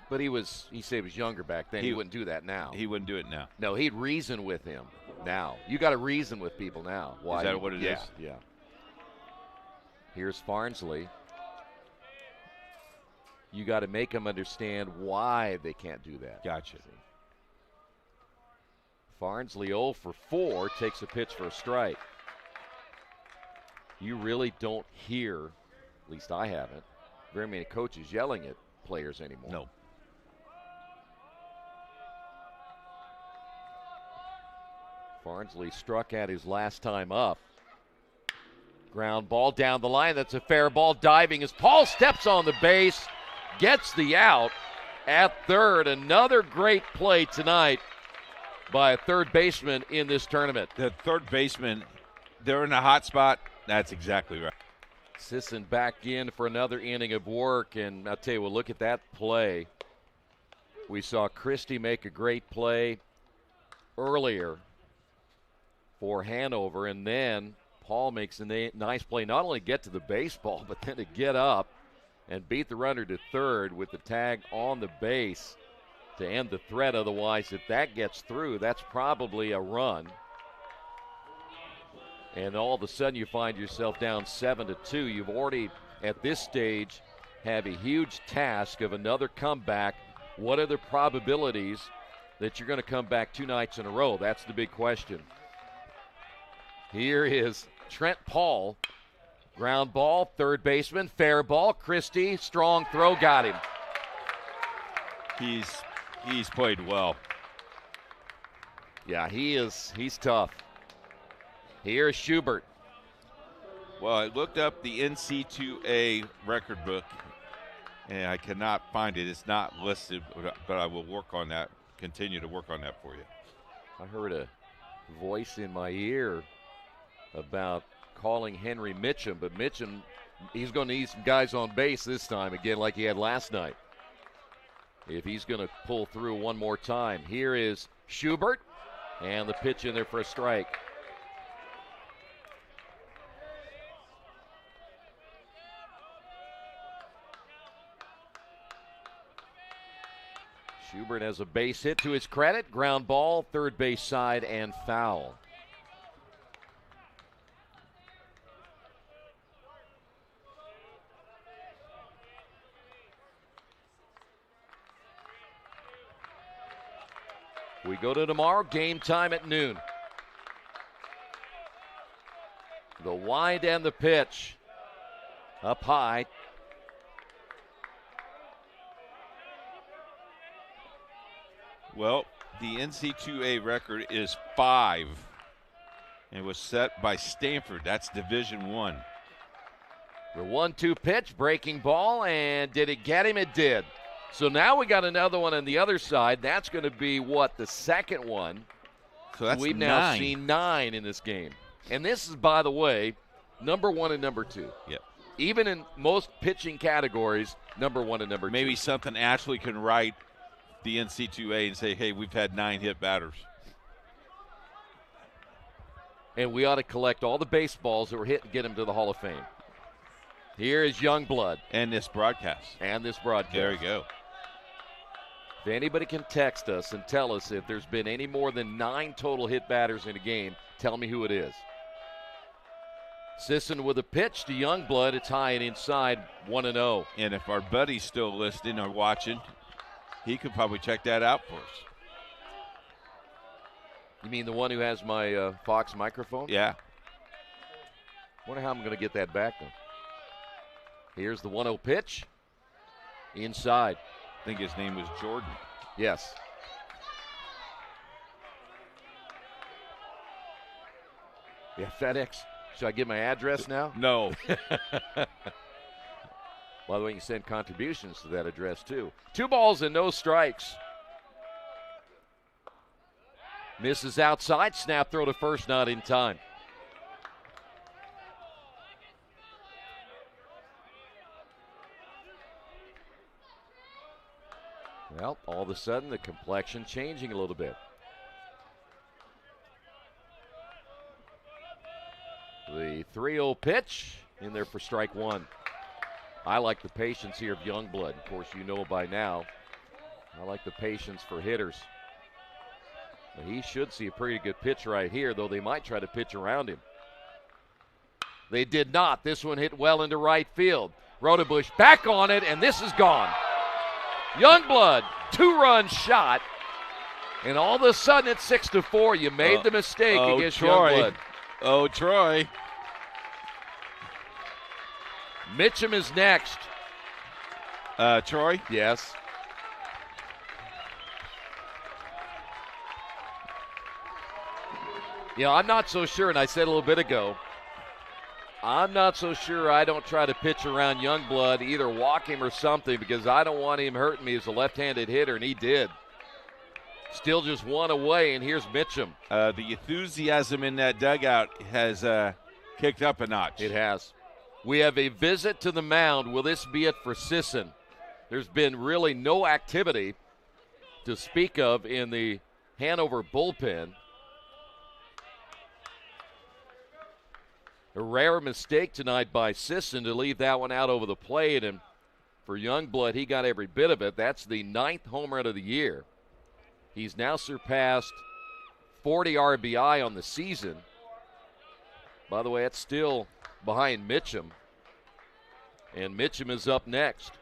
But he said he was younger back then. He wouldn't do that now. He wouldn't do it now. No, he'd reason with him now. You got to reason with people now. Why? Is that what it is? Yeah. Here's Farnsley. You got to make them understand why they can't do that. Gotcha. Farnsley 0 for 4 takes a pitch for a strike. You really don't hear, at least I haven't, very many coaches yelling at players anymore. No. Farnsley struck at his last time up. Ground ball down the line. That's a fair ball. Diving as Paul steps on the base, gets the out at third. Another great play tonight by a third baseman in this tournament. The third baseman, they're in a hot spot. That's exactly right. Sisson back in for another inning of work, and I'll tell you what, look at that play. We saw Christie make a great play earlier for Hanover, and then Paul makes a nice play, not only get to the baseball, but then to get up and beat the runner to third with the tag on the base to end the threat. Otherwise, if that gets through, that's probably a run. And all of a sudden you find yourself down 7-2. You've already, at this stage, have a huge task of another comeback. What are the probabilities that you're going to come back 2 nights in a row? That's the big question. Here is Trent Paul. Ground ball, third baseman, fair ball. Christie, strong throw, got him. He's played well. Yeah, he's tough. Here's Schubert. Well, I looked up the NC2A record book, and I cannot find it. It's not listed, but I will work on that, continue to work on that for you. I heard a voice in my ear about calling Henry Mitchum, but Mitchum, he's going to need some guys on base this time, again, like he had last night, if he's going to pull through one more time. Here is Schubert, and the pitch in there for a strike. Schubert has a base hit to his credit. Ground ball, third base side, and foul. We go to tomorrow, game time at noon. The wind and the pitch. Up high. Well, the NC2A record is 5. And was set by Stanford. That's Division I. The 1-2 pitch, breaking ball, and did it get him? It did. So now we got another one on the other side. That's going to be, what, the second one? So that's We've now seen 9 in this game. And this is, by the way, number 1 and number 2. Yep. Even in most pitching categories, number 1 and number 2. Maybe something Ashley can write the NC2A and say, hey, we've had 9 hit batters. and we ought to collect all the baseballs that were hit and get him to the Hall of Fame. Here is Youngblood. And this broadcast. There you go. If anybody can text us and tell us if there's been any more than 9 total hit batters in a game, tell me who it is. Sisson with a pitch to Youngblood. It's high and inside, 1-0. And if our buddy's still listening or watching, he could probably check that out for us. You mean the one who has my Fox microphone? Yeah. Wonder how I'm going to get that back, though. Here's the 1-0 pitch. Inside. I think his name was Jordan. Yes. Yeah, FedEx. Should I give my address now? No. By the way, you can send contributions to that address, too. 2 balls and no strikes. Misses outside. Snap throw to first, not in time. Well, all of a sudden, the complexion changing a little bit. The 3-0 pitch in there for strike 1. I like the patience here of Youngblood. Of course, you know by now. I like the patience for hitters. But he should see a pretty good pitch right here, though they might try to pitch around him. They did not. This one hit well into right field. Rodebush back on it, and this is gone. Youngblood, 2-run shot, and all of a sudden it's 6-4. You made the mistake against Troy. Youngblood. Oh, Troy. Mitchum is next. Troy? Yes. Yeah, I'm not so sure, and I said a little bit ago, I'm not so sure I don't try to pitch around Youngblood, either walk him or something, because I don't want him hurting me as a left-handed hitter, and he did. Still just 1 away, and here's Mitchum. The enthusiasm in that dugout has kicked up a notch. It has. We have a visit to the mound. Will this be it for Sisson? There's been really no activity to speak of in the Hanover bullpen. A rare mistake tonight by Sisson to leave that one out over the plate, and for Youngblood, he got every bit of it. That's the 9th home run of the year. He's now surpassed 40 RBI on the season. By the way, that's still behind Mitchum, and Mitchum is up next.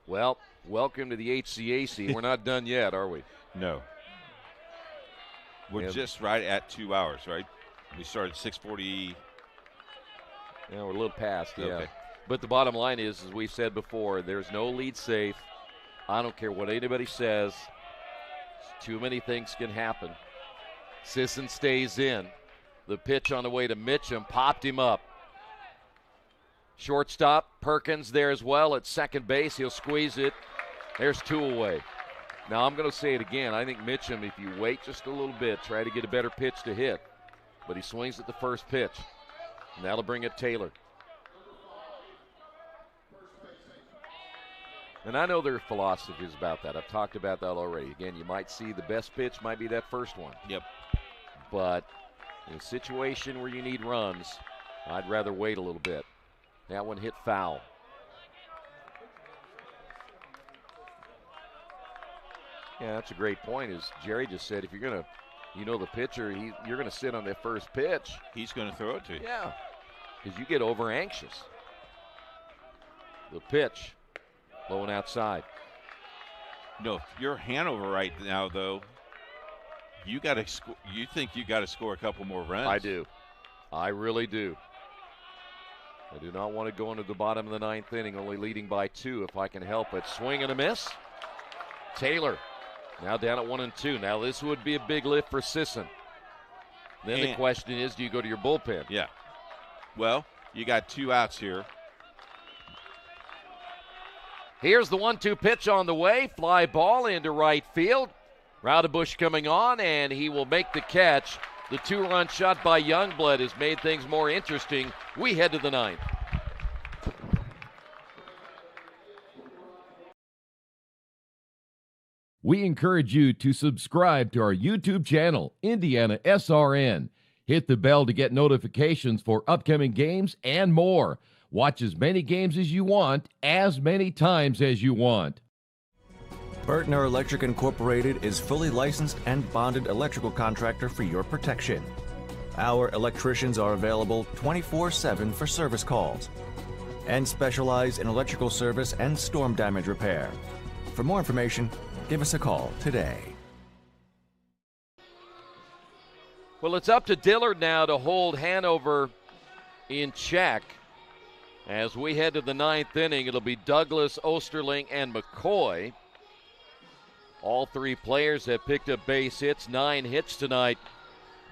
Well, welcome to the HCAC. We're not done yet, are we? No. We're just right at 2 hours, right? We started 6:40. Yeah, we're a little past, yeah. Okay. But the bottom line is, as we said before, there's no lead safe. I don't care what anybody says. Too many things can happen. Sisson stays in. The pitch on the way to Mitchum popped him up. Shortstop, Perkins there as well at second base. He'll squeeze it. There's 2 away. Now, I'm going to say it again. I think Mitchum, if you wait just a little bit, try to get a better pitch to hit. But he swings at the first pitch. And that'll bring up Taylor. And I know there are philosophies about that. I've talked about that already. Again, you might see the best pitch might be that first one. Yep. But in a situation where you need runs, I'd rather wait a little bit. That one hit foul. Yeah, that's a great point. As Jerry just said, if you're going to, the pitcher, you're going to sit on that first pitch. He's going to throw it to you. Yeah, because you get over anxious. The pitch, low and outside. No, if you're Hanover right now, though, you got to. You think you got to score a couple more runs? I do. I really do. I do not want to go into the bottom of the 9th inning, only leading by 2 if I can help it. Swing and a miss. Taylor. Now down at 1-2. Now this would be a big lift for Sisson. Then the question is, do you go to your bullpen? Yeah. Well, you got 2 outs here. Here's the 1-2 pitch on the way. Fly ball into right field. Rodebush coming on, and he will make the catch. The 2-run shot by Youngblood has made things more interesting. We head to the 9th. We encourage you to subscribe to our YouTube channel, IndianaSRN. Hit the bell to get notifications for upcoming games and more. Watch as many games as you want, as many times as you want. Burtner Electric Incorporated is fully licensed and bonded electrical contractor for your protection. Our electricians are available 24/7 for service calls and specialize in electrical service and storm damage repair. For more information, give us a call today. Well, it's up to Dillard now to hold Hanover in check. As we head to the ninth inning, it'll be Douglas, Osterling, and McCoy. All three players have picked up base hits, 9 hits tonight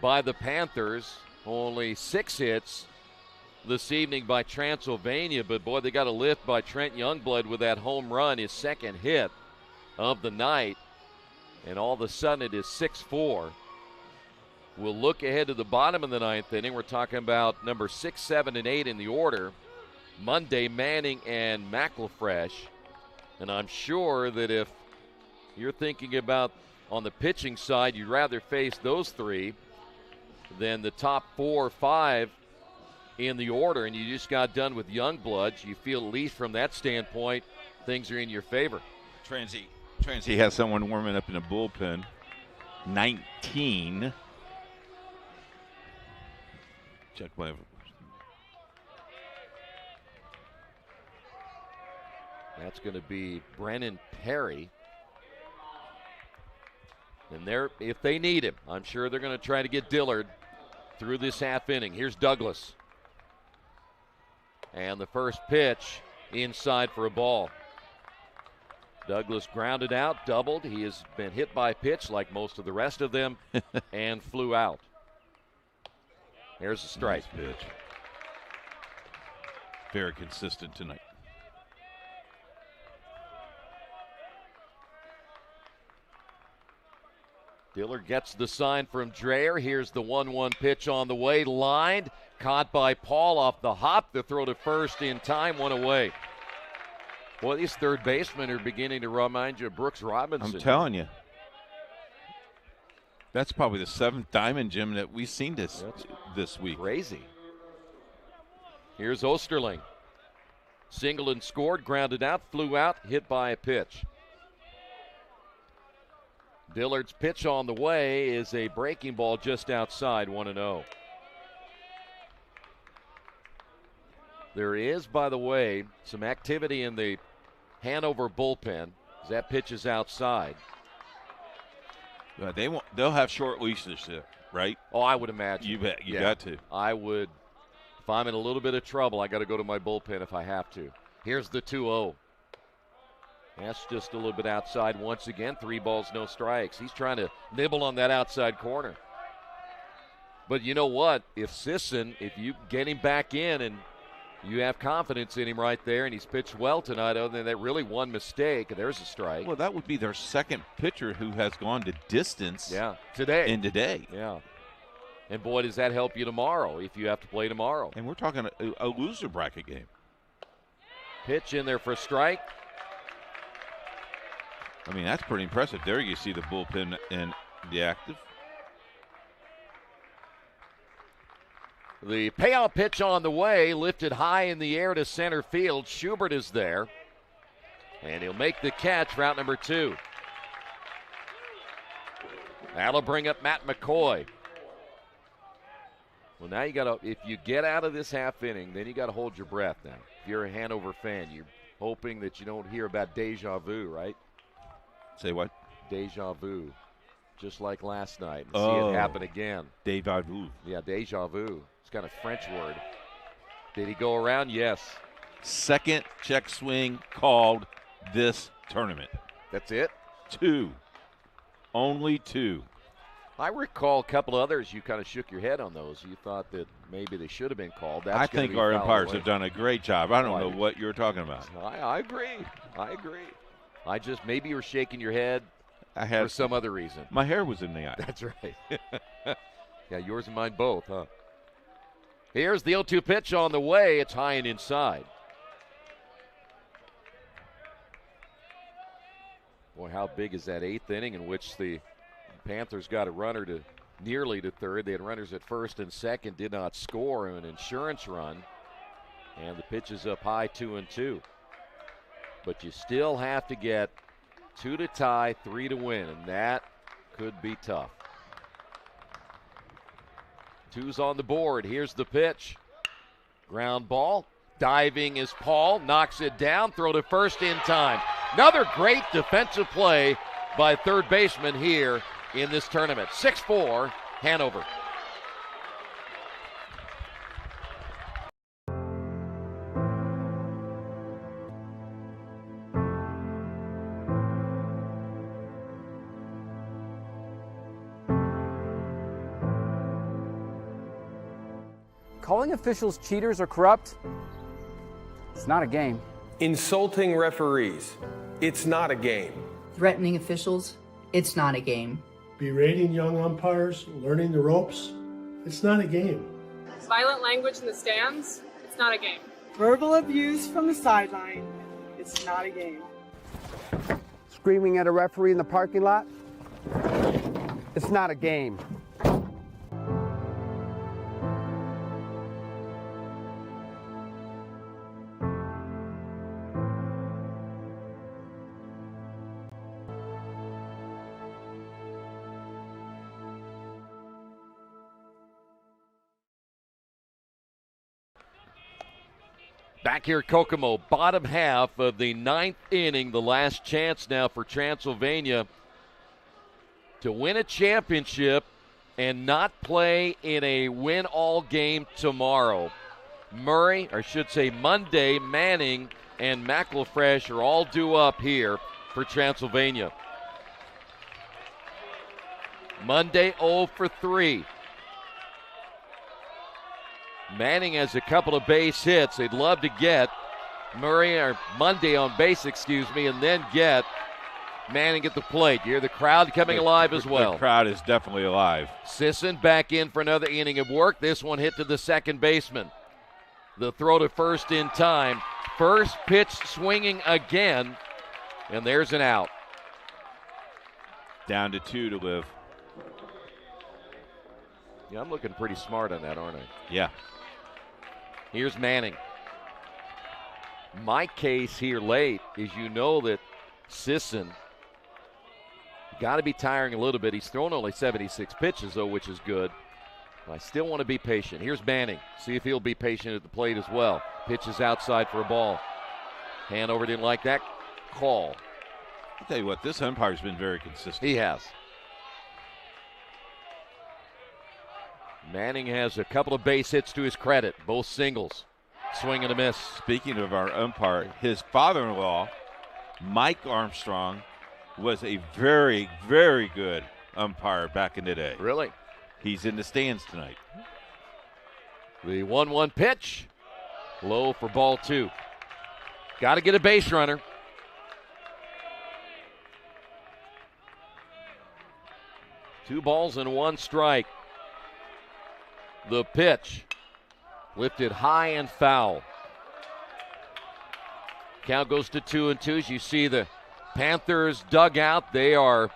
by the Panthers. Only 6 hits this evening by Transylvania, but boy, they got a lift by Trent Youngblood with that home run, his second hit of the night. And all of a sudden it is 6-4. We'll look ahead to the bottom of the ninth inning. We're talking about number 6, 7, and 8 in the order. Monday, Manning, and McElfresh. And I'm sure that if you're thinking about on the pitching side, you'd rather face those three than the top 4 or 5 in the order, and you just got done with Youngbloods. You feel, at least from that standpoint, things are in your favor. Transy has someone warming up in the bullpen. 19. Check whatever. That's going to be Brennan Perry. And if they need him, I'm sure they're going to try to get Dillard through this half inning. Here's Douglas. And the first pitch inside for a ball. Douglas grounded out, doubled. He has been hit by a pitch like most of the rest of them and flew out. There's a strike. Nice pitch. Very consistent tonight. Dillard gets the sign from Dreyer. Here's the 1-1 pitch on the way. Lined, caught by Paul off the hop. The throw to first in time, 1 away. Boy, these third basemen are beginning to remind you of Brooks Robinson. I'm telling you. That's probably the 7th diamond, Jim, that we've seen this week. Crazy. Here's Osterling. Singled and scored, grounded out, flew out, hit by a pitch. Dillard's pitch on the way is a breaking ball just outside, 1-0. There is, by the way, some activity in the Hanover bullpen as that pitch is outside. They'll have short leashes there, right? Oh, I would imagine. You bet. You got to. I would. If I'm in a little bit of trouble, I got to go to my bullpen if I have to. Here's the 2-0. That's just a little bit outside once again. 3 balls, no strikes. He's trying to nibble on that outside corner. But you know what? If Sisson, if you get him back in and you have confidence in him right there, and he's pitched well tonight, other than that really one mistake, there's a strike. Well, that would be their second pitcher who has gone to distance today. Yeah. And, boy, does that help you tomorrow if you have to play tomorrow. And we're talking a loser bracket game. Pitch in there for a strike. I mean, that's pretty impressive. There you see the bullpen and the active. The payout pitch on the way, lifted high in the air to center field. Schubert is there, and he'll make the catch, route number 2. That'll bring up Matt McCoy. Well, now you got to, if you get out of this half inning, then you got to hold your breath now. If you're a Hanover fan, you're hoping that you don't hear about deja vu, right? Say what? Deja vu. Just like last night. And see it happen again. Deja vu. Yeah, deja vu. It's kind of French word. Did he go around? Yes. Second check swing called this tournament. That's it? 2. Only 2. I recall a couple of others you kind of shook your head on those. You thought that maybe they should have been called. I think our umpires have done a great job. I don't know what you're talking about. I agree. I just, maybe you were shaking your head for some other reason. My hair was in the eye. That's right. Yeah, yours and mine both, huh? Here's the 0-2 pitch on the way. It's high and inside. Boy, how big is that 8th inning in which the Panthers got a runner to nearly to third. They had runners at first and second, did not score, an insurance run. And the pitch is up high, 2-2. But you still have to get 2 to tie, 3 to win, and that could be tough. 2's on the board. Here's the pitch. Ground ball. Diving is Paul. Knocks it down. Throw to first in time. Another great defensive play by third baseman here in this tournament. 6-4, Hanover. Calling officials cheaters or corrupt, it's not a game. Insulting referees, it's not a game. Threatening officials, it's not a game. Berating young umpires, learning the ropes, it's not a game. Violent language in the stands, it's not a game. Verbal abuse from the sideline, it's not a game. Screaming at a referee in the parking lot, it's not a game. Back here at Kokomo, bottom half of the 9th inning, the last chance now for Transylvania to win a championship and not play in a win-all game tomorrow. Murray, or I should say Monday, Manning, and McElfresh are all due up here for Transylvania. Monday 0 for 3. Manning has a couple of base hits. They'd love to get Murray or Monday on base, and then get Manning at the plate. You hear the crowd coming alive as well. The crowd is definitely alive. Sisson back in for another inning of work. This one hit to the second baseman. The throw to first in time. First pitch swinging again, and there's an out. Down to 2 to live. Yeah, I'm looking pretty smart on that, aren't I? Yeah. Here's Manning. My case here late is that Sisson got to be tiring a little bit. He's thrown only 76 pitches, though, which is good. I still want to be patient. Here's Manning. See if he'll be patient at the plate as well. Pitches outside for a ball. Hanover didn't like that call. I'll tell you what, this umpire's been very consistent. He has. Manning has a couple of base hits to his credit, both singles. Swing and a miss. Speaking of our umpire, his father-in-law, Mike Armstrong, was a very, very good umpire back in the day. Really? He's in the stands tonight. The 1-1 pitch. Low for ball 2. Got to get a base runner. Two balls and one strike. The pitch. Lifted high and foul. Count goes to 2-2. As you see the Panthers dugout, they are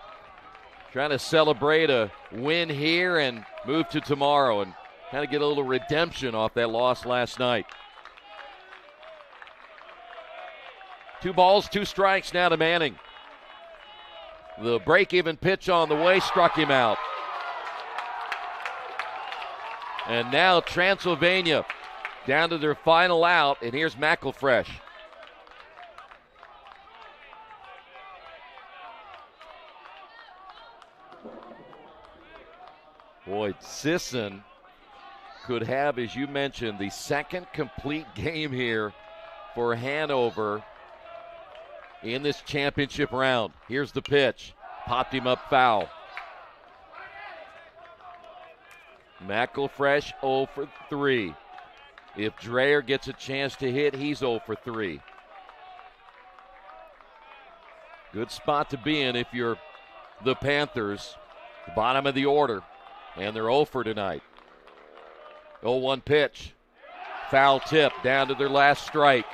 trying to celebrate a win here and move to tomorrow and kind of get a little redemption off that loss last night. 2 balls, 2 strikes now to Manning. The break-even pitch on the way struck him out. And now Transylvania down to their final out, and here's McElfresh. Boy, Sisson could have, as you mentioned, the second complete game here for Hanover in this championship round. Here's the pitch. Popped him up foul. McElfresh 0 for 3. If Dreyer gets a chance to hit, he's 0 for 3. Good spot to be in if you're the Panthers. The bottom of the order. And they're 0 for tonight. 0-1 pitch. Foul tip down to their last strike.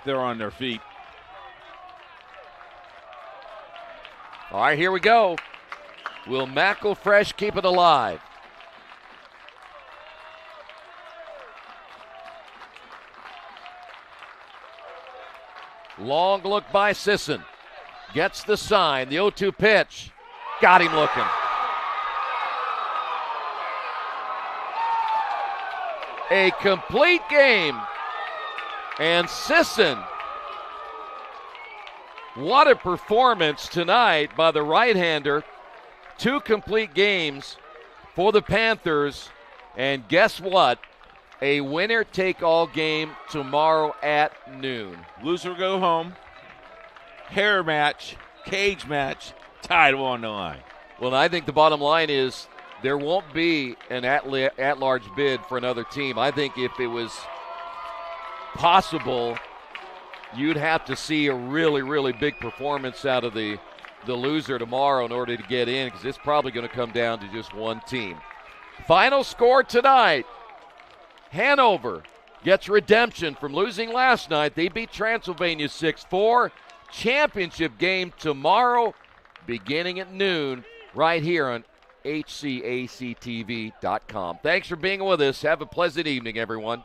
they're on their feet. All right, here we go. Will McElfresh keep it alive? Long look by Sisson. Gets the sign. The 0-2 pitch. Got him looking. A complete game. And Sisson, what a performance tonight by the right-hander. 2 complete games for the Panthers. And guess what? A winner-take-all game tomorrow at noon. Loser go home. Hair match, cage match, title on the line. Well, I think the bottom line is there won't be an at-large bid for another team. I think if it was possible, you'd have to see a really, really big performance out of the loser tomorrow in order to get in, because it's probably going to come down to just one team. Final score tonight. Hanover gets redemption from losing last night. They beat Transylvania 6-4. Championship game tomorrow beginning at noon right here on HCACTV.com. Thanks for being with us. Have a pleasant evening, everyone.